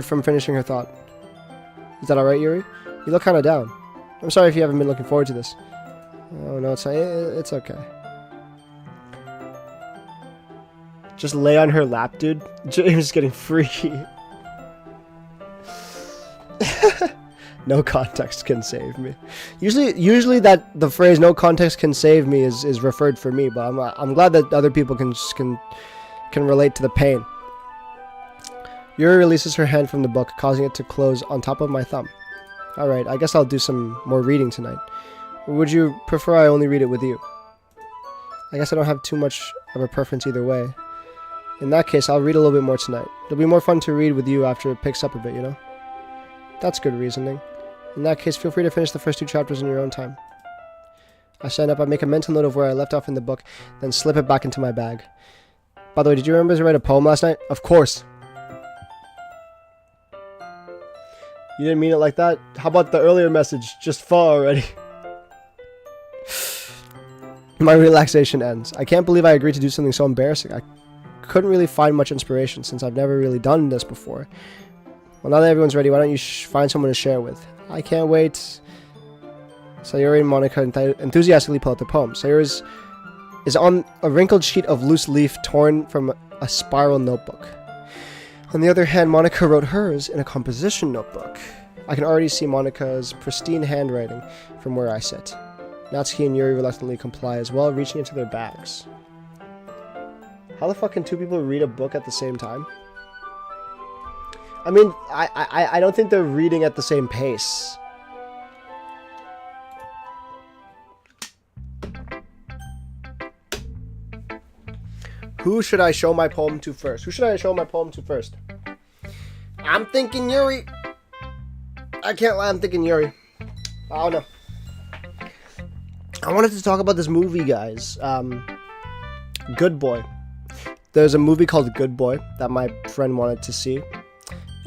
from finishing her thought. Is that alright, Yuri? You look kind of down. I'm sorry if you haven't been looking forward to this. Oh, no, it's okay. Just lay on her lap, dude. James getting freaky. No context can save me. Usually that the phrase "no context can save me" is referred for me, but I'm glad that other people can relate to the pain. Yuri releases her hand from the book, causing it to close on top of my thumb. All right, I guess I'll do some more reading tonight. Or would you prefer I only read it with you? I guess I don't have too much of a preference either way. In that case, I'll read a little bit more tonight. It'll be more fun to read with you after it picks up a bit, you know? That's good reasoning. In that case, feel free to finish the first 2 chapters in your own time. I stand up, I make a mental note of where I left off in the book, then slip it back into my bag. By the way, did you remember to write a poem last night? Of course! You didn't mean it like that? How about the earlier message? Just fall already. My relaxation ends. I can't believe I agreed to do something so embarrassing. I couldn't really find much inspiration since I've never really done this before. Well, now that everyone's ready, why don't you find someone to share with? I can't wait. Sayuri and Monica enthusiastically pull out the poem. Sayuri is on a wrinkled sheet of loose leaf torn from a spiral notebook. On the other hand, Monica wrote hers in a composition notebook. I can already see Monica's pristine handwriting from where I sit. Natsuki and Yuri reluctantly comply as well, reaching into their bags. How the fuck can 2 people read a book at the same time? I mean, I don't think they're reading at the same pace. Who should I show my poem to first? I'm thinking Yuri. I can't lie, I'm thinking Yuri. I don't know. I wanted to talk about this movie, guys. Good Boy. There's a movie called Good Boy that my friend wanted to see.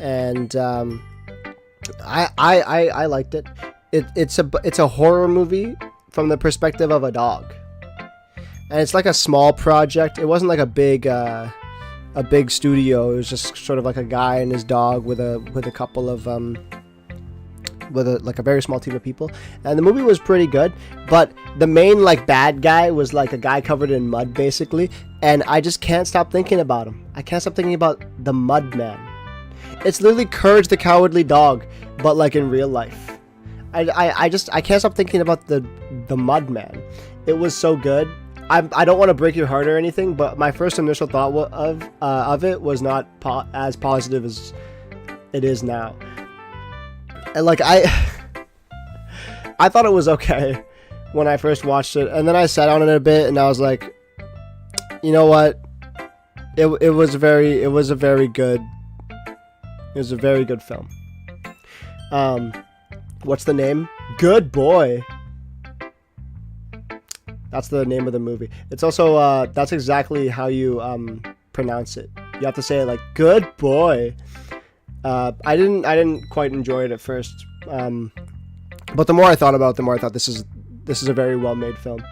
And I liked it. It's a horror movie from the perspective of a dog, and it's like a small project. It wasn't like a big studio. It was just sort of like a guy and his dog with a couple of with a very small team of people, and the movie was pretty good, but the main like bad guy was like a guy covered in mud basically, and I just can't stop thinking about him. I can't stop thinking about the Mud Man. It's literally Courage the Cowardly Dog, but like in real life. I can't stop thinking about the Mud Man. It was so good. I don't want to break your heart or anything, but my first initial thought of it was not as positive as it is now. And like I thought it was okay when I first watched it, and then I sat on it a bit, and I was like, you know what? It was a very good film. What's the name? Good Boy. That's the name of the movie. It's also that's exactly how you pronounce it. You have to say it like Good Boy. I didn't quite enjoy it at first, but the more I thought about it, the more I thought this is a very well made film.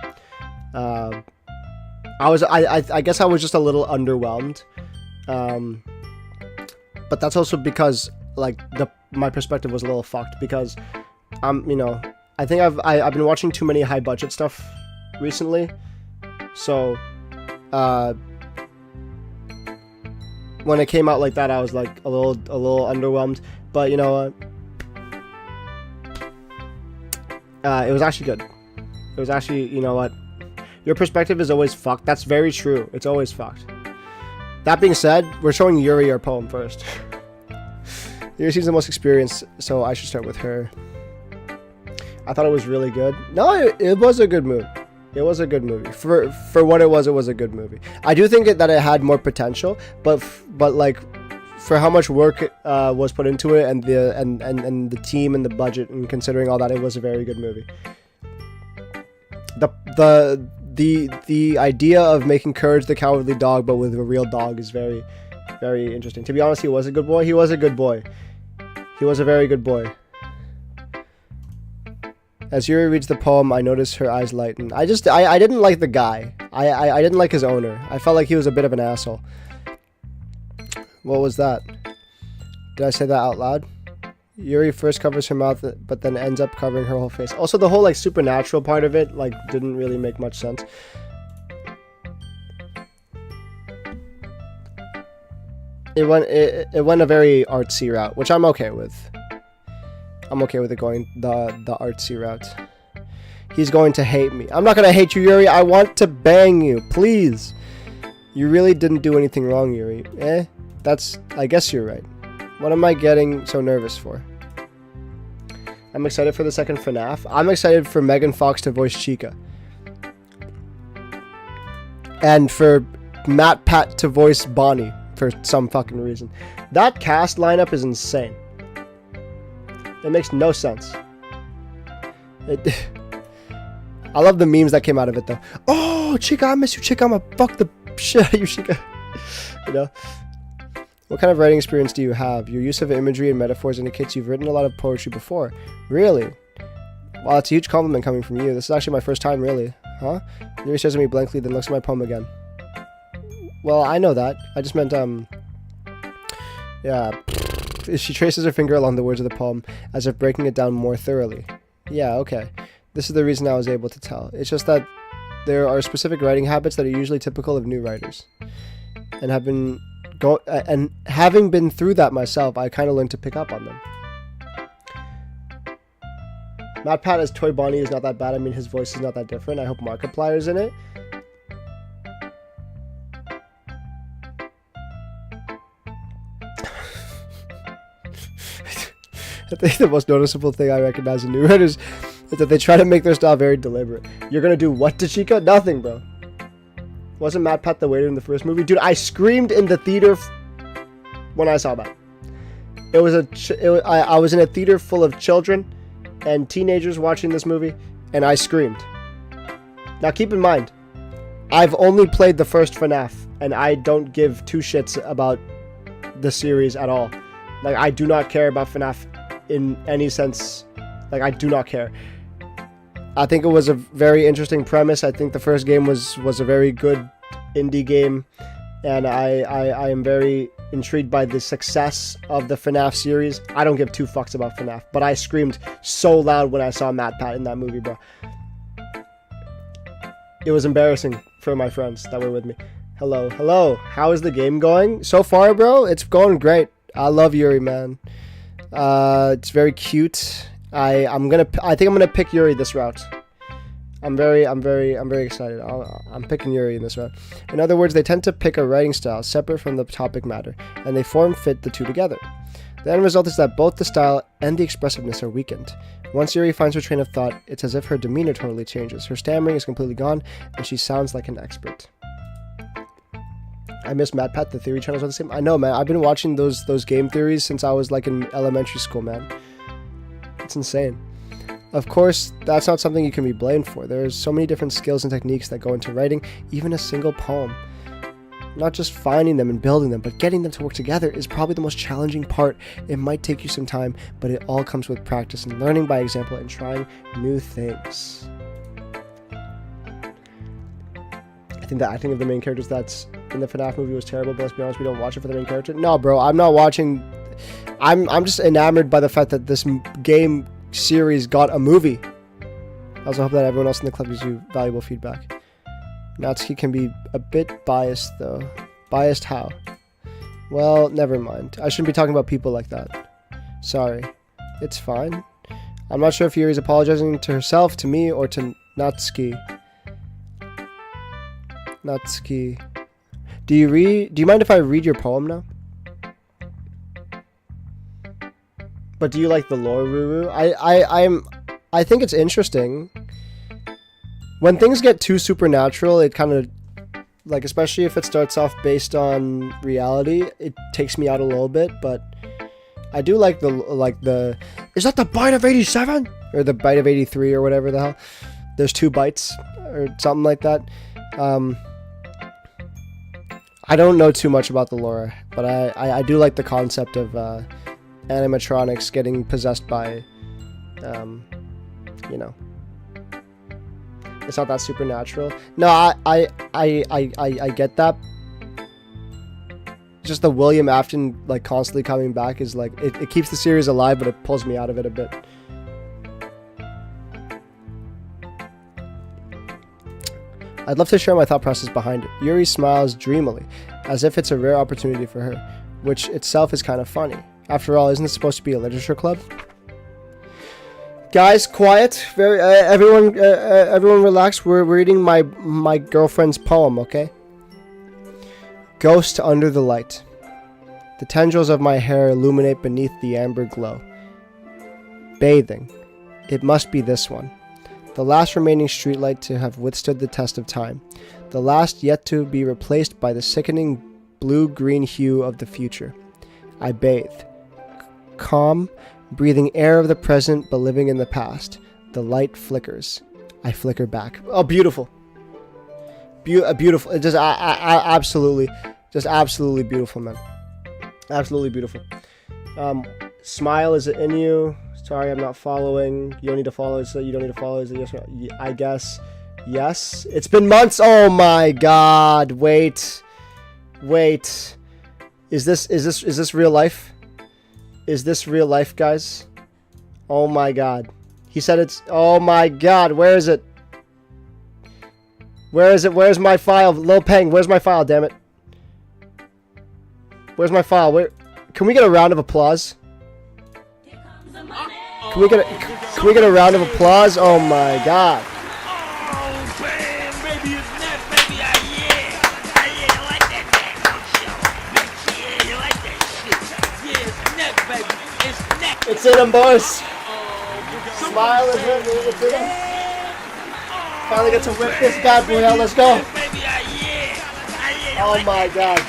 I guess I was just a little underwhelmed, but that's also because like my perspective was a little fucked because I think I've been watching too many high budget stuff recently, so when it came out like that, I was like a little underwhelmed. But you know what? It was actually good. It was actually, you know what? Your perspective is always fucked. That's very true. It's always fucked. That being said, we're showing Yuri our poem first. Yuri seems the most experienced, so I should start with her. I thought it was really good. No, it was a good movie. It was a good movie. For what it was a good movie. I do think that it had more potential, but like for how much work was put into it and the team and the budget and considering all that, it was a very good movie. The idea of making Courage the Cowardly Dog but with a real dog is very, very interesting. To be honest, he was a good boy. He was a good boy. He was a very good boy. As Yuri reads the poem, I notice her eyes lighten. I didn't like the guy. I didn't like his owner. I felt like he was a bit of an asshole. What was that? Did I say that out loud? Yuri first covers her mouth, but then ends up covering her whole face. Also, the whole like supernatural part of it like didn't really make much sense. It went a very artsy route, which I'm okay with. I'm okay with it going the artsy route. He's going to hate me. I'm not going to hate you, Yuri. I want to bang you. Please. You really didn't do anything wrong, Yuri. I guess you're right. What am I getting so nervous for? I'm excited for the second FNAF. I'm excited for Megan Fox to voice Chica. And for Matt Pat to voice Bonnie for some fucking reason. That cast lineup is insane. It makes no sense. I love the memes that came out of it though. Oh, Chica, I miss you, Chica. I'm gonna fuck the shit out of you, Chica. You know? What kind of writing experience do you have? Your use of imagery and metaphors indicates you've written a lot of poetry before. Really? Wow, that's a huge compliment coming from you. This is actually my first time, really. Huh? Yuri stares at me blankly, then looks at my poem again. Well, I know that. I just meant, yeah. She traces her finger along the words of the poem, as if breaking it down more thoroughly. Yeah, okay. This is the reason I was able to tell. It's just that there are specific writing habits that are usually typical of new writers. And having been through that myself, I kind of learned to pick up on them. Matt Pat as Toy Bonnie is not that bad. I mean, his voice is not that different. I hope Markiplier's in it. I think the most noticeable thing I recognize in new writers is that they try to make their style very deliberate. You're gonna do what to Chica? Nothing, bro. Wasn't Matt Pat the waiter in the first movie? Dude, I screamed in the theater when I saw that. I was in a theater full of children and teenagers watching this movie, and I screamed. Now keep in mind, I've only played the first FNAF, and I don't give two shits about the series at all. Like, I do not care about FNAF in any sense. Like, I do not care. I think it was a very interesting premise. I think the first game was a very good indie game. and I am very intrigued by the success of the FNAF series. I don't give two fucks about FNAF, but I screamed so loud when I saw MatPat in that movie, bro. It was embarrassing for my friends that were with me. Hello. How is the game going? So far, bro, it's going great. I love Yuri, man. It's very cute. I think I'm gonna pick Yuri this route. I'm very excited. I'm picking Yuri in this route. In other words, they tend to pick a writing style separate from the topic matter, and they form-fit the two together. The end result is that both the style and the expressiveness are weakened. Once Yuri finds her train of thought, it's as if her demeanor totally changes. Her stammering is completely gone, and she sounds like an expert. I miss MatPat, the theory channels are the same. I know, man. I've been watching those game theories since I was like in elementary school, man. It's insane. Of course, that's not something you can be blamed for. There's so many different skills and techniques that go into writing even a single poem. Not just finding them and building them, but getting them to work together is probably the most challenging part. It might take you some time, but it all comes with practice and learning by example and trying new things. I think the acting of the main characters that's in the FNAF movie was terrible, but let's be honest, we don't watch it for the main character. No, bro, I'm not watching. I'm just enamored by the fact that this game series got a movie. I also hope that everyone else in the club gives you valuable feedback. Natsuki can be a bit biased though. Biased how? Well, never mind. I shouldn't be talking about people like that. Sorry. It's fine. I'm not sure if Yuri's apologizing to herself, to me, or to Natsuki. Natsuki. Do you mind if I read your poem now? But do you like the lore, Ruru? I think it's interesting. When things get too supernatural, it kind of, like, especially if it starts off based on reality, it takes me out a little bit, but I do like the is that the bite of 87? Or the bite of 83 or whatever the hell? There's 2 bites or something like that. I don't know too much about the lore, but I do like the concept of animatronics getting possessed by, you know, it's not that supernatural. No, I get that. Just the William Afton like constantly coming back is like it keeps the series alive, but it pulls me out of it a bit. I'd love to share my thought process behind it. Yuri smiles dreamily, as if it's a rare opportunity for her, which itself is kind of funny. After all, isn't this supposed to be a literature club? Guys, quiet. Everyone relax. We're reading my girlfriend's poem, okay? Ghost under the light. The tendrils of my hair illuminate beneath the amber glow. Bathing. It must be this one. The last remaining streetlight to have withstood the test of time. The last yet to be replaced by the sickening blue-green hue of the future. I bathe. Calm, breathing air of the present but living in the past. The light flickers. I flicker back. Oh, beautiful. Beautiful. Just absolutely beautiful, man. Absolutely beautiful. Smile, is it in you? Sorry, I'm not following. You don't need to follow. Is it you don't need to follow? Is it yes or no? I guess yes. It's been months. Oh my God. Wait. Is this real life? Is this real life, guys? Oh my God. He said it's... Oh my God. Where is it? Where is it? Where's my file? Lil Peng, where's my file, damn it? Where's my file? Where... Can we get a round of applause? Can we get a round of applause? Oh my God. Oh man, baby, it's that baby, yeah, you like that don't you? Yeah, you like that shit. Yeah, it's neck, baby, it's neck. It's in him, boys. Oh, Smile is in it's in him. Finally get to whip this bad boy out. Let's go. Oh my God.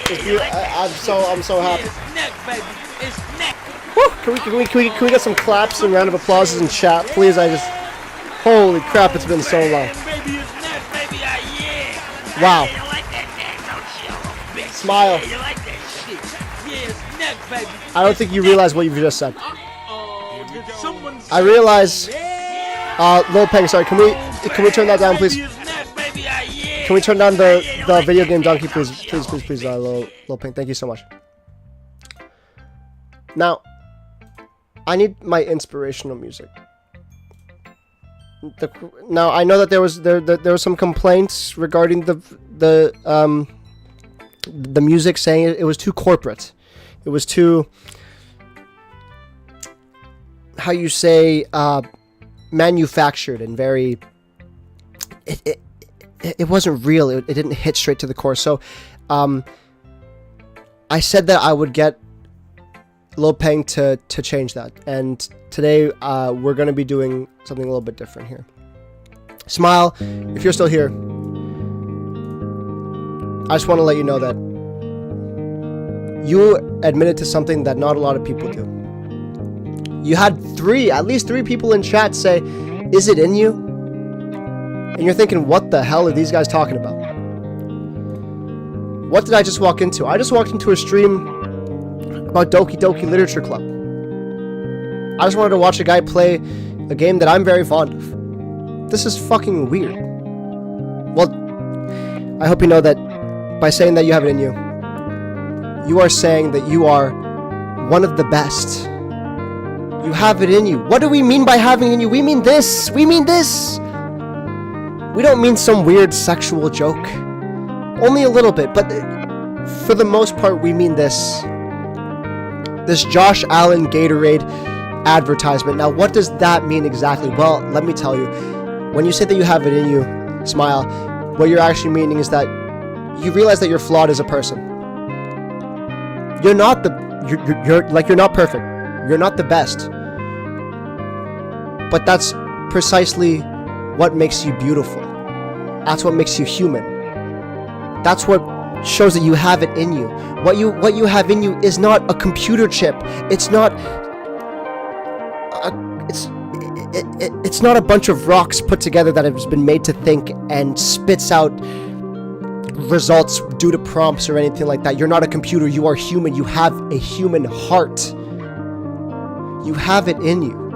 I'm so happy. It's neck, baby, it's neck. Woo! Can we get some claps and round of applauses in chat, please? Holy crap! It's been so long. Wow. Smile. I don't think you realize what you've just said. I realize. Lil Peng, sorry. Can we turn that down, please? Can we turn down the video game donkey, please? Please, little pink. Thank you so much. Now, I need my inspirational music. Now I know that there was some complaints regarding the music, saying it was too corporate. It was too, how you say, manufactured and very. It wasn't real. It didn't hit straight to the core. So, I said that I would get Lil Peng to change that, and today we're going to be doing something a little bit different here. Smile, if you're still here, I just want to let you know that you admitted to something that not a lot of people do. You had at least three people in chat say, "Is it in you?" And you're thinking, what the hell are these guys talking about? What did I just walk into? I just walked into a stream about Doki Literature Club. I just wanted to watch a guy play a game that I'm very fond of. This is fucking weird. Well, I hope you know that by saying that you have it in you, you are saying that you are one of the best. You have it in you. What do we mean by having it in you? We mean this. We mean this. We don't mean some weird sexual joke. Only a little bit, but for the most part, we mean this. This Josh Allen Gatorade advertisement. Now, what does that mean exactly? Well, let me tell you. When you say that you have it in you, Smile, what you're actually meaning is that you realize that you're flawed as a person. You're not you're not perfect. You're not the best. But that's precisely what makes you beautiful. That's what makes you human. That's what shows that you have it in you. What you have in you is not a computer chip. It's not it's not a bunch of rocks put together that has been made to think and spits out results due to prompts or anything like that. You're not a computer. You are human. You have a human heart. You have it in you.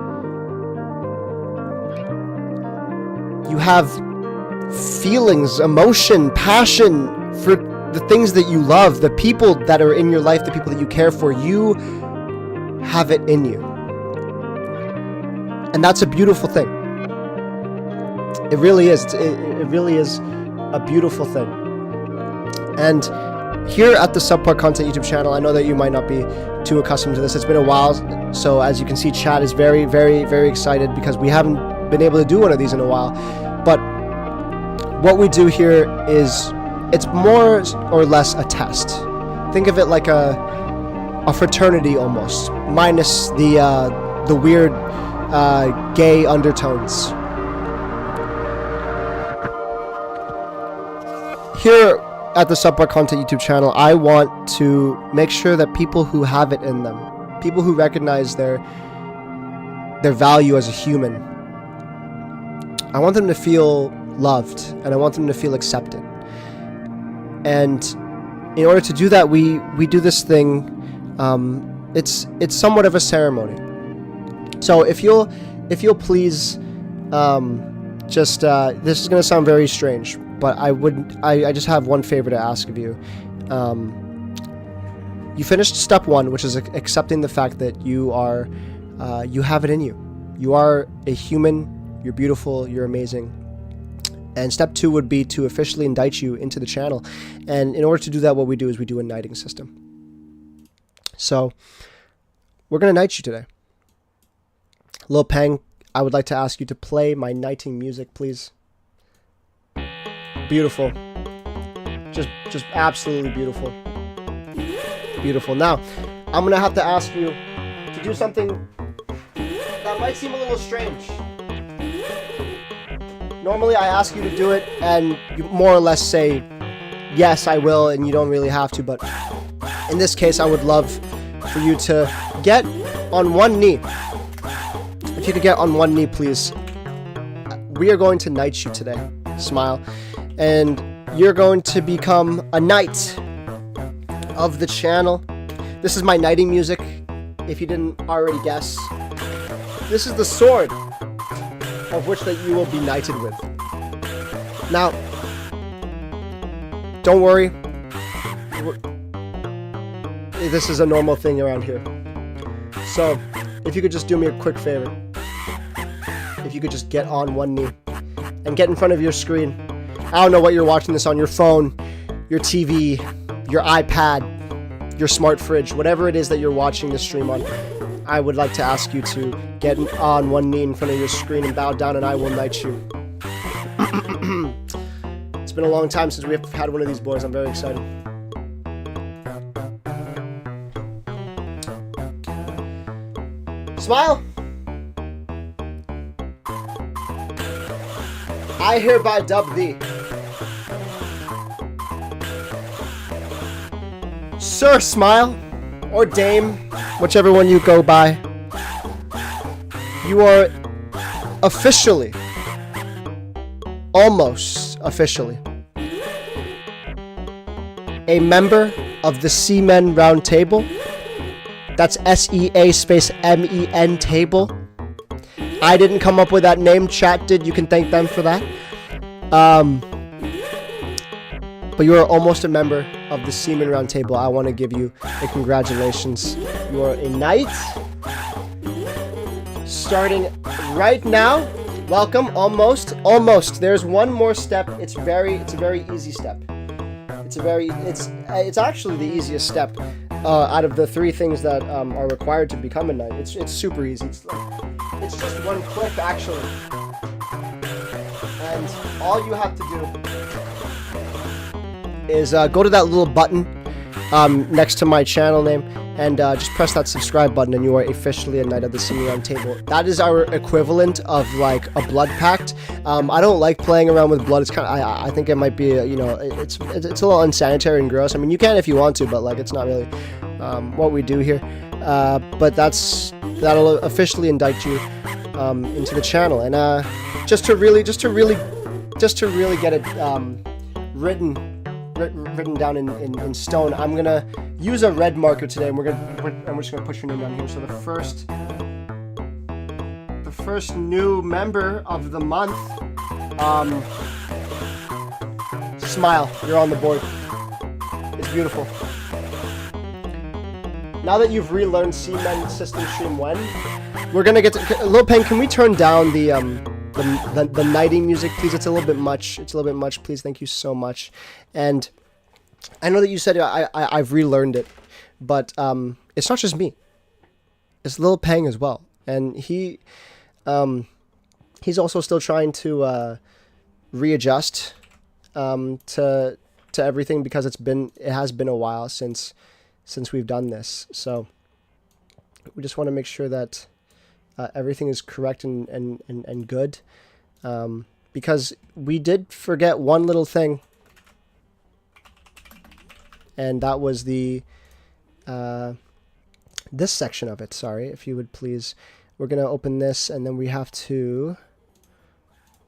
You have feelings, emotion, passion for the things that you love, the people that are in your life, the people that you care for. You have it in you. And that's a beautiful thing. It really is. It really is a beautiful thing. And here at the Subpar Content YouTube channel, I know that you might not be too accustomed to this. It's been a while. So as you can see, chat is very, very, very excited because we haven't been able to do one of these in a while. But what we do here is, it's more or less a test. Think of it like a fraternity almost, minus the weird gay undertones. Here at the Subpar Content YouTube channel, I want to make sure that people who have it in them, people who recognize their value as a human, I want them to feel loved, and I want them to feel accepted. And in order to do that, we do this thing. It's somewhat of a ceremony. So if you'll please, just this is gonna sound very strange, but I just have one favor to ask of you. You finished step one, which is accepting the fact that you have it in you. You are a human. You're beautiful. You're amazing. And step two would be to officially indict you into the channel. And in order to do that, what we do is we do a knighting system. So we're going to knight you today. Lil Peng, I would like to ask you to play my knighting music, please. Beautiful. Just absolutely beautiful. Beautiful. Now, I'm going to have to ask you to do something that might seem a little strange. Normally I ask you to do it and you more or less say, yes, I will, and you don't really have to, but in this case, I would love for you to get on one knee. If you could get on one knee, please. We are going to knight you today, Smile, and you're going to become a knight of the channel. This is my knighting music, if you didn't already guess. This is the sword of which that you will be knighted with. Now, Don't worry. This is a normal thing around here. So, if you could just do me a quick favor. If you could just get on one knee and get in front of your screen. I don't know what you're watching this on, your phone, your TV, your iPad, your smart fridge, whatever it is that you're watching this stream on. I would like to ask you to get on one knee in front of your screen and bow down, and I will knight you. It's been a long time since we've had one of these boys. I'm very excited. Smile. I hereby dub thee Sir Smile, or Dame, whichever one you go by. You are officially, almost officially, a member of the Seamen Round Table. That's SEA space MEN table. I didn't come up with that name, chat did. You can thank them for that. But you are almost a member of the Seamen Round Table. I want to give you a congratulations. You are a knight. Starting right now. Welcome. Almost. There's one more step. It's a very easy step. It's actually the easiest step out of the three things that are required to become a knight. It's super easy. It's just one click, actually. And all you have to do is go to that little button next to my channel name and just press that subscribe button, and you are officially a knight of the Seamen Round Table. That is our equivalent of like a blood pact. I don't like playing around with blood. It's kind of I think it might be it's a little unsanitary and gross. I mean, you can if you want to, but like it's not really what we do here. But that'll officially indict you into the channel, and just to really get it written down in stone, I'm gonna use a red marker today, and we're just gonna put your name down here. So the first new member of the month, Smile, you're on the board. It's beautiful. Now that you've relearned Seamen System Stream When, we're gonna get to Lil Pen. Can we turn down the knighting music, please? It's a little bit much. Please, thank you so much. And I know that you said I've relearned it, but it's not just me. It's Lil Peng as well, and he's also still trying to readjust to everything, because it has been a while since we've done this. So we just want to make sure that everything is correct and good, because we did forget one little thing, and that was the this section of it. Sorry, if you would please, we're gonna open this, and then we have to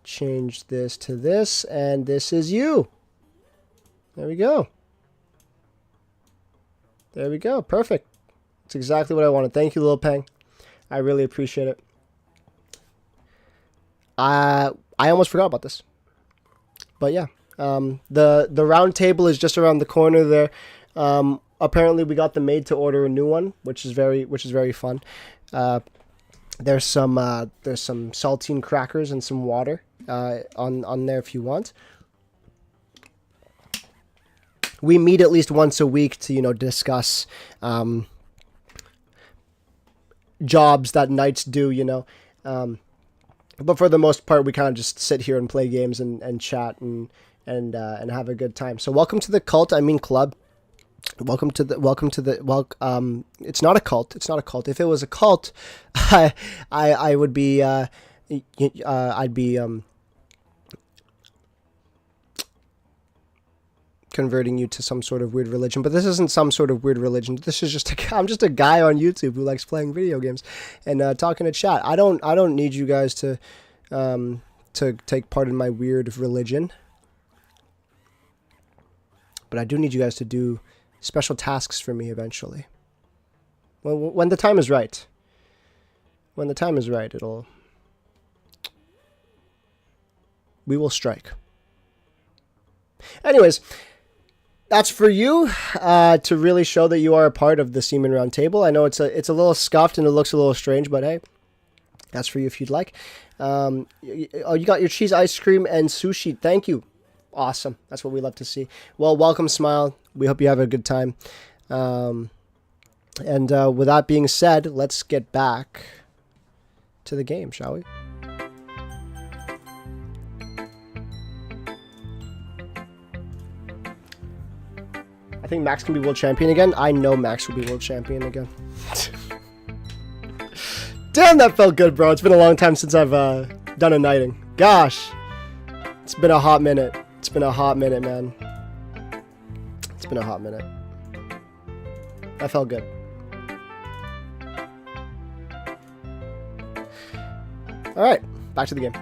change this to this, and this is you. There we go. Perfect. That's exactly what I wanted. Thank you, Lil Peng. I really appreciate it. I almost forgot about this, but yeah, the round table is just around the corner there. Apparently, we got the maid to order a new one, which is very fun. There's some saltine crackers and some water on there if you want. We meet at least once a week to discuss jobs that knights do, but for the most part we kind of just sit here and play games and chat and have a good time. So welcome to the cult, club. Welcome to the it's not a cult. If it was a cult, I would be I'd be converting you to some sort of weird religion, but this isn't some sort of weird religion. This is I'm just a guy on YouTube who likes playing video games and talking to chat. I don't need you guys to take part in my weird religion, but I do need you guys to do special tasks for me eventually. Well, when the time is right. We will strike. Anyways, that's for you to really show that you are a part of the Seaman Round Table. I know it's a little scuffed and it looks a little strange, but hey, that's for you if you'd like. Oh, you got your cheese ice cream and sushi. Thank you. Awesome. That's what we love to see. Well, welcome, Smile. We hope you have a good time. And with that being said, let's get back to the game, shall we? I think Max can be world champion again. I know Max will be world champion again. Damn, that felt good, bro. It's been a long time since I've done a knighting. Gosh. It's been a hot minute. It's been a hot minute, man. It's been a hot minute. That felt good. Alright, back to the game.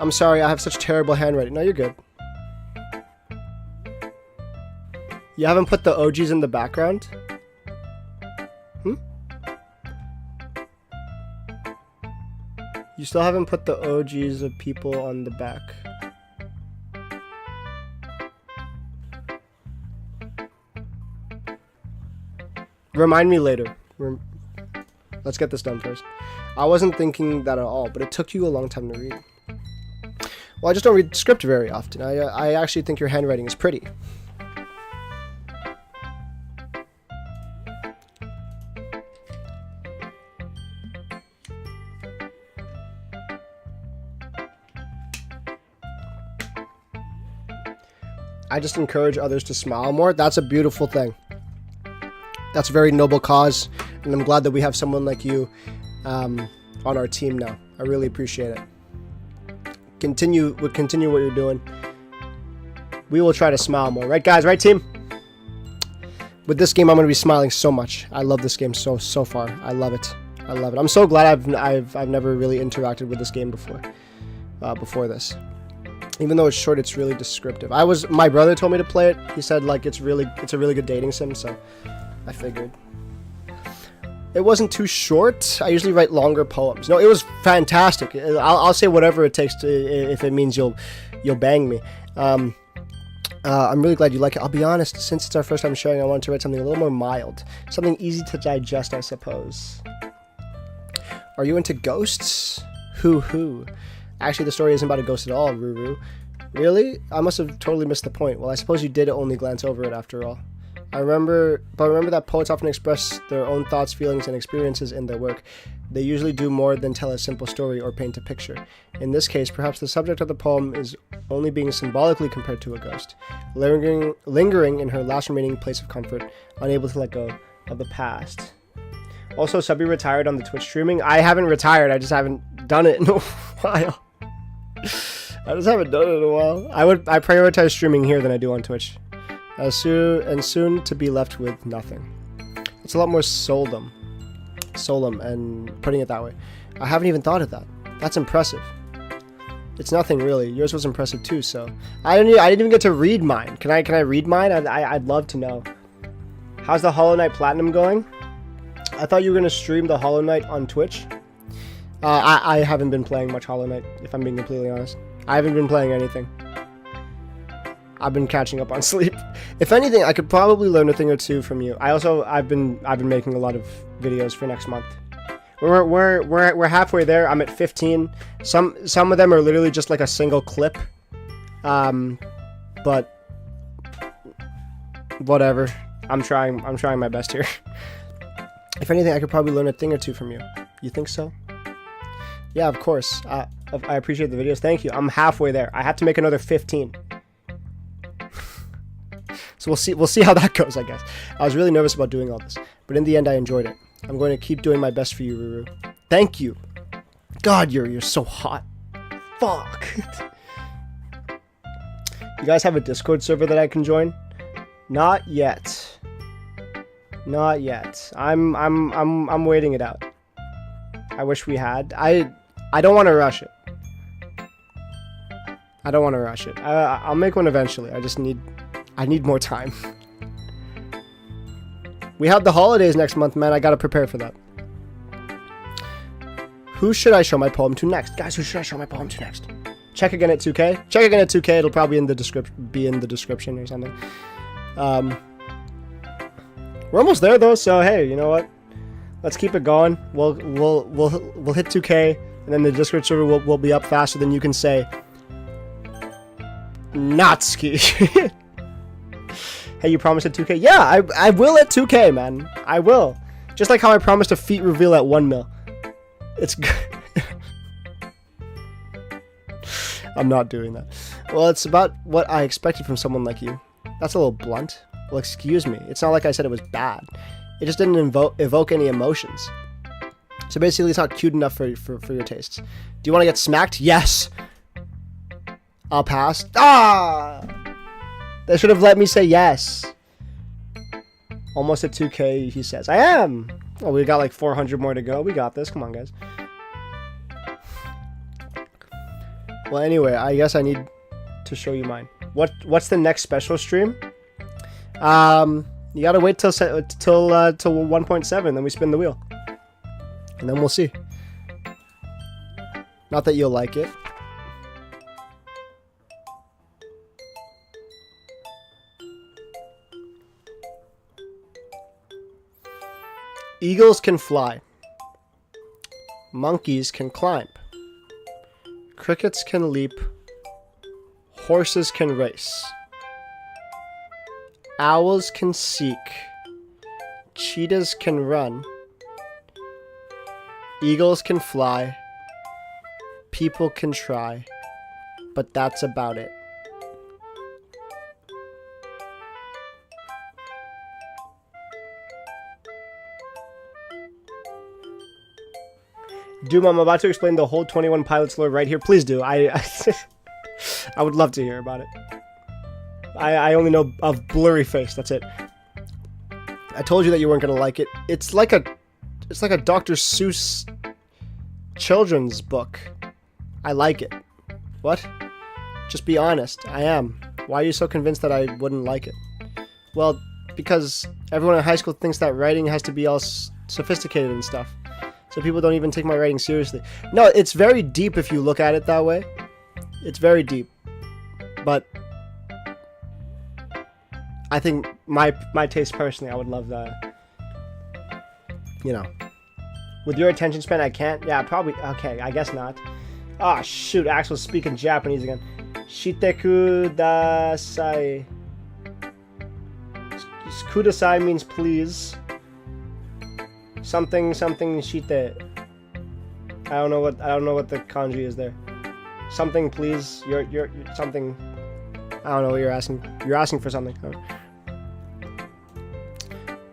I'm sorry, I have such terrible handwriting. No, you're good. You haven't put the OGs in the background? You still haven't put the OGs of people on the back. Remind me later. Let's get this done first. I wasn't thinking that at all, but it took you a long time to read. Well, I just don't read script very often. I actually think your handwriting is pretty. I just encourage others to smile more. That's a beautiful thing. That's a very noble cause, and I'm glad that we have someone like you on our team now. I really appreciate it. Continue what you're doing. We will try to smile more, right, guys? Right, team? With this game, I'm going to be smiling so much. I love this game so far. I love it. I love it. I'm so glad I've never really interacted with this game before. Before this. Even though it's short, it's really descriptive. My brother told me to play it. He said like it's a really good dating sim, so I figured. It wasn't too short. I usually write longer poems. No, it was fantastic. I'll say whatever it takes to if it means you'll bang me. I'm really glad you like it. I'll be honest, since it's our first time sharing, I wanted to write something a little more mild, something easy to digest, I suppose. Are you into ghosts? Hoo. Actually, the story isn't about a ghost at all, Ruru. Really? I must have totally missed the point. Well, I suppose you did only glance over it after all. Remember that poets often express their own thoughts, feelings, and experiences in their work. They usually do more than tell a simple story or paint a picture. In this case, perhaps the subject of the poem is only being symbolically compared to a ghost, lingering in her last remaining place of comfort, unable to let go of the past. Also, Subby retired on the Twitch streaming. I haven't retired, I just haven't done it in a while. I just haven't done it in a while. I prioritize streaming here than I do on Twitch. Soon to be left with nothing. It's a lot more solemn, and putting it that way. I haven't even thought of that. That's impressive. It's nothing really. Yours was impressive too. So I didn't even get to read mine. Can I read mine? I'd love to know. How's the Hollow Knight Platinum going? I thought you were gonna stream the Hollow Knight on Twitch. I haven't been playing much Hollow Knight, if I'm being completely honest. I haven't been playing anything. I've been catching up on sleep. If anything, I could probably learn a thing or two from you. I've been making a lot of videos for next month. We're halfway there. I'm at 15. Some of them are literally just like a single clip. But whatever. I'm trying my best here. If anything, I could probably learn a thing or two from you. You think so? Yeah, of course. I appreciate the videos. Thank you. I'm halfway there. I have to make another 15. So we'll see how that goes, I guess. I was really nervous about doing all this, but in the end I enjoyed it. I'm going to keep doing my best for you, Ruru. Thank you. God, you're so hot. Fuck. You guys have a Discord server that I can join? Not yet. Not yet. I'm waiting it out. I wish we had. I don't want to rush it. I don't want to rush it. I'll make one eventually. I need more time. We have the holidays next month, man. I gotta prepare for that. Who should I show my poem to next? Guys, who should I show my poem to next? Check again at 2K. Check again at 2K. It'll probably be in the description or something. We're almost there though, so hey, you know what? Let's keep it going. We'll hit 2K, and then the Discord server will be up faster than you can say Natsuki. Hey, you promised at 2K? Yeah, I will at 2K, man. I will. Just like how I promised a feet reveal at 1 mil. It's good. I'm not doing that. Well, it's about what I expected from someone like you. That's a little blunt. Well, excuse me. It's not like I said it was bad. It just didn't evoke any emotions. So basically, it's not cute enough for your tastes. Do you want to get smacked? Yes. I'll pass. Ah! They should have let me say yes. Almost at 2K, he says. I am. Well, we got like 400 more to go. We got this. Come on, guys. Well, anyway, I guess I need to show you mine. What's the next special stream? You gotta wait till 1.7, then we spin the wheel, and then we'll see. Not that you'll like it. Eagles can fly. Monkeys can climb. Crickets can leap. Horses can race. Owls can seek. Cheetahs can run. Eagles can fly. People can try. But that's about it. Doom, I'm about to explain the whole 21 Pilots lore right here. Please do. I would love to hear about it. I only know of Blurry Face. That's it. I told you that you weren't gonna like it. It's like a Dr. Seuss children's book. I like it. What? Just be honest. I am. Why are you so convinced that I wouldn't like it? Well, because everyone in high school thinks that writing has to be all sophisticated and stuff. So people don't even take my writing seriously. No, it's very deep if you look at it that way. It's very deep. But I think my taste personally, I would love that. You know. With your attention span, I can't. Yeah, probably. Okay, I guess not. Ah, shoot. Axel's speaking Japanese again. Shiteku dasai. Kudasai means please. Something shite. I don't know what the kanji is there. Something please. You're something. I don't know what you're asking. You're asking for something.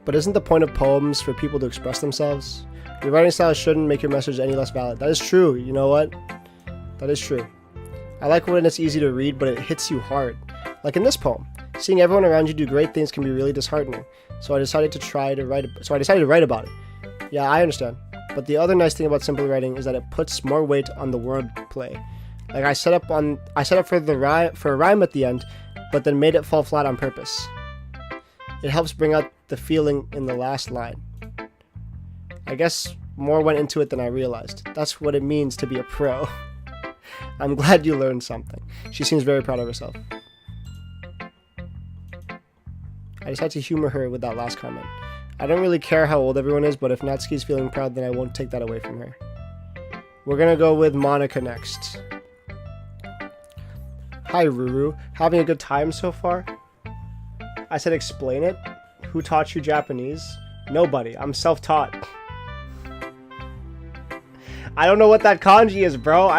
But isn't the point of poems for people to express themselves? Your writing style shouldn't make your message any less valid. That is true. You know what? That is true. I like when it's easy to read, but it hits you hard. Like in this poem. Seeing everyone around you do great things can be really disheartening. So I decided to write about it. Yeah, I understand. But the other nice thing about simple writing is that it puts more weight on the wordplay. Like I set up for a rhyme at the end, but then made it fall flat on purpose. It helps bring out the feeling in the last line. I guess more went into it than I realized. That's what it means to be a pro. I'm glad you learned something. She seems very proud of herself. I decided to humor her with that last comment. I don't really care how old everyone is, but if Natsuki's feeling proud, then I won't take that away from her. We're gonna go with Monica next. Hi, Ruru. Having a good time so far? I said explain it. Who taught you Japanese? Nobody. I'm self-taught. I don't know what that kanji is, bro.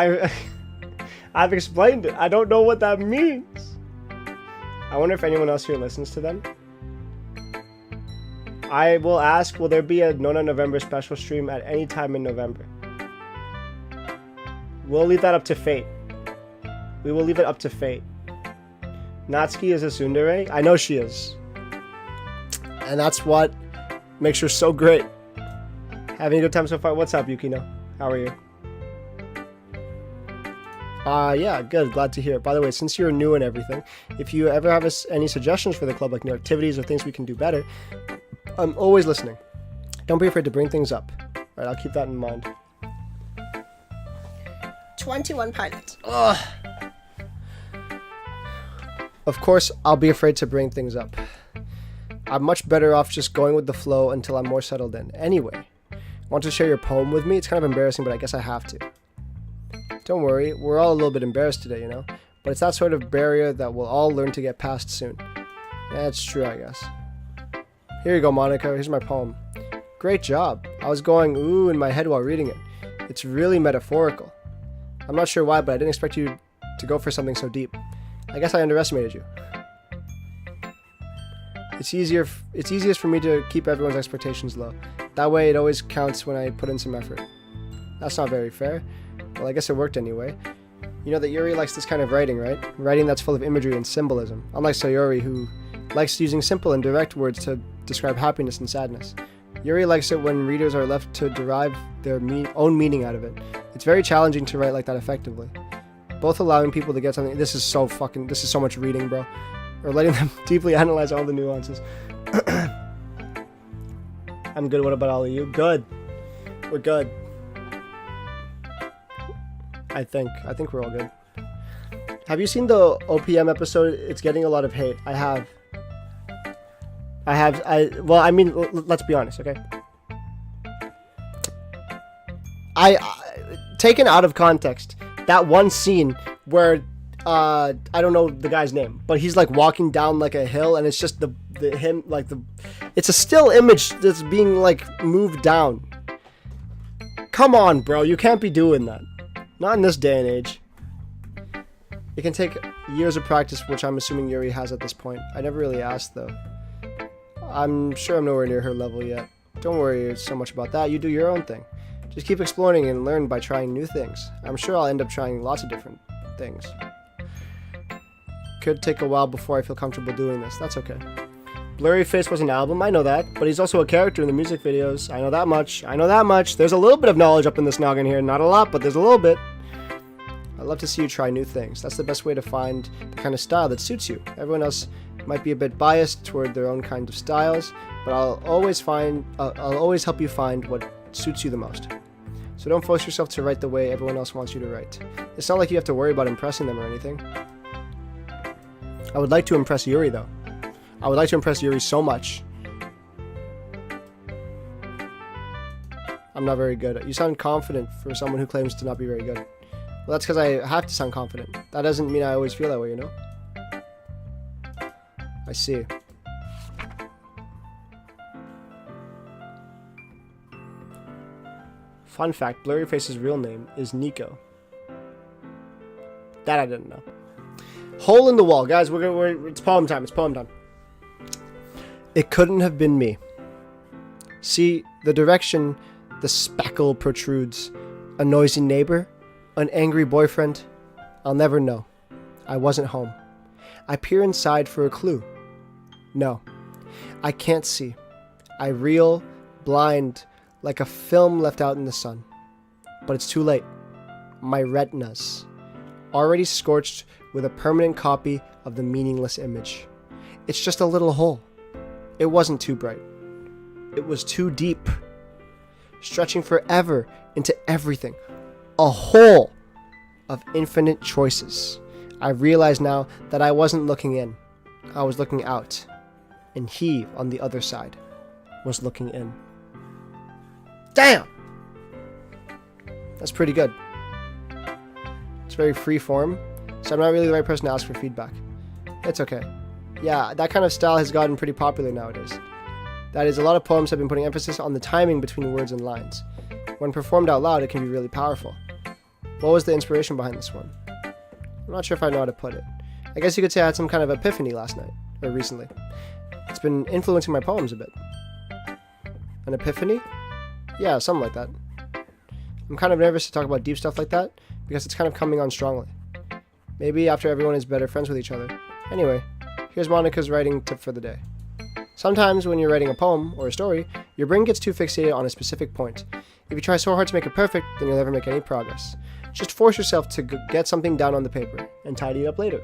I've explained it. I don't know what that means. I wonder if anyone else here listens to them. I will ask, will there be a Nona November special stream at any time in November? We'll leave that up to fate. We will leave it up to fate. Natsuki is a tsundere? I know she is. And that's what makes her so great. Having a good time so far? What's up, Yukino? How are you? Yeah, good. Glad to hear. By the way, since you're new and everything, if you ever have any suggestions for the club, like new activities or things we can do better, I'm always listening. Don't be afraid to bring things up. All right, I'll keep that in mind. 21 Pilots. Ugh. Of course, I'll be afraid to bring things up. I'm much better off just going with the flow until I'm more settled in. Anyway, want to share your poem with me? It's kind of embarrassing, but I guess I have to. Don't worry, we're all a little bit embarrassed today, you know? But it's that sort of barrier that we'll all learn to get past soon. That's true, I guess. Here you go, Monica. Here's my poem. Great job. I was going ooh in my head while reading it. It's really metaphorical. I'm not sure why, but I didn't expect you to go for something so deep. I guess I underestimated you. It's easiest for me to keep everyone's expectations low. That way it always counts when I put in some effort. That's not very fair. Well, I guess it worked anyway. You know that Yuri likes this kind of writing, right? Writing that's full of imagery and symbolism. Unlike Sayori, who likes using simple and direct words to describe happiness and sadness. Yuri likes it when readers are left to derive their own meaning out of it. It's very challenging to write like that effectively. Both allowing people to get something. This is so much reading, bro. Or letting them deeply analyze all the nuances. I'm good. What about all of you? Good. We're good. I think we're all good. Have you seen the OPM episode? It's getting a lot of hate. I have. Well, I mean, let's be honest, okay? I taken out of context, that one scene where I don't know the guy's name, but he's like walking down like a hill, and it's just it's a still image that's being like moved down. Come on, bro, you can't be doing that. Not in this day and age. It can take years of practice, which I'm assuming Yuri has at this point. I never really asked though. I'm sure I'm nowhere near her level yet. Don't worry so much about that. You do your own thing. Just keep exploring and learn by trying new things. I'm sure I'll end up trying lots of different things. Could take a while before I feel comfortable doing this. That's okay. Blurry Face was an album, I know that, but he's also a character in the music videos. I know that much. There's a little bit of knowledge up in this noggin here. Not a lot, but there's a little bit. I'd love to see you try new things. That's the best way to find the kind of style that suits you. Everyone else might be a bit biased toward their own kind of styles, but I'll always help you find what suits you the most. So don't force yourself to write the way everyone else wants you to write. It's not like you have to worry about impressing them or anything. I would like to impress Yuri though. I would like to impress Yuri so much. I'm not very good. You sound confident for someone who claims to not be very good. Well, that's because I have to sound confident. That doesn't mean I always feel that way, you know? I see. Fun fact, Blurryface's real name is Nico. That I didn't know. Hole in the wall. Guys, it's poem time. It couldn't have been me. See, the direction the spackle protrudes. A noisy neighbor? An angry boyfriend? I'll never know. I wasn't home. I peer inside for a clue. No, I can't see. I reel, blind, like a film left out in the sun. But it's too late. My retinas, already scorched with a permanent copy of the meaningless image. It's just a little hole. It wasn't too bright. It was too deep, stretching forever into everything. A hole of infinite choices. I realize now that I wasn't looking in. I was looking out. And he, on the other side, was looking in. Damn! That's pretty good. It's very free form, so I'm not really the right person to ask for feedback. It's okay. Yeah, that kind of style has gotten pretty popular nowadays. That is, a lot of poems have been putting emphasis on the timing between words and lines. When performed out loud, it can be really powerful. What was the inspiration behind this one? I'm not sure if I know how to put it. I guess you could say I had some kind of epiphany last night, or recently. It's been influencing my poems a bit. An epiphany? Yeah, something like that. I'm kind of nervous to talk about deep stuff like that, because it's kind of coming on strongly. Maybe after everyone is better friends with each other. Anyway, here's Monica's writing tip for the day. Sometimes when you're writing a poem or a story, your brain gets too fixated on a specific point. If you try so hard to make it perfect, then you'll never make any progress. Just force yourself to get something down on the paper and tidy it up later.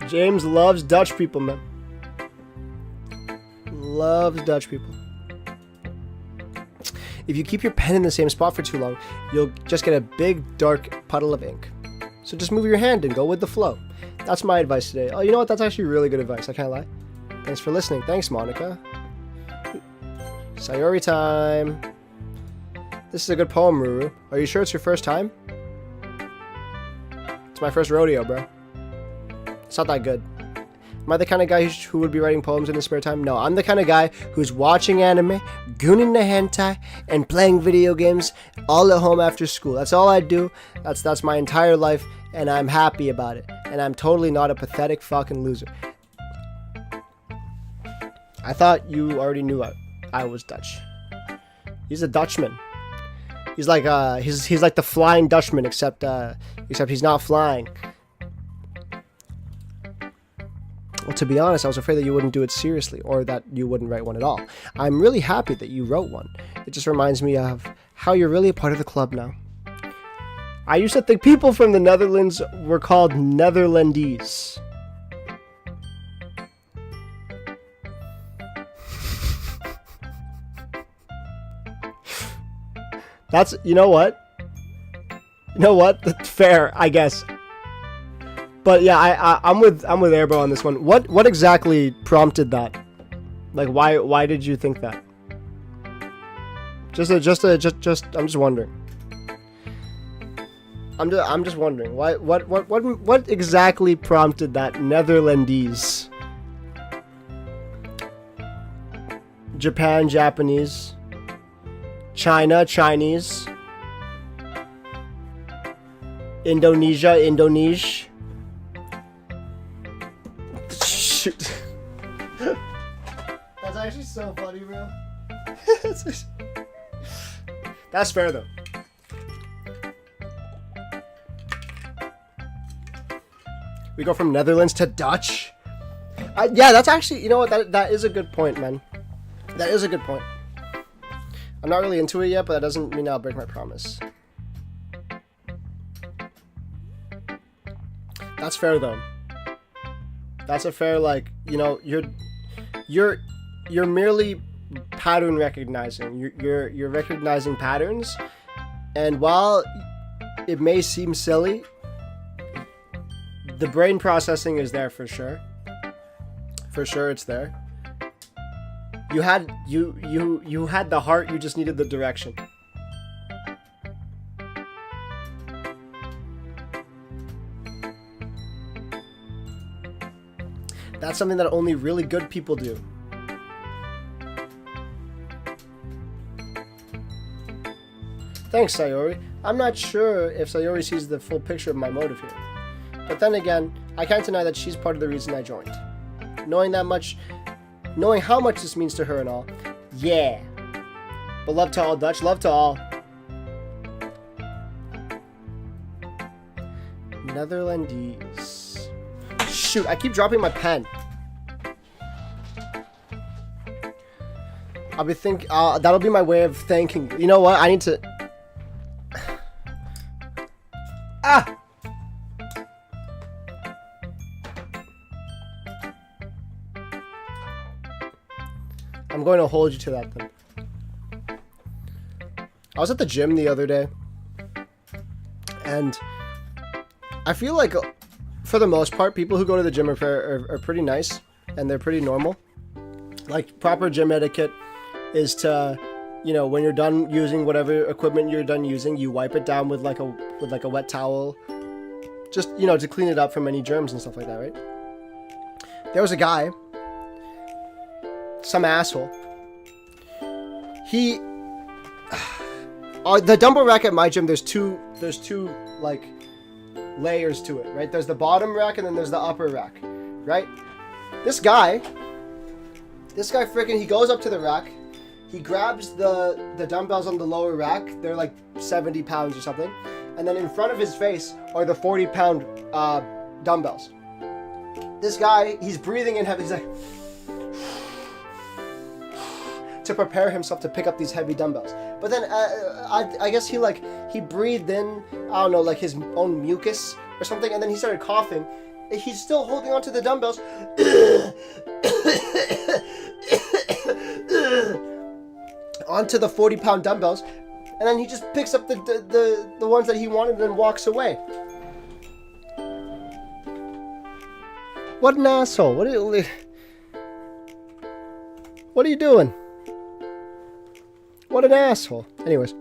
James loves Dutch people, man. loves Dutch people. If you keep your pen in the same spot for too long, you'll just get a big, dark puddle of ink. So just move your hand and go with the flow. That's my advice today. Oh, you know what? That's actually really good advice. I can't lie. Thanks for listening. Thanks, Monica. Sayori time. This is a good poem, Ruru. Are you sure it's your first time? It's my first rodeo, bro. It's not that good. Am I the kind of guy who would be writing poems in his spare time? No, I'm the kind of guy who's watching anime, gooning the hentai, and playing video games all at home after school. That's all I do. That's my entire life, and I'm happy about it. And I'm totally not a pathetic fucking loser. I thought you already knew I was Dutch. He's a Dutchman. He's like he's like the Flying Dutchman, except he's not flying. Well, to be honest, I was afraid that you wouldn't do it seriously, or that you wouldn't write one at all. I'm really happy that you wrote one. It just reminds me of how you're really a part of the club now. I used to think people from the Netherlands were called Netherlandese. That's, you know what? That's fair, I guess. But yeah, I'm with Airbo on this one. What exactly prompted that? Like, why did you think that? I'm just wondering. I'm just wondering what exactly prompted that Netherlandese? Japan, Japanese. China, Chinese. Indonesia, Indonesia. Shoot. That's actually so funny, bro. That's fair, though. We go from Netherlands to Dutch. Yeah, that's actually, you know what? That is a good point, man. That is a good point. I'm not really into it yet, but that doesn't mean I'll break my promise. That's fair, though. That's a fair, like, you know, you're merely pattern recognizing. You're recognizing patterns, and while it may seem silly, the brain processing is there for sure. For sure, it's there. You had the heart. You just needed the direction. That's something that only really good people do. Thanks, Sayori. I'm not sure if Sayori sees the full picture of my motive here. But then again, I can't deny that she's part of the reason I joined. Knowing how much this means to her and all. Yeah. But love to all, Dutch. Love to all. Netherlandese. Shoot, I keep dropping my pen. That'll be my way of thanking you. You know what? I need to... Ah! I'm going to hold you to that then. I was at the gym the other day, and I feel like, for the most part, people who go to the gym are pretty nice, and they're pretty normal. Like, proper gym etiquette is to, you know, when you're done using whatever equipment you're done using, you wipe it down with like a wet towel, just, you know, to clean it up from any germs and stuff like that, right? There was a guy, some asshole. The dumbbell rack at my gym, there's two like layers to it, right? There's the bottom rack and then there's the upper rack, right? This guy freaking, he goes up to the rack, he grabs the dumbbells on the lower rack, they're like 70 pounds or something, and then in front of his face are the 40-pound dumbbells. This guy, he's breathing in heavy, he's like, to prepare himself to pick up these heavy dumbbells. But then I guess he breathed in, I don't know, like his own mucus or something, and then he started coughing. He's still holding onto the dumbbells. onto the 40-pound dumbbells, and then he just picks up the ones that he wanted and walks away. What an asshole. What are you doing? What an asshole. Anyways.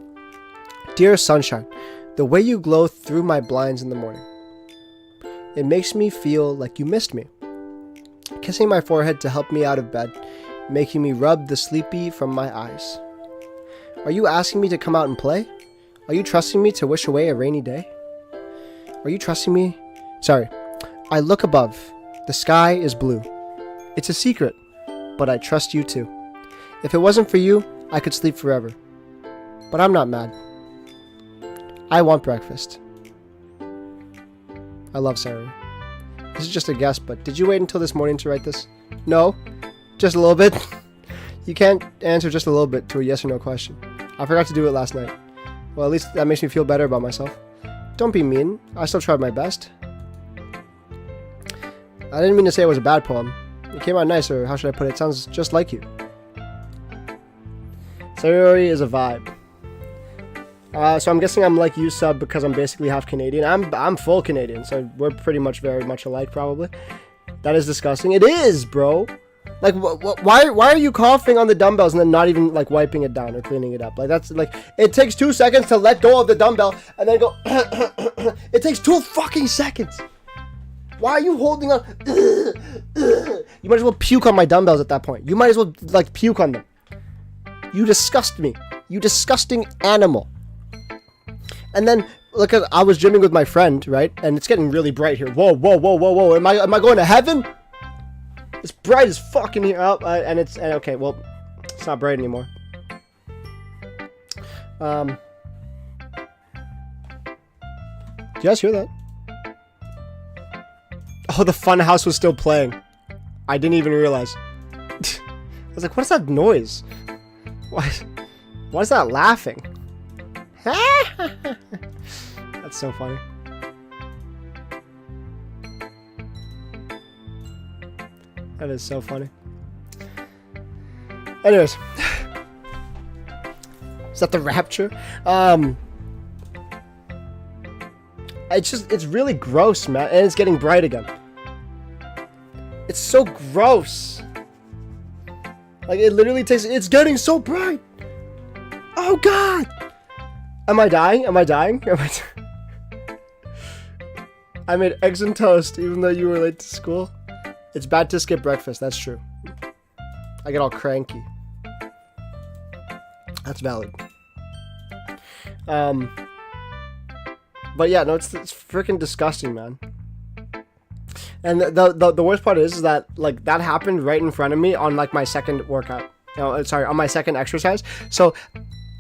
Dear sunshine, the way you glow through my blinds in the morning. It makes me feel like you missed me. Kissing my forehead to help me out of bed, making me rub the sleepy from my eyes. Are you asking me to come out and play? Are you trusting me to wish away a rainy day? Are you trusting me? Sorry. I look above. The sky is blue. It's a secret, but I trust you too. If it wasn't for you, I could sleep forever. But I'm not mad. I want breakfast. I love Sarah. This is just a guess, but did you wait until this morning to write this? No? Just a little bit? You can't answer just a little bit to a yes or no question. I forgot to do it last night. Well, at least that makes me feel better about myself. Don't be mean. I still tried my best. I didn't mean to say it was a bad poem. It came out nice, or how should I put it? It sounds just like you. Sayori is a vibe. So I'm guessing I'm like you sub because I'm basically half Canadian. I'm full Canadian, so we're pretty much very much alike probably. That is disgusting. It is, bro. Like, why are you coughing on the dumbbells and then not even like wiping it down or cleaning it up? Like, that's like, it takes 2 seconds to let go of the dumbbell and then go. It takes 2 fucking seconds. Why are you holding on? You might as well puke on my dumbbells at that point. You might as well like puke on them. You disgust me. You disgusting animal. And then look at, I was gymming with my friend, right? And it's getting really bright here. Whoa, whoa, whoa, whoa, whoa. Am I going to heaven? It's bright as fucking here. Oh, and okay, well, it's not bright anymore. Did you guys hear that? Oh, the fun house was still playing. I didn't even realize. I was like, what is that noise? Why is that laughing? That's so funny. That is so funny. Anyways. Is that the rapture? It's really gross, man. And it's getting bright again. It's so gross. Like, it literally takes, it's getting so bright. Oh, God. Am I dying? Am I dying? I made eggs and toast even though you were late to school. It's bad to skip breakfast. That's true. I get all cranky. That's valid. But yeah, no, it's freaking disgusting, man. And the worst part is that like that happened right in front of me on like my second workout. Sorry, on my second exercise. So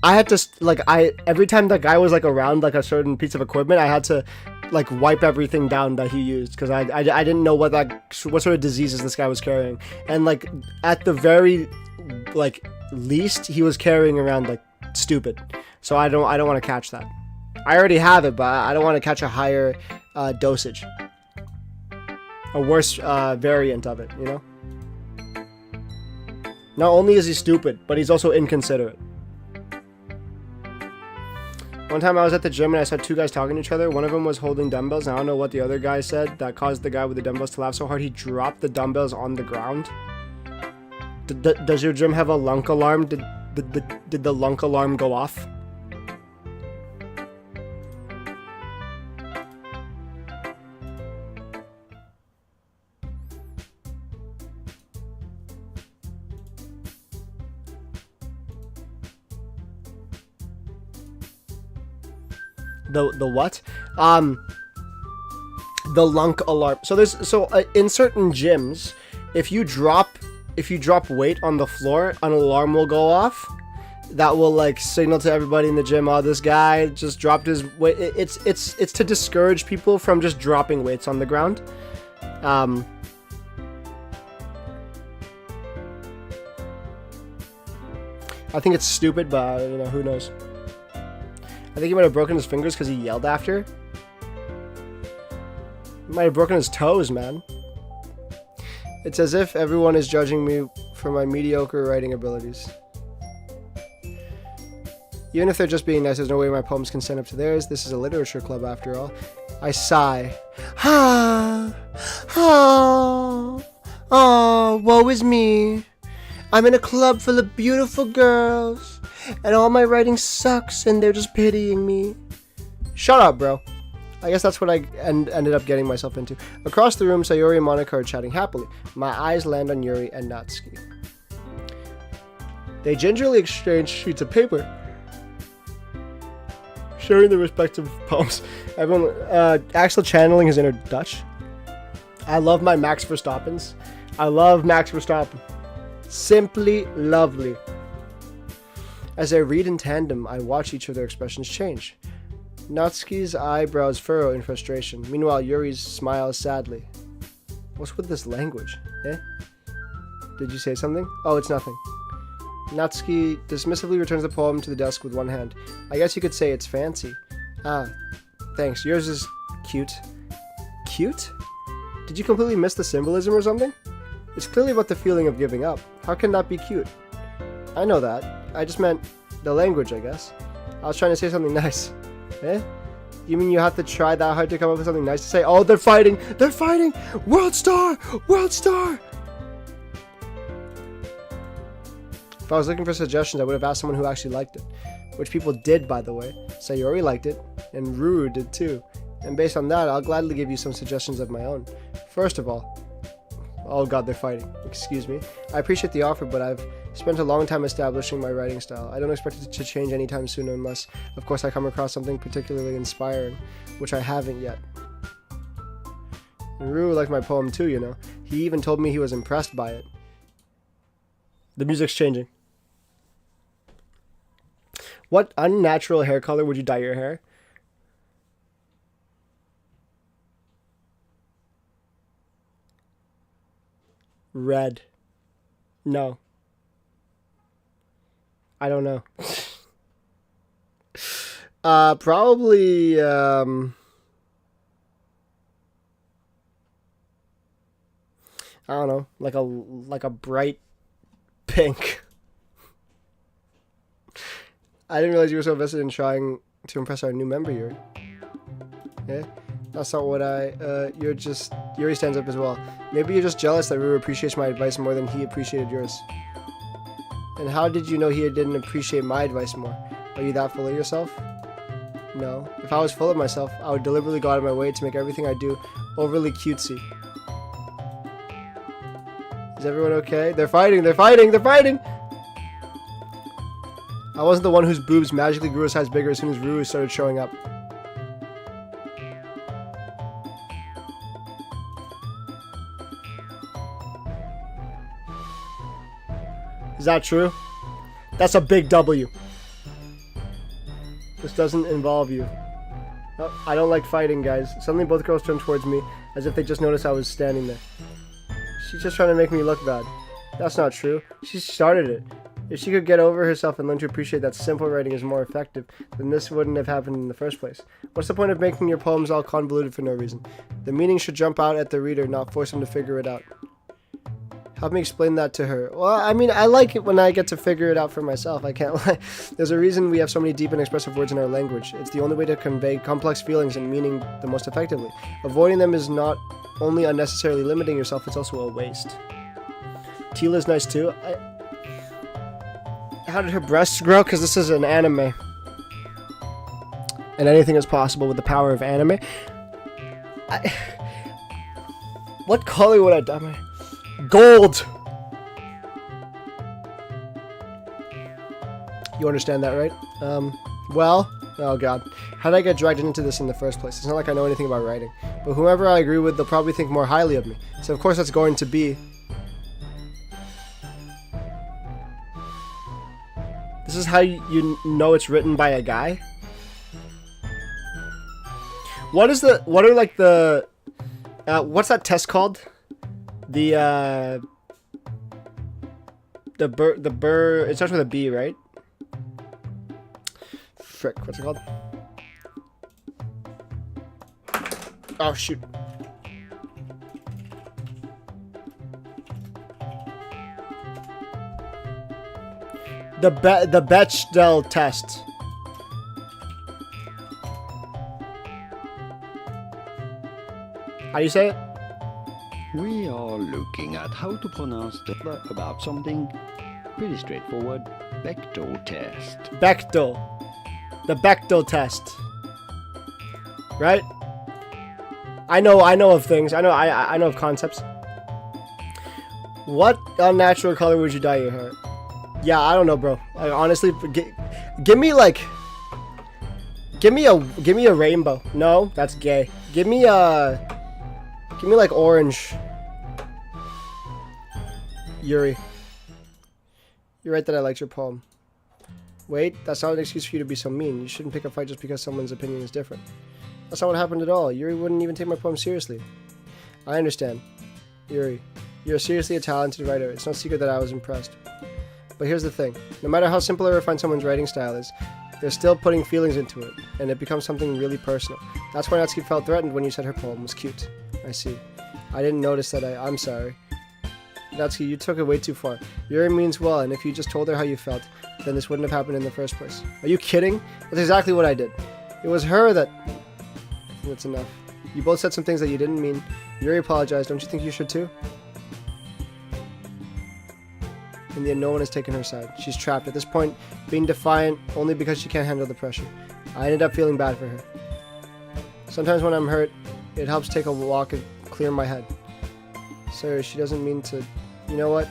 I had to like every time that guy was like around like a certain piece of equipment, I had to like wipe everything down that he used because I didn't know what sort of diseases this guy was carrying. And like at the very like least, he was carrying around like stupid. So I don't want to catch that. I already have it, but I don't want to catch a higher dosage. A worse variant of it, you know? Not only is he stupid, but he's also inconsiderate. One time I was at the gym and I saw 2 guys talking to each other. One of them was holding dumbbells, and I don't know what the other guy said that caused the guy with the dumbbells to laugh so hard he dropped the dumbbells on the ground. Does your gym have a lunk alarm? Did the lunk alarm go off? The what? The lunk alarm. So in certain gyms, if you drop weight on the floor, an alarm will go off. That will like signal to everybody in the gym, oh, this guy just dropped his weight. It's to discourage people from just dropping weights on the ground. I think it's stupid, but you know, who knows? I think he might have broken his fingers because he yelled after. He might have broken his toes, man. It's as if everyone is judging me for my mediocre writing abilities. Even if they're just being nice, there's no way my poems can stand up to theirs. This is a literature club after all. I sigh. Ah, ah, oh, woe is me. I'm in a club full of beautiful girls, and all my writing sucks, and they're just pitying me. Shut up, bro. I guess that's what I ended up getting myself into. Across the room, Sayori and Monica are chatting happily. My eyes land on Yuri and Natsuki. They gingerly exchange sheets of paper, sharing their respective poems. Everyone, Axel channeling his inner Dutch. I love my Max Verstappens. I love Max Verstappen. Simply lovely. As I read in tandem, I watch each of their expressions change. Natsuki's eyebrows furrow in frustration. Meanwhile, Yuri's smiles sadly. What's with this language? Eh? Did you say something? Oh, it's nothing. Natsuki dismissively returns the poem to the desk with one hand. I guess you could say it's fancy. Ah, thanks. Yours is cute. Cute? Did you completely miss the symbolism or something? It's clearly about the feeling of giving up. How can that be cute? I know that. I just meant the language, I guess. I was trying to say something nice. Eh? You mean you have to try that hard to come up with something nice to say? Oh, they're fighting! They're fighting! World star! World star! If I was looking for suggestions, I would have asked someone who actually liked it. Which people did, by the way. Sayori liked it, and Ruru did too. And based on that, I'll gladly give you some suggestions of my own. First of all, oh god, they're fighting. Excuse me. I appreciate the offer, but I've spent a long time establishing my writing style. I don't expect it to change anytime soon unless, of course, I come across something particularly inspiring, which I haven't yet. And Ruru liked my poem too, you know. He even told me he was impressed by it. The music's changing. What unnatural hair color would you dye your hair? Red. No. I don't know. Probably, I don't know, like a bright pink. I didn't realize you were so invested in trying to impress our new member here. Yeah? That's not what Yuri stands up as well. Maybe you're just jealous that Ruru appreciates my advice more than he appreciated yours. And how did you know he didn't appreciate my advice more? Are you that full of yourself? No. If I was full of myself, I would deliberately go out of my way to make everything I do overly cutesy. Is everyone okay? They're fighting! They're fighting! They're fighting! I wasn't the one whose boobs magically grew a size bigger as soon as Ruru started showing up. Is that true? That's a big W. This doesn't involve you. Oh, I don't like fighting, guys. Suddenly both girls turned towards me as if they just noticed I was standing there. She's just trying to make me look bad. That's not true. She started it. If she could get over herself and learn to appreciate that simple writing is more effective, then this wouldn't have happened in the first place. What's the point of making your poems all convoluted for no reason? The meaning should jump out at the reader, not force him to figure it out. Help me explain that to her. Well, I mean, I like it when I get to figure it out for myself. I can't lie. There's a reason we have so many deep and expressive words in our language. It's the only way to convey complex feelings and meaning the most effectively. Avoiding them is not only unnecessarily limiting yourself, it's also a waste. Tila's nice too. How did her breasts grow? Because this is an anime. And anything is possible with the power of anime. What color would I dye my... Gold! You understand that, right? Well... Oh god. How did I get dragged into this in the first place? It's not like I know anything about writing. But whomever I agree with, they'll probably think more highly of me. So of course that's going to be... This is how you know it's written by a guy? What are like the... what's that test called? The burr, it starts with a B, right? Frick, what's it called? Oh, shoot. The Bechdel test. How do you say it? We are looking at how to pronounce about something pretty straightforward. Bechdel test. Bechdel. The Bechdel test. Right? I know of things. I know of concepts. What unnatural color would you dye your hair? Yeah, I don't know, bro. Like, honestly, give me a rainbow. No, that's gay. Give me like orange. Yuri. You're right that I liked your poem. Wait, that's not an excuse for you to be so mean. You shouldn't pick a fight just because someone's opinion is different. That's not what happened at all. Yuri wouldn't even take my poem seriously. I understand. Yuri, you're seriously a talented writer. It's no secret that I was impressed. But here's the thing. No matter how simple or refined someone's writing style is, they're still putting feelings into it, and it becomes something really personal. That's why Natsuki felt threatened when you said her poem was cute. I see. I didn't notice that. I'm sorry. Natsuki, you took it way too far. Yuri means well, and if you just told her how you felt, then this wouldn't have happened in the first place. Are you kidding? That's exactly what I did. It was her that... I think that's enough. You both said some things that you didn't mean. Yuri apologized. Don't you think you should too? In the end, no one has taken her side. She's trapped. At this point, being defiant only because she can't handle the pressure. I ended up feeling bad for her. Sometimes when I'm hurt, it helps take a walk and clear my head. So she doesn't mean to... You know what?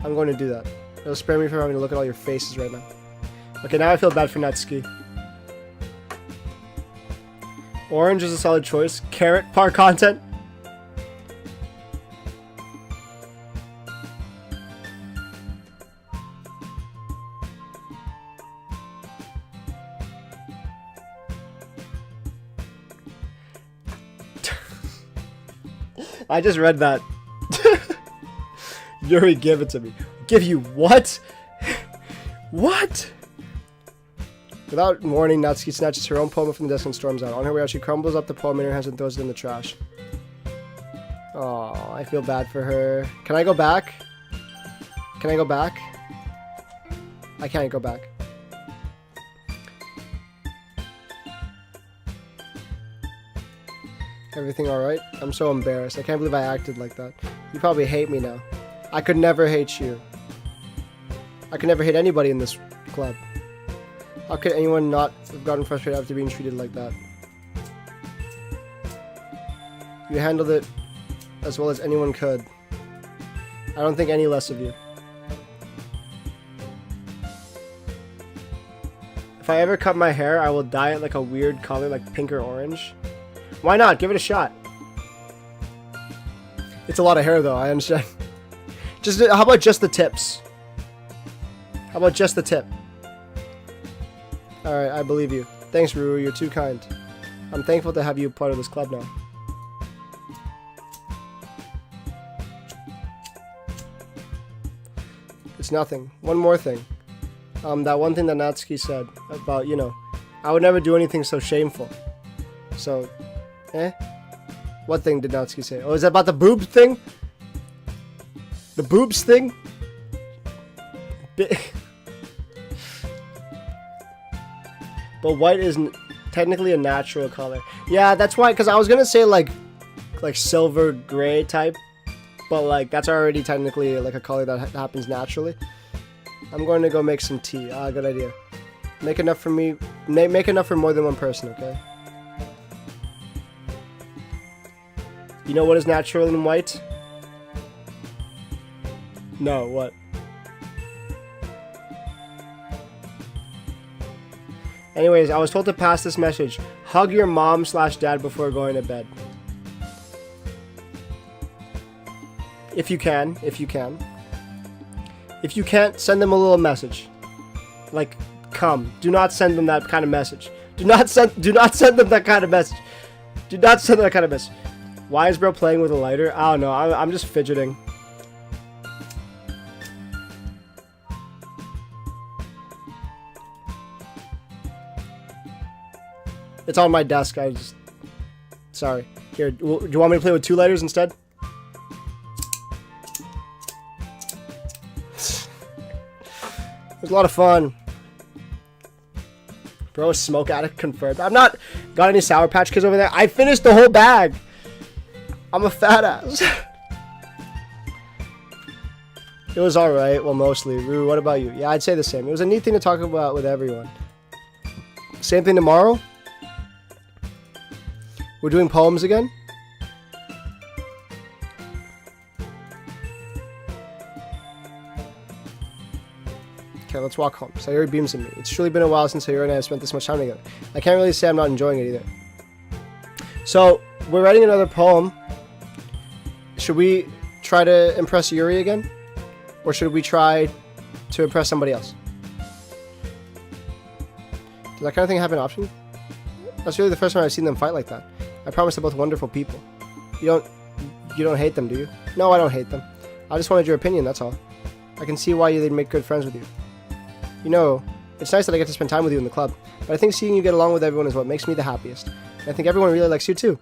I'm going to do that. It'll spare me from having to look at all your faces right now. Okay, now I feel bad for Natsuki. Orange is a solid choice. Carrot par content. I just read that. Yuri, give it to me. Give you what? What? Without warning, Natsuki snatches her own poem from the desk and storms out. On her way out, she crumbles up the poem in her hands and throws it in the trash. Oh, I feel bad for her. Can I go back? Can I go back? I can't go back. Everything alright? I'm so embarrassed. I can't believe I acted like that. You probably hate me now. I could never hate you. I could never hate anybody in this club. How could anyone not have gotten frustrated after being treated like that? You handled it as well as anyone could. I don't think any less of you. If I ever cut my hair, I will dye it like a weird color like pink or orange. Why not? Give it a shot. It's a lot of hair though, I understand. How about just the tips? How about just the tip? Alright, I believe you. Thanks, Ruru, you're too kind. I'm thankful to have you part of this club now. It's nothing. One more thing. That one thing that Natsuki said about, you know, I would never do anything so shameful. So, What thing did Natsuki say? Oh, is that about the boobs thing? The boobs thing? But white is technically a natural color. Yeah, that's why, because I was gonna say like silver gray type, but like that's already technically like a color that happens naturally. I'm going to go make some tea. Good idea. Make enough for me. Make enough for more than one person, okay? You know what is natural in white? No, what? Anyways, I was told to pass this message. Hug your mom/dad before going to bed. If you can. If you can. If you can't, send them a little message. Like, come. Do not send them that kind of message. Do not send them that kind of message. Do not send them that kind of message. Why is bro playing with a lighter? I don't know. I'm just fidgeting. It's on my desk. Sorry. Here, do you want me to play with 2 lighters instead? It was a lot of fun. Bro, smoke addict confirmed. I'm not got any Sour Patch Kids over there. I finished the whole bag. I'm a fat ass. It was alright. Well, mostly. Rue, what about you? Yeah, I'd say the same. It was a neat thing to talk about with everyone. Same thing tomorrow. We're doing poems again. Okay, let's walk home. Sayuri beams at me. It's truly been a while since Sayuri and I have spent this much time together. I can't really say I'm not enjoying it either. So, we're writing another poem. Should we try to impress Yuri again? Or should we try to impress somebody else? Does that kind of thing have an option? That's really the first time I've seen them fight like that. I promise they're both wonderful people. You don't hate them, do you? No, I don't hate them. I just wanted your opinion, that's all. I can see why they'd make good friends with you. You know, it's nice that I get to spend time with you in the club, but I think seeing you get along with everyone is what makes me the happiest. And I think everyone really likes you too.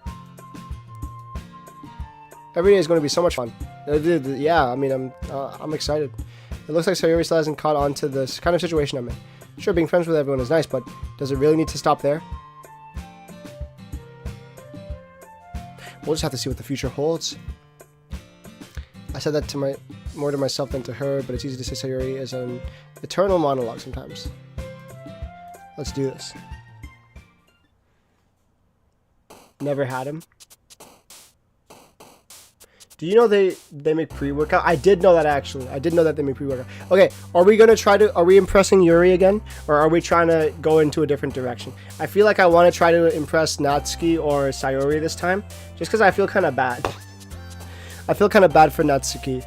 Every day is going to be so much fun. Yeah, I mean, I'm excited. It looks like Sayuri still hasn't caught on to this kind of situation I'm in. Sure, being friends with everyone is nice, but does it really need to stop there? We'll just have to see what the future holds. I said that to more to myself than to her, but it's easy to say Sayuri is an eternal monologue sometimes. Let's do this. Never had him. Do you know they make pre-workout? I did know that actually. I did know that they make pre-workout. Okay, are we impressing Yuri again? Or are we trying to go into a different direction? I feel like I want to try to impress Natsuki or Sayuri this time. Just because I feel kind of bad. I feel kind of bad for Natsuki.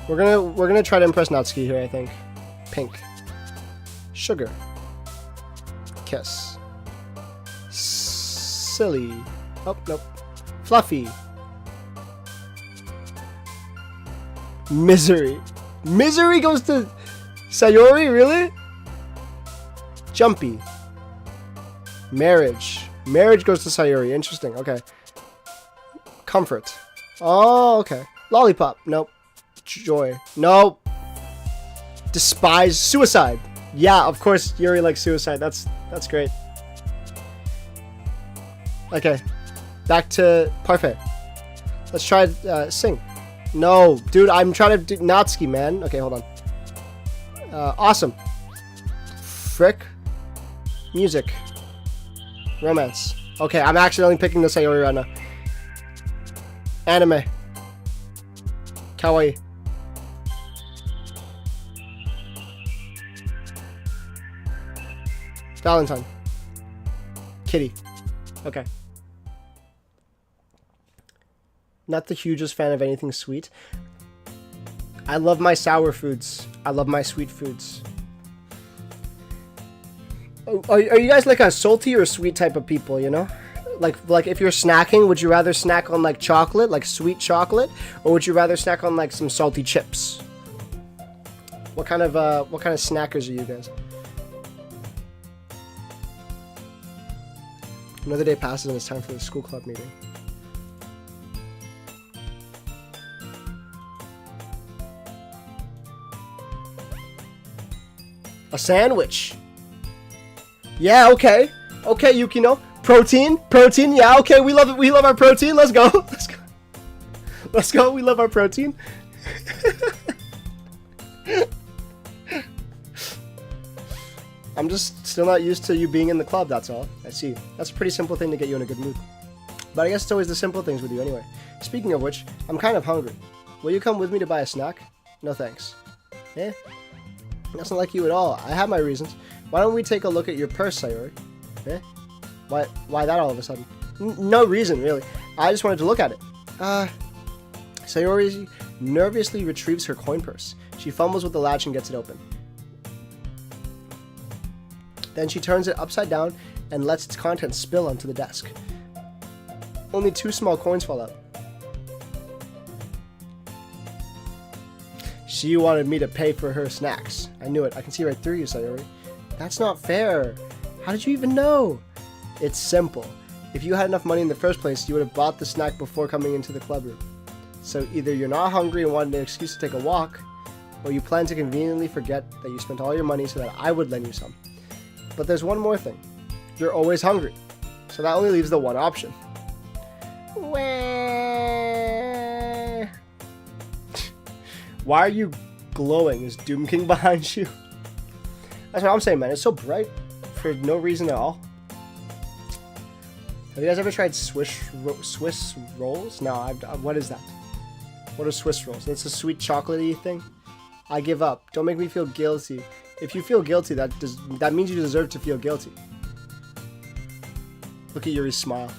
We're gonna try to impress Natsuki here, I think. Pink. Sugar. Kiss. Silly. Oh, nope. Fluffy. Misery. Misery goes to Sayuri, really? Jumpy. Marriage. Marriage goes to Sayuri. Interesting. Okay. Comfort. Oh, okay. Lollipop. Nope. Joy. Nope. Despise. Suicide. Yeah, of course Yuri likes suicide. That's great. Okay. Back to Parfait. Let's try sing. No, dude, I'm trying to do Natsuki, man. Okay, hold on. Awesome. Frick. Music. Romance. Okay, I'm actually only picking the Sayori right now. Anime. Kawaii. Valentine. Kitty. Okay. Not the hugest fan of anything sweet. I love my sour foods. I love my sweet foods. Are you guys like a salty or sweet type of people, you know? Like if you're snacking, would you rather snack on like chocolate, like sweet chocolate, or would you rather snack on like some salty chips? What kind of snackers are you guys? Another day passes and it's time for the school club meeting. A sandwich. Yeah, okay. Okay, Yukino. Protein. Protein. Yeah, okay. We love it. We love our protein. Let's go. Let's go. Let's go. We love our protein. I'm just still not used to you being in the club, that's all. I see. That's a pretty simple thing to get you in a good mood. But I guess it's always the simple things with you anyway. Speaking of which, I'm kind of hungry. Will you come with me to buy a snack? No thanks. Eh? That's not like you at all. I have my reasons. Why don't we take a look at your purse, Sayori? Eh? Why that all of a sudden? No reason, really. I just wanted to look at it. Sayori nervously retrieves her coin purse. She fumbles with the latch and gets it open. Then she turns it upside down and lets its contents spill onto the desk. Only 2 small coins fall out. She wanted me to pay for her snacks. I knew it. I can see right through you, Sayori. That's not fair. How did you even know? It's simple. If you had enough money in the first place, you would have bought the snack before coming into the club room. So either you're not hungry and wanted an excuse to take a walk, Or you plan to conveniently forget that you spent all your money so that I would lend you some. But there's one more thing. You're always hungry. So that only leaves the one option. Why are you glowing? Is Doom King behind you? That's what I'm saying, man. It's so bright for no reason at all. Have you guys ever tried Swiss rolls? No, what is that? What are Swiss rolls? It's a sweet chocolatey thing. I give up. Don't make me feel guilty. If you feel guilty, that means you deserve to feel guilty. Look at Yuri's smile.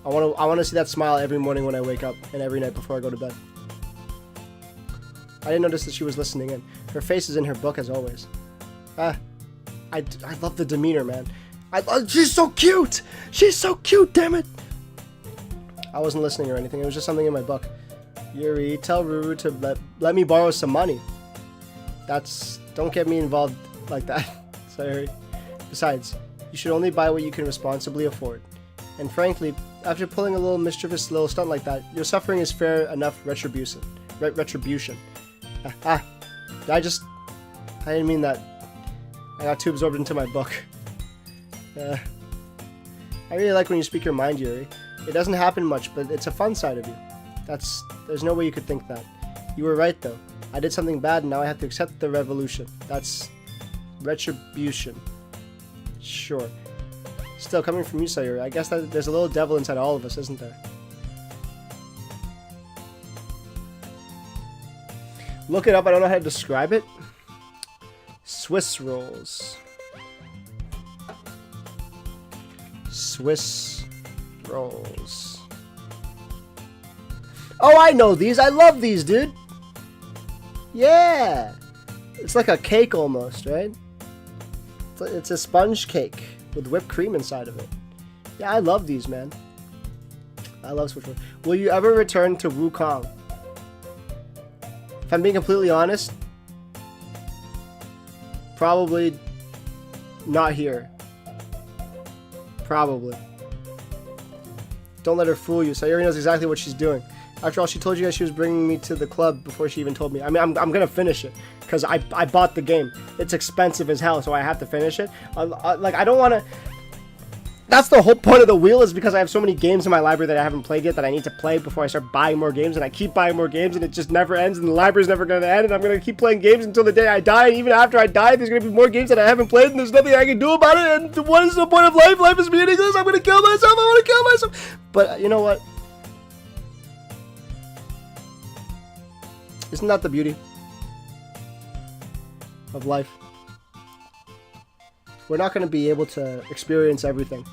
I want to see that smile every morning when I wake up and every night before I go to bed. I didn't notice that she was listening in. Her face is in her book as always. I love the demeanor, man. She's so cute! She's so cute, damn it! I wasn't listening or anything. It was just something in my book. Yuri, tell Ruru to let me borrow some money. Don't get me involved like that. Sorry. Besides, you should only buy what you can responsibly afford. And frankly, after pulling a little mischievous little stunt like that, your suffering is fair enough retribution. Retribution. I didn't mean that. I got too absorbed into my book. I really like when you speak your mind, Yuri. It doesn't happen much, but it's a fun side of you. There's no way you could think that. You were right, though. I did something bad, and now I have to accept the revolution. That's retribution. Sure. Still, coming from you, Sayuri, I guess that there's a little devil inside all of us, isn't there? Look it up. I don't know how to describe it. Swiss rolls. Swiss rolls. Oh, I know these. I love these, dude. Yeah. It's like a cake almost, right? It's a sponge cake with whipped cream inside of it. Yeah, I love these, man. I love Swiss rolls. Will you ever return to Wukong? If I'm being completely honest, probably not here. Probably. Don't let her fool you. Sayuri knows exactly what she's doing. After all, she told you guys she was bringing me to the club before she even told me. I mean, I'm gonna finish it because I bought the game. It's expensive as hell, so I have to finish it. Like, I don't want to. That's the whole point of the wheel, is because I have so many games in my library that I haven't played yet that I need to play before I start buying more games, and I keep buying more games, and it just never ends, and the library's never going to end, and I'm going to keep playing games until the day I die, and even after I die, there's going to be more games that I haven't played, and there's nothing I can do about it, and what is the point of life? Life is meaningless. I'm going to kill myself. I want to kill myself. But you know what? Isn't that the beauty of life? We're not going to be able to experience everything.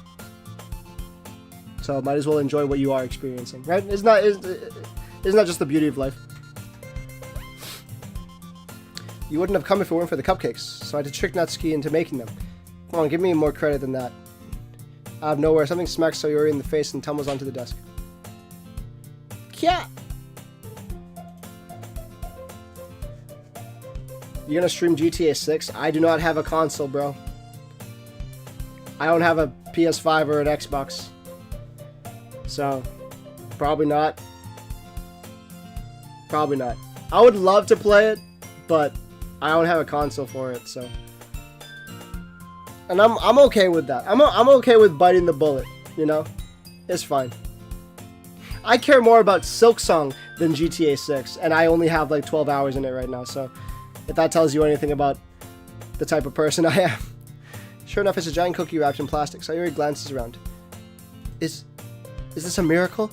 So might as well enjoy what you are experiencing, right? Isn't that just the beauty of life? You wouldn't have come if it weren't for the cupcakes, so I had to trick Natsuki into making them. Come on, give me more credit than that. Out of nowhere, something smacks Sayuri in the face and tumbles onto the desk. Kya! You're gonna stream GTA 6? I do not have a console, bro. I don't have a PS5 or an Xbox. So, probably not. Probably not. I would love to play it, but I don't have a console for it, so. And I'm okay with that. I'm okay with biting the bullet, you know? It's fine. I care more about Silksong than GTA 6, and I only have like 12 hours in it right now, so if that tells you anything about the type of person I am. Sure enough, it's a giant cookie wrapped in plastic. Sayuri glances around. Is this a miracle?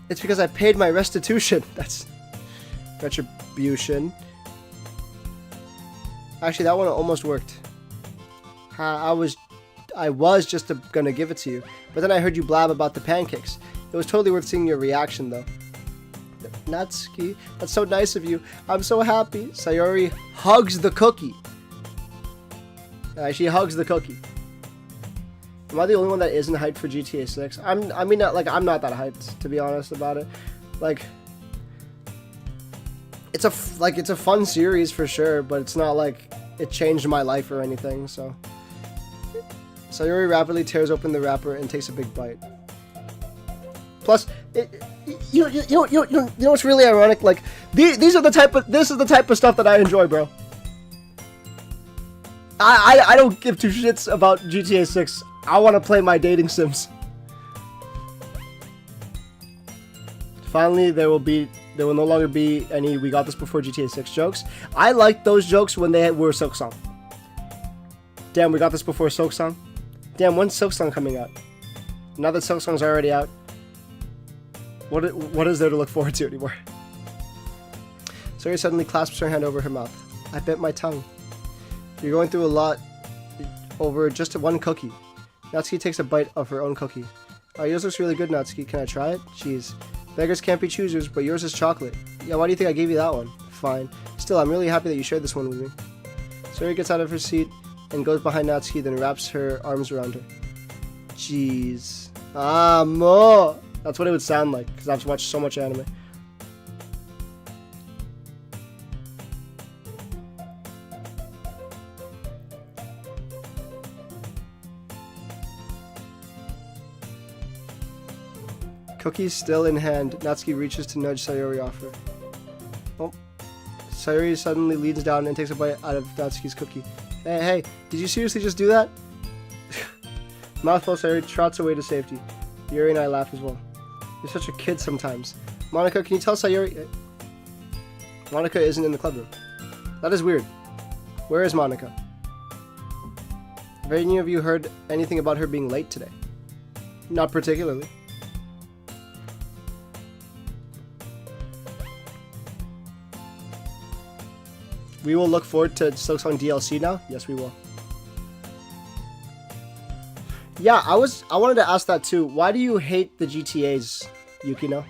It's because I paid my restitution. That's retribution. Actually, that one almost worked. I was just gonna give it to you, but then I heard you blab about the pancakes. It was totally worth seeing your reaction, though. Natsuki, that's so nice of you. I'm so happy. Sayuri hugs the cookie. She hugs the cookie. Am I the only one that isn't hyped for GTA 6? I'm not that hyped, to be honest about it. Like, it's a fun series for sure, but it's not like it changed my life or anything. So Sayuri rapidly tears open the wrapper and takes a big bite. Plus, you know what's really ironic? Like, these are the type of, this is the type of stuff that I enjoy, bro. I don't give two shits about GTA 6. I want to play my dating sims. Finally, there will no longer be any "we got this before GTA 6" jokes. I liked those jokes when they were Silksong. Damn, we got this before Silksong. Damn, when's Silksong coming out? Now that Silksong's already out, what is there to look forward to anymore? Sari suddenly clasps her hand over her mouth. I bit my tongue. You're going through a lot over just one cookie. Natsuki takes a bite of her own cookie. Oh, yours looks really good, Natsuki. Can I try it? Jeez. Beggars can't be choosers, but yours is chocolate. Yeah, why do you think I gave you that one? Fine. Still, I'm really happy that you shared this one with me. Sari gets out of her seat and goes behind Natsuki, then wraps her arms around her. Jeez. Mo! That's what it would sound like, because I've watched so much anime. Cookies still in hand, Natsuki reaches to nudge Sayori off her. Oh. Sayori suddenly leans down and takes a bite out of Natsuki's cookie. Hey, did you seriously just do that? Mouthful, Sayori trots away to safety. Yuri and I laugh as well. You're such a kid sometimes. Monica, can you tell Sayori... Monica isn't in the club room. That is weird. Where is Monica? Have any of you heard anything about her being late today? Not particularly. We will look forward to Silksong DLC now? Yes, we will. Yeah, I wanted to ask that too. Why do you hate the GTAs, Yuki? No,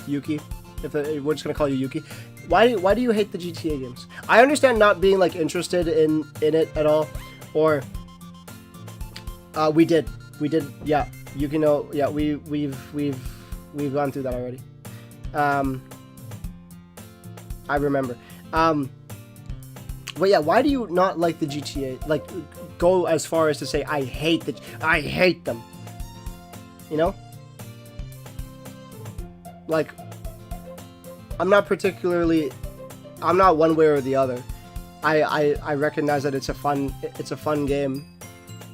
Yuki. We're just gonna call you Yuki. Why do you hate the GTA games? I understand not being like interested in it at all, or we did. Yeah, Yuki. No, yeah, we've gone through that already. I remember. But yeah, why do you not like the GTA? Like, go as far as to say, I hate them. You know? Like, I'm not one way or the other. I recognize that it's a fun game,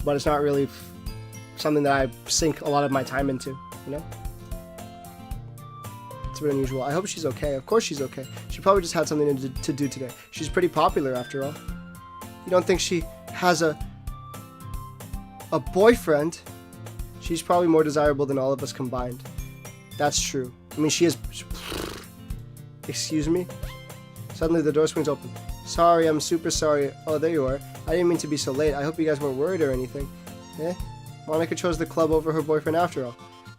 but it's not really something that I sink a lot of my time into, you know? It's a bit unusual. I hope she's okay. Of course she's okay. She probably just had something to do today. She's pretty popular after all. You don't think she has a boyfriend? She's probably more desirable than all of us combined. That's true. I mean, she is... Excuse me? Suddenly the door swings open. Sorry, I'm super sorry. Oh, there you are. I didn't mean to be so late. I hope you guys weren't worried or anything. Eh? Monica chose the club over her boyfriend after all.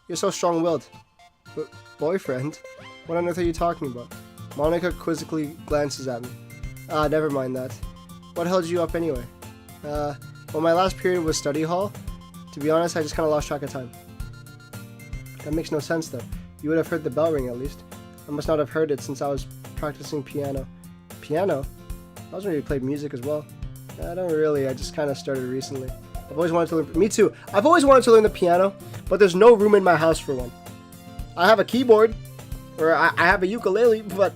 You're so strong-willed. Boyfriend? What on earth are you talking about? Monica quizzically glances at me. Never mind that. What held you up anyway? Well, my last period was study hall. To be honest, I just kind of lost track of time. That makes no sense, though. You would have heard the bell ring, at least. I must not have heard it since I was practicing piano. Piano? I was ready to play music as well. I don't really. I just kind of started recently. I've always wanted to learn... Me too. I've always wanted to learn the piano, but there's no room in my house for one. I have a keyboard, or I have a ukulele, but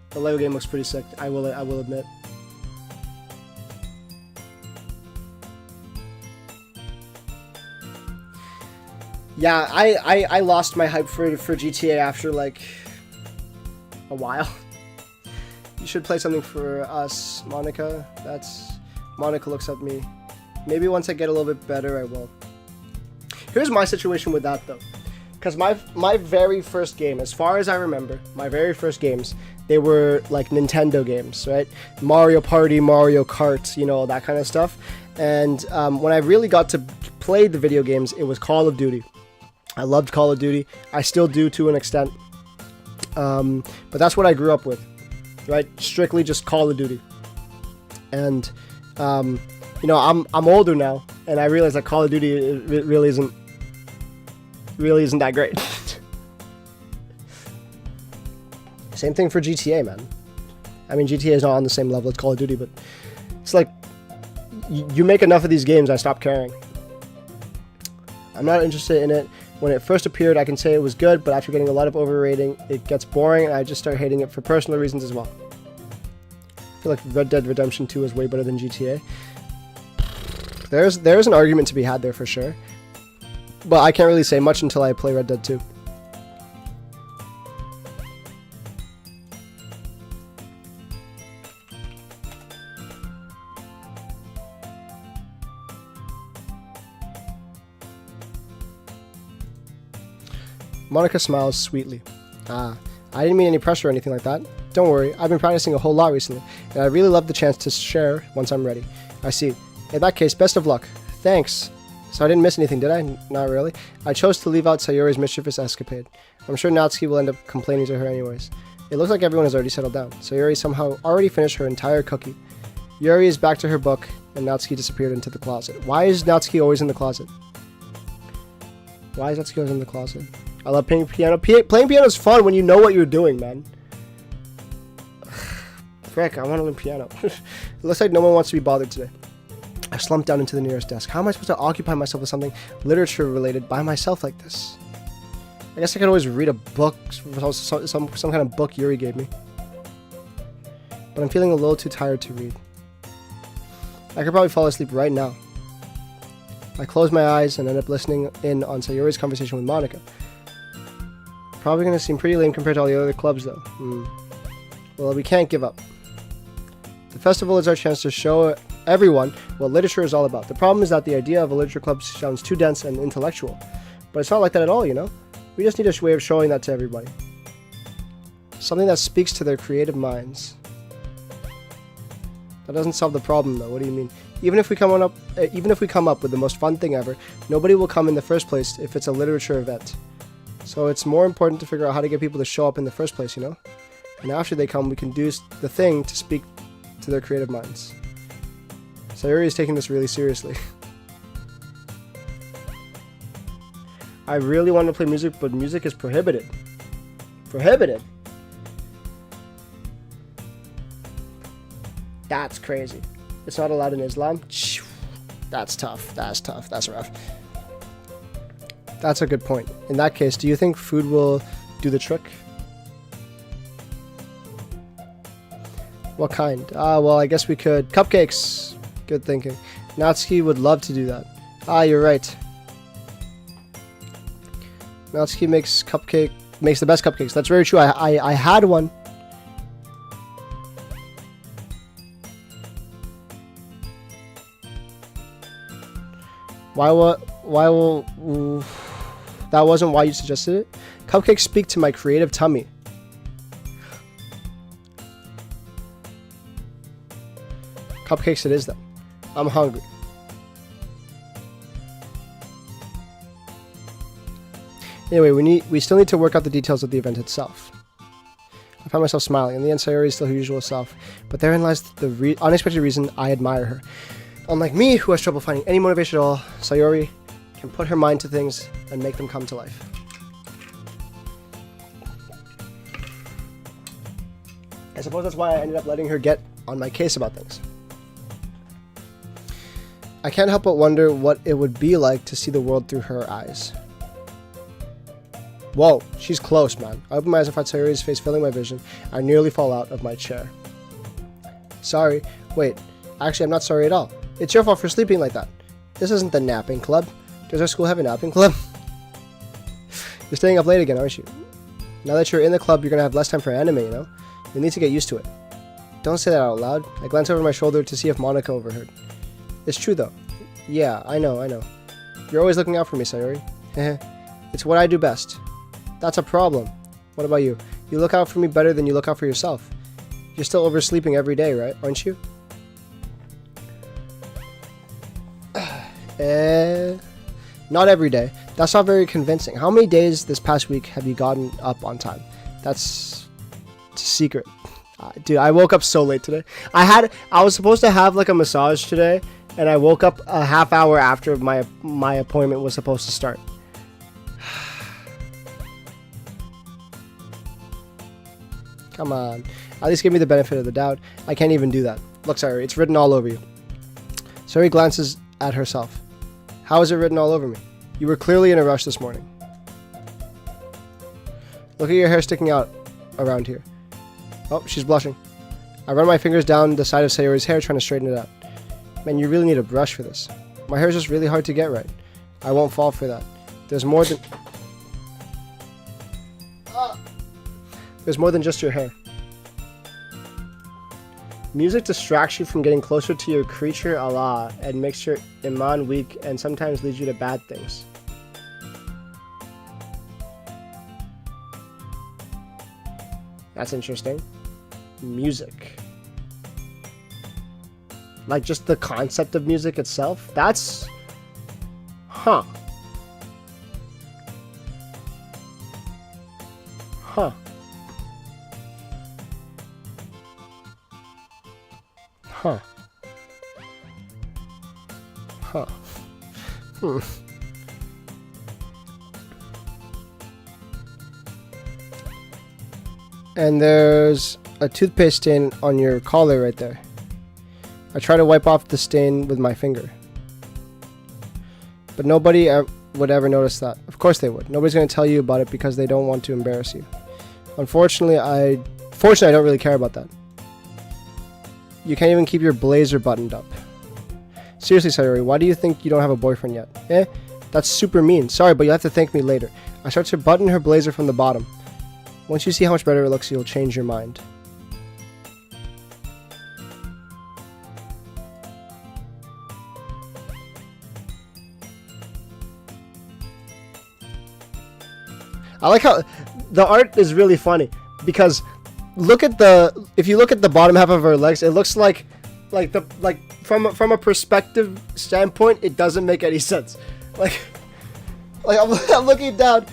the Lego game looks pretty sick. I will admit. Yeah, I lost my hype for GTA after like a while. You should play something for us, Monica. Monica looks at me. Maybe once I get a little bit better, I will. Here's my situation with that, though. Because my very first game, as far as I remember, my very first games, they were, like, Nintendo games, right? Mario Party, Mario Kart, you know, that kind of stuff. And when I really got to play the video games, it was Call of Duty. I loved Call of Duty. I still do to an extent. But that's what I grew up with, right? Strictly just Call of Duty. And, you know, I'm older now, and I realize that Call of Duty really isn't that great. Same thing for GTA, man. I mean, GTA is not on the same level as Call of Duty, but it's like you make enough of these games, I stop caring. I'm not interested in it. When it first appeared, I can say it was good, but after getting a lot of overrating, it gets boring, and I just start hating it for personal reasons as well. I feel like Red Dead Redemption 2 is way better than GTA. There's an argument to be had there for sure, but I can't really say much until I play Red Dead 2. Monica smiles sweetly. I didn't mean any pressure or anything like that. Don't worry, I've been practicing a whole lot recently, and I really love the chance to share once I'm ready. I see. In that case, best of luck. Thanks. So I didn't miss anything, did I? Not really. I chose to leave out Sayori's mischievous escapade. I'm sure Natsuki will end up complaining to her anyways. It looks like everyone has already settled down. Sayori somehow already finished her entire cookie. Yuri is back to her book, and Natsuki disappeared into the closet. Why is Natsuki always in the closet? Why is Natsuki always in the closet? I love playing piano. Playing piano is fun when you know what you're doing, man. Frick, I want to learn piano. It looks like no one wants to be bothered today. I slumped down into the nearest desk. How am I supposed to occupy myself with something literature-related by myself like this? I guess I could always read a book, some kind of book Yuri gave me. But I'm feeling a little too tired to read. I could probably fall asleep right now. I closed my eyes and ended up listening in on Sayori's conversation with Monica. Probably going to seem pretty lame compared to all the other clubs, though. Well, we can't give up. The festival is our chance to show everyone what literature is all about. The problem is that the idea of a literature club sounds too dense and intellectual. But it's not like that at all, you know? We just need a way of showing that to everybody. Something that speaks to their creative minds. That doesn't solve the problem, though. What do you mean? Even if we come up with the most fun thing ever, nobody will come in the first place if it's a literature event. So it's more important to figure out how to get people to show up in the first place, you know? And after they come, we can do the thing to speak to their creative minds. Sayori is taking this really seriously. I really want to play music, but music is prohibited. Prohibited? That's crazy. It's not allowed in Islam? That's tough. That's tough. That's rough. That's a good point. In that case, do you think food will do the trick? What kind? Well, I guess we could. Cupcakes! Good thinking. Natsuki would love to do that. You're right. Natsuki makes the best cupcakes. That's very true. I had one. That wasn't why you suggested it? Cupcakes speak to my creative tummy. Cupcakes it is then. I'm hungry. Anyway, we still need to work out the details of the event itself. I find myself smiling. In the end, Sayori is still her usual self. But therein lies the unexpected reason I admire her. Unlike me, who has trouble finding any motivation at all, Sayori can put her mind to things and make them come to life. I suppose that's why I ended up letting her get on my case about things. I can't help but wonder what it would be like to see the world through her eyes. Whoa, she's close, man. I open my eyes and find Sayori's face filling my vision. I nearly fall out of my chair. Sorry. Wait, actually I'm not sorry at all. It's your fault for sleeping like that. This isn't the napping club. Does our school have a napping club? You're staying up late again, aren't you? Now that you're in the club, you're gonna have less time for anime, you know? You'll need to get used to it. Don't say that out loud. I glance over my shoulder to see if Monica overheard. It's true though. Yeah, I know. You're always looking out for me, Sayori. It's what I do best. That's a problem. What about you? You look out for me better than you look out for yourself. You're still oversleeping every day, right? Aren't you? Not every day. That's not very convincing. How many days this past week have you gotten up on time? That's a secret. Dude, I woke up so late today. I was supposed to have like a massage today, and I woke up a half hour after my appointment was supposed to start. Come on. At least give me the benefit of the doubt. I can't even do that. Look, Sayori, it's written all over you. Sayori glances at herself. How is it written all over me? You were clearly in a rush this morning. Look at your hair sticking out around here. Oh, she's blushing. I run my fingers down the side of Sayori's hair trying to straighten it out. Man, you really need a brush for this. My hair is just really hard to get right. I won't fall for that. There's more than... There's more than just your hair. Music distracts you from getting closer to your creature Allah and makes your iman weak and sometimes leads you to bad things. That's interesting. Music. Like just the concept of music itself? That's... Huh. Huh. Huh. Huh. Hmm. And there's a toothpaste stain on your collar right there. I try to wipe off the stain with my finger. But nobody would ever notice that. Of course they would. Nobody's going to tell you about it because they don't want to embarrass you. Fortunately, I don't really care about that. You can't even keep your blazer buttoned up. Seriously, Sayori, why do you think you don't have a boyfriend yet? Eh? That's super mean. Sorry, but you'll have to thank me later. I start to button her blazer from the bottom. Once you see how much better it looks, you'll change your mind. I like how the art is really funny because if you look at the bottom half of her legs, it looks like from a perspective standpoint, it doesn't make any sense. Like I'm looking down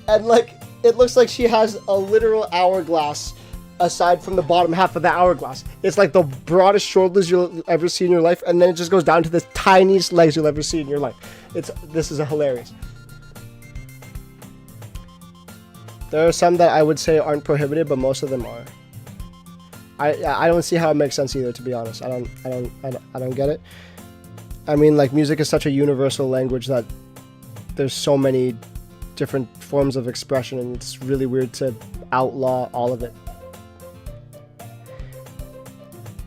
and like it looks like she has a literal hourglass aside from the bottom half of the hourglass. It's like the broadest shoulders you'll ever see in your life, and then it just goes down to the tiniest legs you'll ever see in your life. This is hilarious. There are some that I would say aren't prohibited, but most of them are. I don't see how it makes sense either, to be honest. I don't get it. I mean, like, music is such a universal language that there's so many different forms of expression, and it's really weird to outlaw all of it.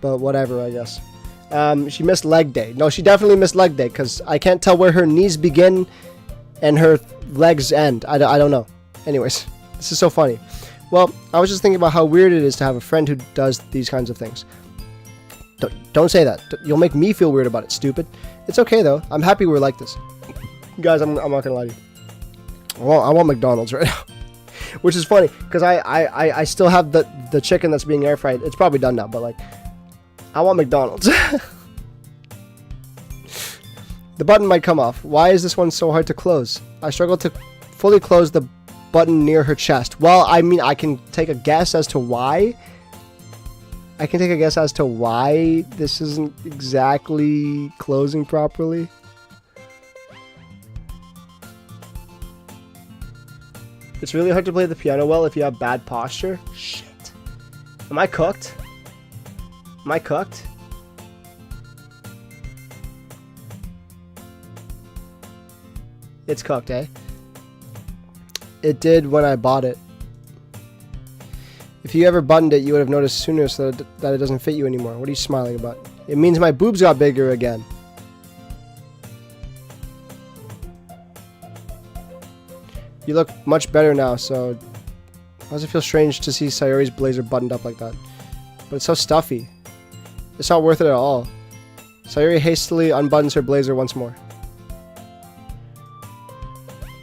But whatever, I guess. She missed leg day. No, she definitely missed leg day, because I can't tell where her knees begin and her legs end. I don't know. Anyways. This is so funny. Well, I was just thinking about how weird it is to have a friend who does these kinds of things. Don't say that. You'll make me feel weird about it, stupid. It's okay, though. I'm happy we're like this. Guys, I'm not gonna lie to you. I want McDonald's right now. Which is funny, because I still have the chicken that's being air fried. It's probably done now, but like, I want McDonald's. The button might come off. Why is this one so hard to close? I struggle to fully close the button near her chest. Well, I mean, I can take a guess as to why. This isn't exactly closing properly. It's really hard to play the piano well if you have bad posture. Shit. Am I cooked? It's cooked, eh? It did when I bought it. If you ever buttoned it, you would have noticed sooner so that it doesn't fit you anymore. What are you smiling about? It means my boobs got bigger again. You look much better now, so... Why does it feel strange to see Sayori's blazer buttoned up like that? But it's so stuffy. It's not worth it at all. Sayori hastily unbuttons her blazer once more.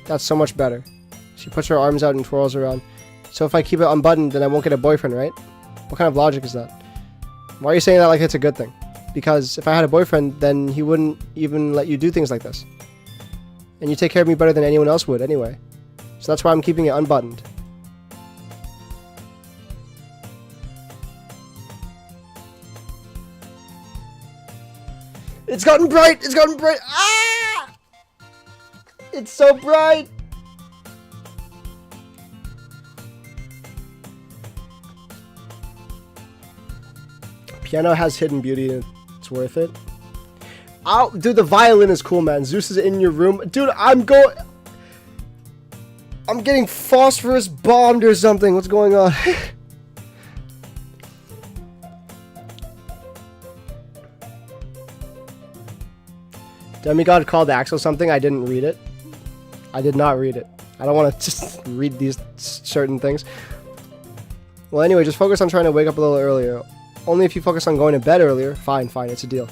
That's so much better. She puts her arms out and twirls around. So if I keep it unbuttoned, then I won't get a boyfriend, right? What kind of logic is that? Why are you saying that like it's a good thing? Because if I had a boyfriend, then he wouldn't even let you do things like this. And you take care of me better than anyone else would, anyway. So that's why I'm keeping it unbuttoned. It's gotten bright! It's gotten bright! Ah! It's so bright! Piano has hidden beauty and it's worth it. Dude, the violin is cool, man. Zeus is in your room. Dude, I'm getting phosphorus bombed or something. What's going on? Demigod called Axel something. I didn't read it. I did not read it. I don't want to just read these certain things. Well, anyway, just focus on trying to wake up a little earlier. Only if you focus on going to bed earlier. Fine, it's a deal.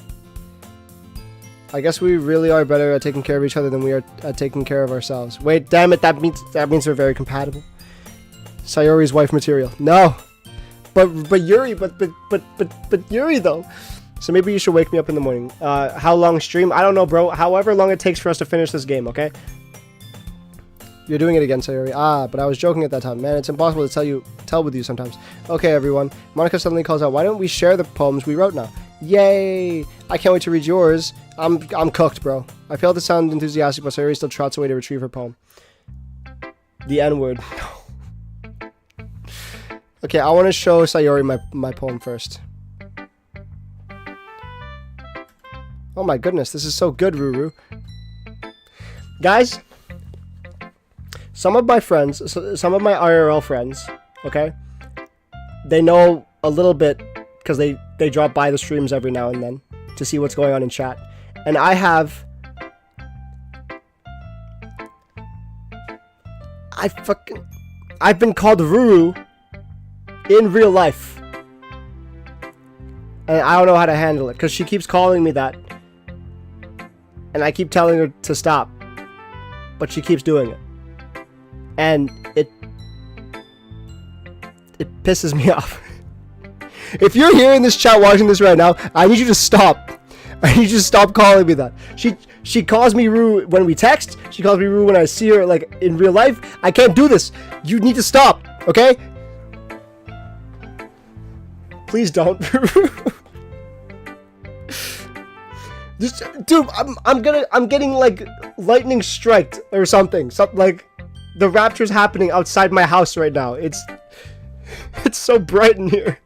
I guess we really are better at taking care of each other than we are at taking care of ourselves. Wait, damn it, that means we're very compatible. Sayori's wife material. No. But Yuri, but Yuri though. So maybe you should wake me up in the morning. How long stream? I don't know, bro. However long it takes for us to finish this game, okay? You're doing it again, Sayori. But I was joking at that time. Man, it's impossible to tell with you sometimes. Okay, everyone. Monica suddenly calls out, why don't we share the poems we wrote now? Yay! I can't wait to read yours. I'm cooked, bro. I failed to sound enthusiastic, but Sayori still trots away to retrieve her poem. The N-word. Okay, I want to show Sayori my poem first. Oh my goodness, this is so good, Ruru. Guys, some of my friends, some of my IRL friends, okay, they know a little bit because they drop by the streams every now and then to see what's going on in chat. And I've been called Ruru in real life. And I don't know how to handle it because she keeps calling me that. And I keep telling her to stop. But she keeps doing it. And it pisses me off. If you're here in this chat watching this right now, I need you to stop. I need you to stop calling me that. She calls me Ruru when we text. She calls me Ruru when I see her like in real life. I can't do this. You need to stop, okay? Please don't. Just, dude, I'm getting like lightning striked or something. Something like the rapture's happening outside my house right now. It's so bright in here.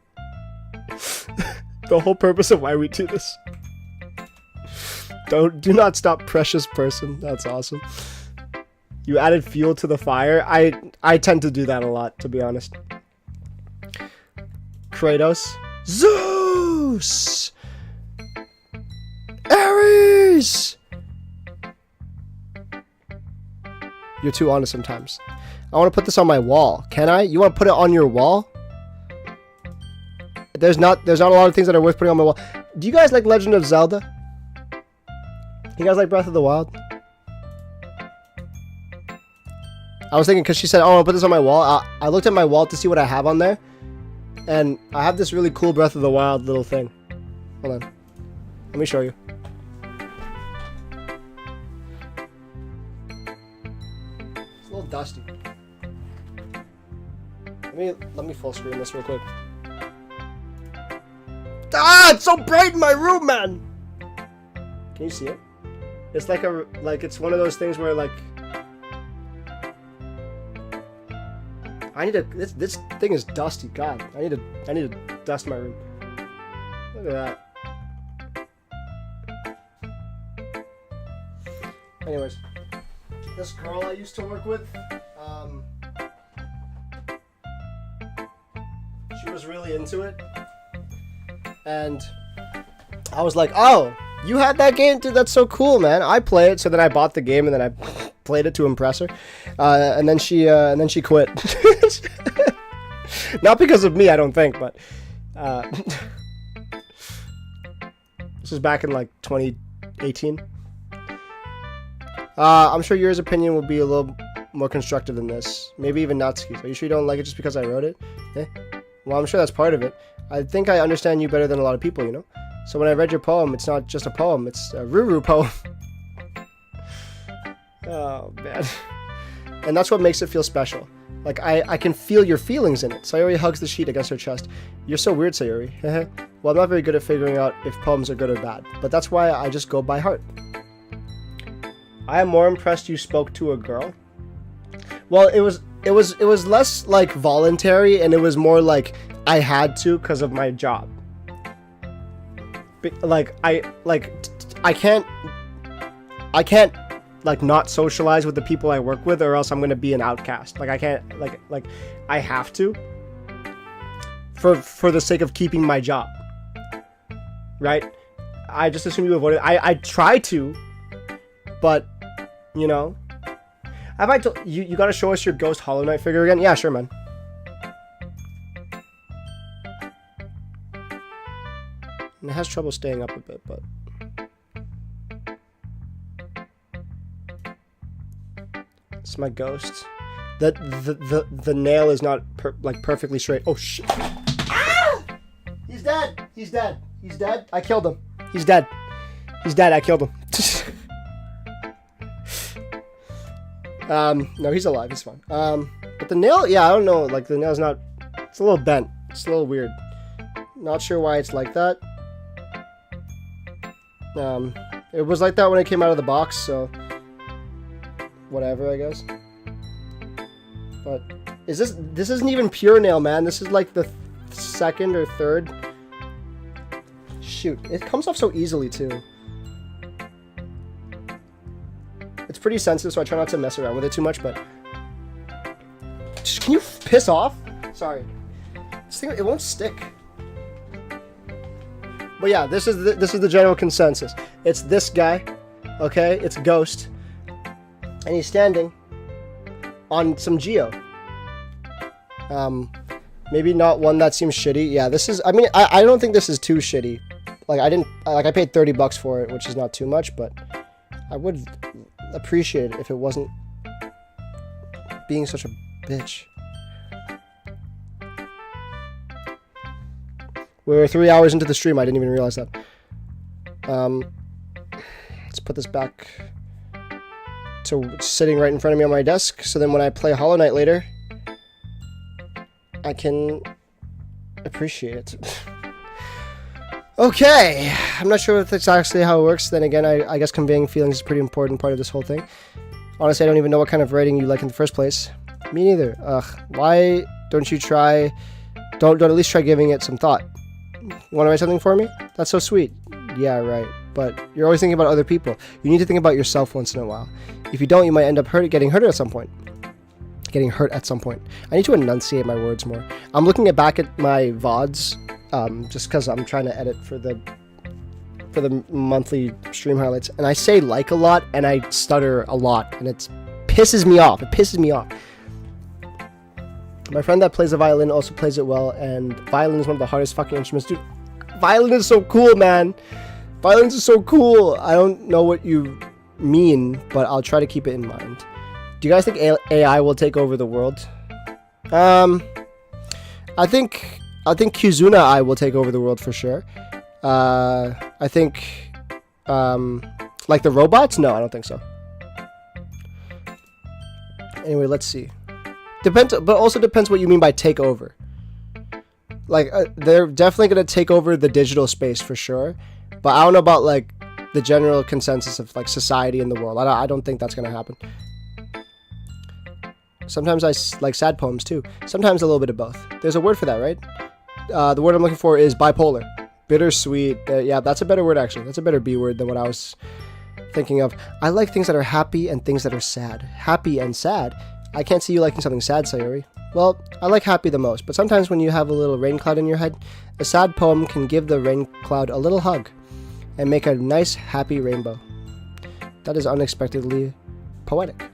The whole purpose of why we do this. Do not stop, precious person. That's awesome. You added fuel to the fire. I tend to do that a lot, to be honest. Kratos. Zeus! Ares! You're too honest sometimes. I want to put this on my wall. Can I? You want to put it on your wall? There's not a lot of things that are worth putting on my wall. Do you guys like Legend of Zelda? You guys like Breath of the Wild? I was thinking because she said, oh, I'll put this on my wall. I looked at my wall to see what I have on there. And I have this really cool Breath of the Wild little thing. Hold on. Let me show you. It's a little dusty. Let me full screen this real quick. Ah, it's so bright in my room, man. Can you see it? It's like it's one of those things where like I need to. This thing is dusty. God, I need to dust my room. Look at that. Anyways, this girl I used to work with, she was really into it, and I was like, "Oh, you had that game, dude? That's so cool, man! I play it." So then I bought the game, and then I played it to impress her, and then she quit. Not because of me, I don't think, but this was back in like 2018. I'm sure yours opinion will be a little more constructive than this. Maybe even Natsuki's. Are you sure you don't like it just because I wrote it? Eh? Well, I'm sure that's part of it. I think I understand you better than a lot of people, you know? So when I read your poem, it's not just a poem, it's a Ruru poem. Oh, man. And that's what makes it feel special. Like, I can feel your feelings in it. Sayori hugs the sheet against her chest. You're so weird, Sayori. Well, I'm not very good at figuring out if poems are good or bad, but that's why I just go by heart. I am more impressed you spoke to a girl. Well, it was less like voluntary, and it was more like I had to because of my job. I can't like not socialize with the people I work with, or else I'm gonna be an outcast. Like I can't like I have to for the sake of keeping my job, right? I just assume you avoided. I try to, but you know, have I told you? You gotta show us your Ghost Hollow Knight figure again? Yeah, sure, man. And it has trouble staying up a bit, but. It's my ghost. The nail is not perfectly straight. Oh shit! Ah! He's dead. He's dead. He's dead. I killed him. He's dead. He's dead. I killed him. No, he's alive. He's fine. But the nail, yeah, I don't know. Like the nail's not. It's a little bent. It's a little weird. Not sure why it's like that. It was like that when it came out of the box, so. Whatever, I guess. But this isn't even pure nail, man. This is like the second or third. Shoot, it comes off so easily too. It's pretty sensitive, so I try not to mess around with it too much, but just, can you piss off? Sorry. This thing, it won't stick. But yeah, this is the general consensus. It's this guy, okay? It's Ghost. And he's standing on some Geo. Maybe not one that seems shitty. Yeah, this is, I mean, I don't think this is too shitty. Like, I paid $30 for it, which is not too much, but I would appreciate it if it wasn't being such a bitch. We're 3 hours into the stream, I didn't even realize that. Let's put this back to sitting right in front of me on my desk, so then when I play Hollow Knight later, I can appreciate it. Okay, I'm not sure if that's actually how it works. Then again, I guess conveying feelings is a pretty important part of this whole thing. Honestly, I don't even know what kind of writing you like in the first place. Me neither. Ugh, why don't you try, don't at least try giving it some thought. You want to write something for me? That's so sweet. Yeah, right. But you're always thinking about other people. You need to think about yourself once in a while. If you don't, you might end up getting hurt at some point. I need to enunciate my words more. I'm looking back at my VODs, just because I'm trying to edit for the monthly stream highlights, and I say like a lot, and I stutter a lot, and it pisses me off. My friend that plays the violin also plays it well, and violin is one of the hardest fucking instruments. Dude, violin is so cool, man. Violins are so cool. I don't know what you mean, but I'll try to keep it in mind. Do you guys think AI will take over the world? I think Kizuna AI will take over the world for sure. I think like the robots? No, I don't think so. Anyway, let's see. Depends, but also depends what you mean by take over. Like they're definitely gonna take over the digital space for sure. But I don't know about like the general consensus of like society in the world. I don't think that's gonna happen. Sometimes I like sad poems too. Sometimes a little bit of both. There's a word for that, right? The word I'm looking for is bipolar. Bittersweet. Yeah, that's a better word actually. That's a better B word than what I was thinking of. I like things that are happy and things that are sad. Happy and sad. I can't see you liking something sad, Sayori. Well, I like happy the most, but sometimes when you have a little rain cloud in your head, a sad poem can give the rain cloud a little hug and make a nice, happy rainbow. That is unexpectedly poetic.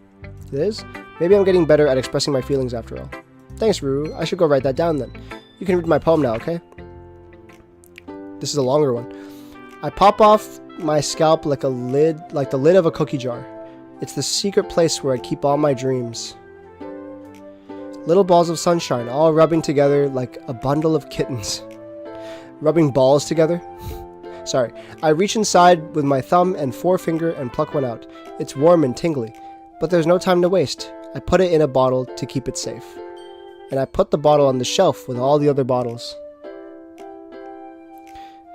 It is? Maybe I'm getting better at expressing my feelings after all. Thanks, Ruru. I should go write that down then. You can read my poem now, okay? This is a longer one. I pop off my scalp like the lid of a cookie jar. It's the secret place where I keep all my dreams. Little balls of sunshine, all rubbing together like a bundle of kittens. Rubbing balls together? Sorry. I reach inside with my thumb and forefinger and pluck one out. It's warm and tingly, but there's no time to waste. I put it in a bottle to keep it safe. And I put the bottle on the shelf with all the other bottles.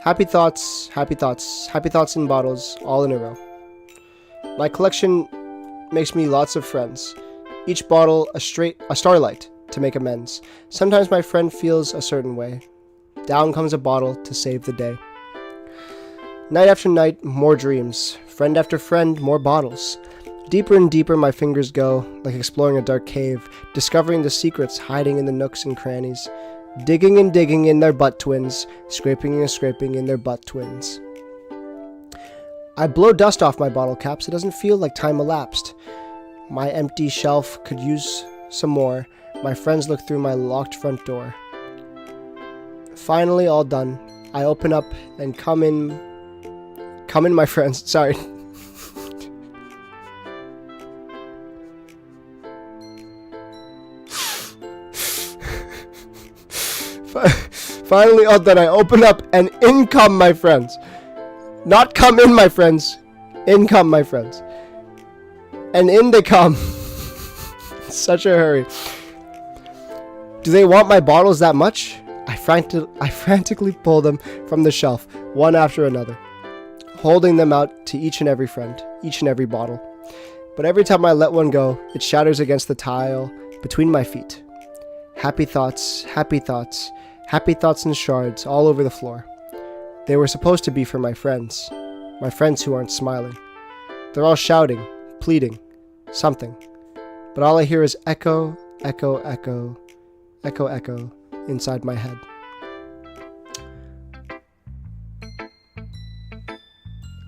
Happy thoughts, happy thoughts, happy thoughts in bottles, all in a row. My collection makes me lots of friends. Each bottle a starlight to make amends. Sometimes my friend feels a certain way. Down comes a bottle to save the day. Night after night, more dreams. Friend after friend, more bottles. Deeper and deeper my fingers go, like exploring a dark cave, discovering the secrets hiding in the nooks and crannies. Digging and digging in their butt twins, scraping and scraping in their butt twins. I blow dust off my bottle caps. It doesn't feel like time elapsed. My empty shelf could use some more. My friends look through my locked front door. Finally, all done. I open up and come in, my friends. Sorry. Finally, all done. I open up and in come my friends. Not come in, my friends. In come my friends. And in they come. Such a hurry. Do they want my bottles that much? I frantically pull them from the shelf, one after another, holding them out to each and every friend, each and every bottle. But every time I let one go, it shatters against the tile between my feet. Happy thoughts, happy thoughts, happy thoughts in shards all over the floor. They were supposed to be for my friends who aren't smiling. They're all shouting, pleading, something. But all I hear is echo, echo, echo, echo, echo inside my head.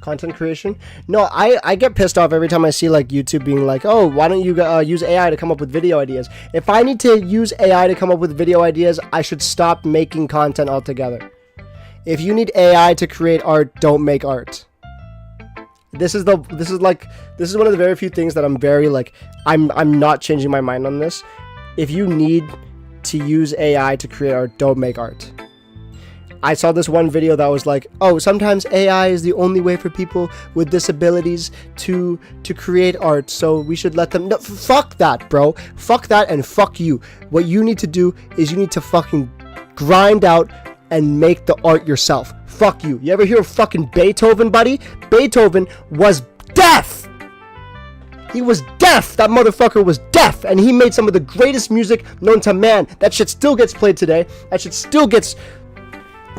Content creation? No, I get pissed off every time I see like YouTube being like, oh, why don't you use AI to come up with video ideas? If I need to use AI to come up with video ideas, I should stop making content altogether. If you need AI to create art, don't make art. This is one of the very few things that I'm very like, I'm not changing my mind on this. If you need to use AI to create art, don't make art. I saw this one video that was like, oh, sometimes AI is the only way for people with disabilities to create art, so we should let them. No, fuck that, bro. Fuck that and fuck you. What you need to do is you need to fucking grind out and make the art yourself. Fuck you. You ever hear of fucking Beethoven, buddy? Beethoven was deaf. He was deaf. That motherfucker was deaf, and he made some of the greatest music known to man. That shit still gets played today. That shit still gets,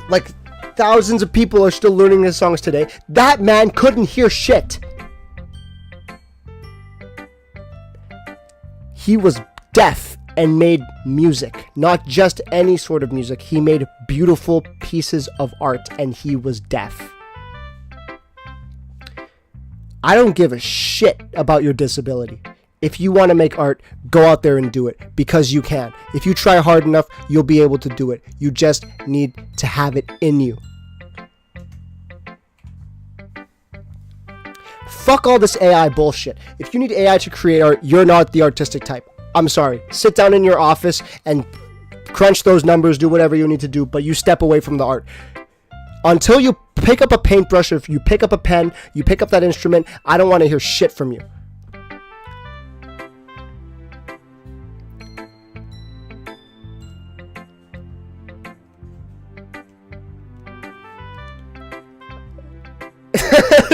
like, thousands of people are still learning his songs today. That man couldn't hear shit. He was deaf and made music. Not just any sort of music. He made beautiful pieces of art, and he was deaf. I don't give a shit about your disability. If you want to make art, go out there and do it, because you can. If you try hard enough, you'll be able to do it. You just need to have it in you. Fuck all this AI bullshit. If you need AI to create art, you're not the artistic type. I'm sorry. Sit down in your office and crunch those numbers, do whatever you need to do, but you step away from the art. Until you pick up a paintbrush, or if you pick up a pen, you pick up that instrument, I don't want to hear shit from you.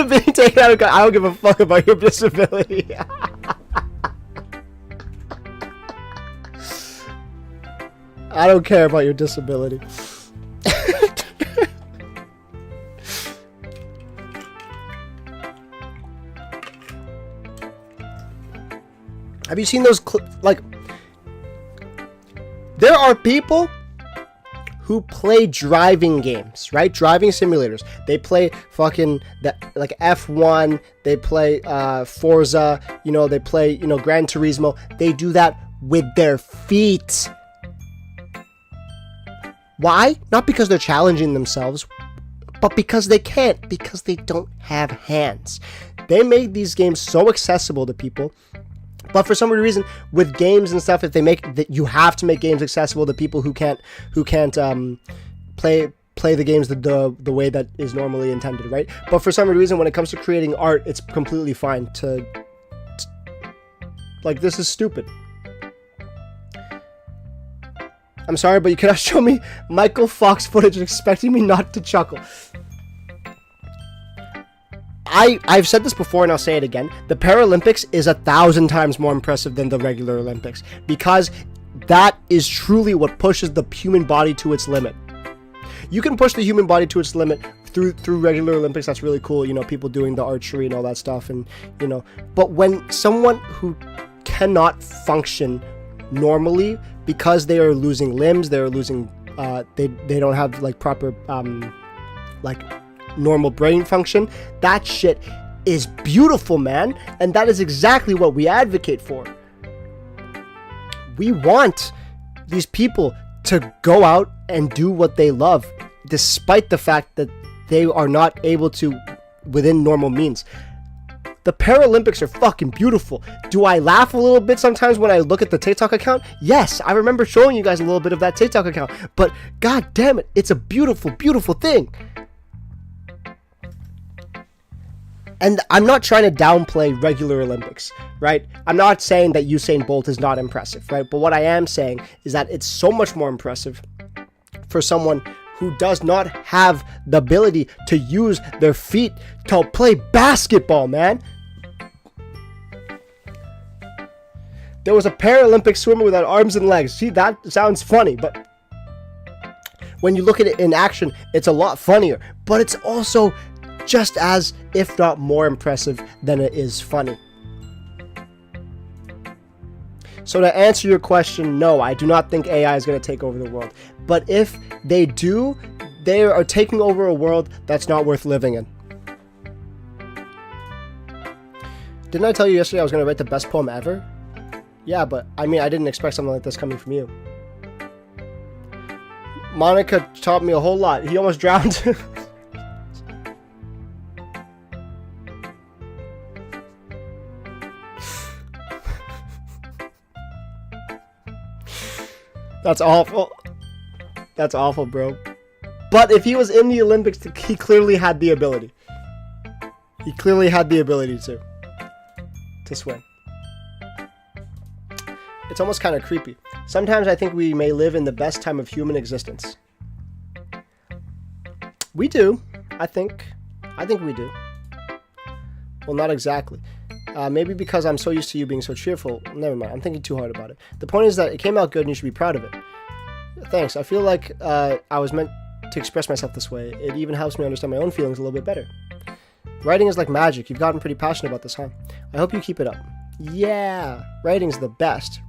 Being taken out of I don't give a fuck about your disability. I don't care about your disability. Have you seen those like, there are people who play driving games, right? Driving simulators. They play fucking like F1, they play Forza, they play, Gran Turismo. They do that with their feet. Why? Not because they're challenging themselves, but because they can't, because they don't have hands. They made these games so accessible to people. But for some reason, with games and stuff, if they make that, you have to make games accessible to people who can't play the games the way that is normally intended, right? But for some reason, when it comes to creating art, it's completely fine to like, this is stupid. I'm sorry, but you cannot show me Michael Fox footage expecting me not to chuckle. I've said this before and I'll say it again. The Paralympics is 1,000 times more impressive than the regular Olympics, because that is truly what pushes the human body to its limit. You can push the human body to its limit through regular Olympics. That's really cool. You know, people doing the archery and all that stuff, and you know. But when someone who cannot function normally because they are losing limbs, they're losing, they don't have like proper like normal brain function. That shit is beautiful, man, and that is exactly what we advocate for. We want these people to go out and do what they love, despite the fact that they are not able to within normal means. The Paralympics are fucking beautiful. Do I laugh a little bit sometimes when I look at the TikTok account? Yes, I remember showing you guys a little bit of that TikTok account, but god damn it, it's a beautiful, beautiful thing. And I'm not trying to downplay regular Olympics, right? I'm not saying that Usain Bolt is not impressive, right? But what I am saying is that it's so much more impressive for someone who does not have the ability to use their feet to play basketball, man. There was a Paralympic swimmer without arms and legs. See, that sounds funny, but when you look at it in action, it's a lot funnier. But it's also just as, if not more impressive than it is funny. So to answer your question, no, I do not think AI is going to take over the world. But if they do, they are taking over a world that's not worth living in. Didn't I tell you yesterday I was going to write the best poem ever? Yeah, but I mean, I didn't expect something like this coming from you. Monica taught me a whole lot. He almost drowned. That's awful. That's awful, bro. But if he was in the Olympics, he clearly had the ability. He clearly had the ability to swim. It's almost kind of creepy. Sometimes I think we may live in the best time of human existence. We do. I think we do. Well, not exactly. Maybe because I'm so used to you being so cheerful. Never mind. I'm thinking too hard about it. The point is that it came out good and you should be proud of it. Thanks. I feel like I was meant to express myself this way. It even helps me understand my own feelings a little bit better. Writing is like magic. You've gotten pretty passionate about this, huh? I hope you keep it up. Yeah, writing's the best.